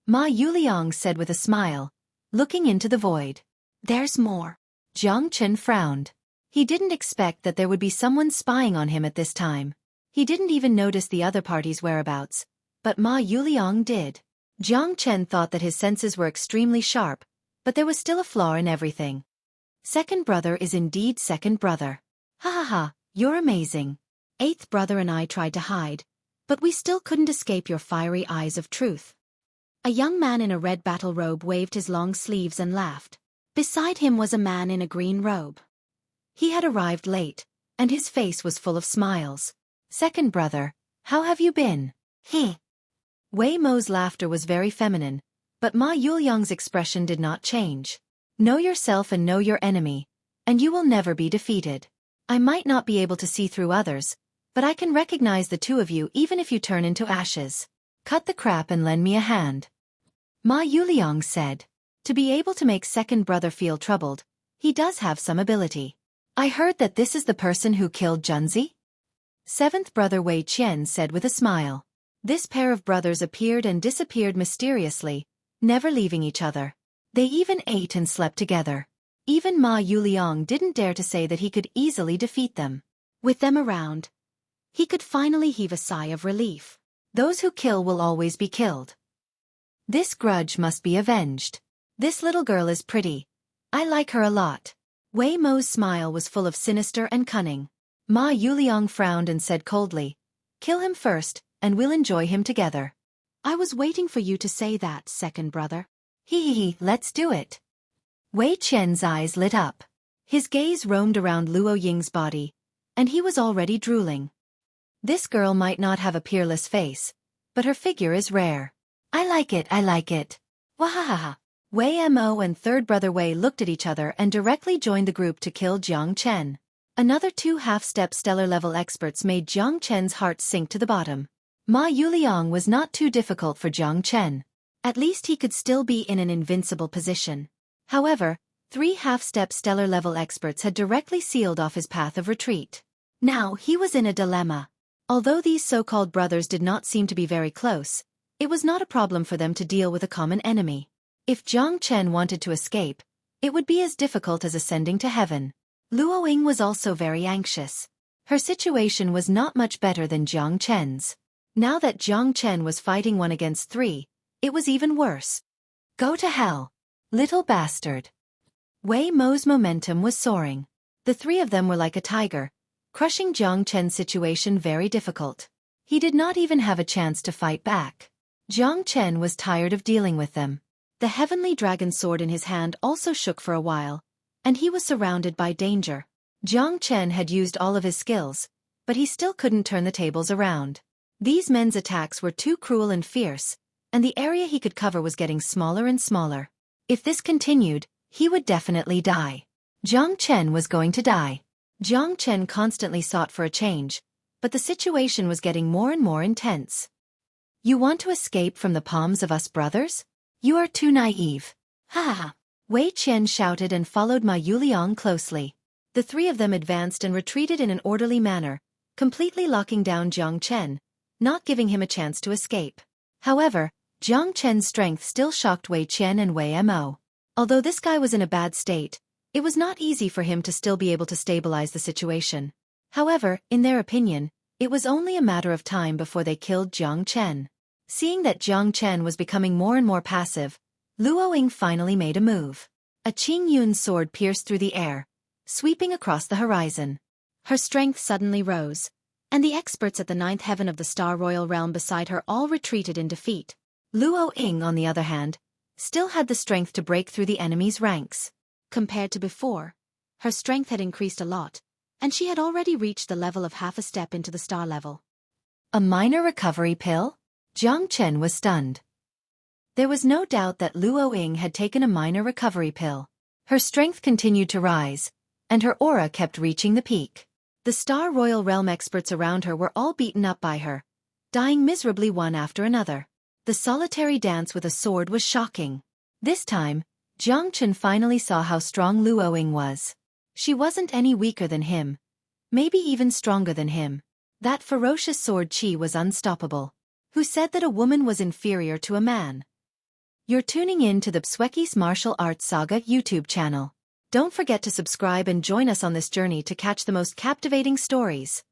Ma Yuliang said with a smile, looking into the void. There's more. Jiang Chen frowned. He didn't expect that there would be someone spying on him at this time. He didn't even notice the other party's whereabouts, but Ma Yuliang did. Jiang Chen thought that his senses were extremely sharp, but there was still a flaw in everything. 2nd brother is indeed 2nd brother. Ha ha ha, you're amazing. 8th brother and I tried to hide, but we still couldn't escape your fiery eyes of truth. A young man in a red battle robe waved his long sleeves and laughed. Beside him was a man in a green robe. He had arrived late, and his face was full of smiles. 2nd brother, how have you been? He. Wei Mo's laughter was very feminine, but Ma Yuliang's expression did not change. Know yourself and know your enemy, and you will never be defeated. I might not be able to see through others, but I can recognize the two of you even if you turn into ashes. Cut the crap and lend me a hand. Ma Yuliang said. To be able to make 2nd brother feel troubled, he does have some ability. I heard that this is the person who killed Junzi? 7th brother Wei Qian said with a smile. This pair of brothers appeared and disappeared mysteriously, never leaving each other. They even ate and slept together. Even Ma Yuliang didn't dare to say that he could easily defeat them. With them around, he could finally heave a sigh of relief. Those who kill will always be killed. This grudge must be avenged. This little girl is pretty. I like her a lot. Wei Mo's smile was full of sinister and cunning. Ma Yuliang frowned and said coldly, kill him first, and we'll enjoy him together. I was waiting for you to say that, 2nd brother. Hee, let's do it. Wei Qian's eyes lit up. His gaze roamed around Luo Ying's body, and he was already drooling. This girl might not have a peerless face, but her figure is rare. I like it. Wahahaha. Wei Mo and 3rd brother Wei looked at each other and directly joined the group to kill Jiang Chen. Another 2 half-step stellar-level experts made Jiang Chen's heart sink to the bottom. Ma Yuliang was not too difficult for Jiang Chen. At least he could still be in an invincible position. However, 3 half-step stellar-level experts had directly sealed off his path of retreat. Now he was in a dilemma. Although these so-called brothers did not seem to be very close, it was not a problem for them to deal with a common enemy. If Jiang Chen wanted to escape, It would be as difficult as ascending to heaven. Luo Ying was also very anxious. Her situation was not much better than Jiang Chen's. Now that Jiang Chen was fighting 1 against 3, it was even worse. Go to hell, little bastard. Wei Mo's momentum was soaring. The 3 of them were like a tiger, crushing Jiang Chen's situation very difficult. He did not even have a chance to fight back. Jiang Chen was tired of dealing with them. The heavenly dragon sword in his hand also shook for a while, and he was surrounded by danger. Jiang Chen had used all of his skills, but he still couldn't turn the tables around. These men's attacks were too cruel and fierce, and the area he could cover was getting smaller and smaller. If this continued, he would definitely die. Jiang Chen was going to die. Jiang Chen constantly sought for a change, but the situation was getting more and more intense. You want to escape from the palms of us brothers? You are too naive. Ha ha. Wei Qian shouted and followed Ma Yuliang closely. The 3 of them advanced and retreated in an orderly manner, completely locking down Jiang Chen, not giving him a chance to escape. However, Jiang Chen's strength still shocked Wei Qian and Wei Mo. Although this guy was in a bad state, it was not easy for him to still be able to stabilize the situation. However, in their opinion, it was only a matter of time before they killed Jiang Chen. Seeing that Jiang Chen was becoming more and more passive, Luo Ying finally made a move. A Qing Yun sword pierced through the air, sweeping across the horizon. Her strength suddenly rose, and the experts at the 9th heaven of the Star Royal Realm beside her all retreated in defeat. Luo Ying, on the other hand, still had the strength to break through the enemy's ranks. Compared to before, her strength had increased a lot, and she had already reached the level of half a step into the star level. A minor recovery pill? Jiang Chen was stunned. There was no doubt that Luo Ying had taken a minor recovery pill. Her strength continued to rise, and her aura kept reaching the peak. The Star Royal Realm experts around her were all beaten up by her, dying miserably one after another. The solitary dance with a sword was shocking. This time, Jiang Chen finally saw how strong Luo Ying was. She wasn't any weaker than him, maybe even stronger than him. That ferocious sword chi was unstoppable. Who said that a woman was inferior to a man? You're tuning in to the Xueqi's Martial Arts Saga YouTube channel. Don't forget to subscribe and join us on this journey to catch the most captivating stories.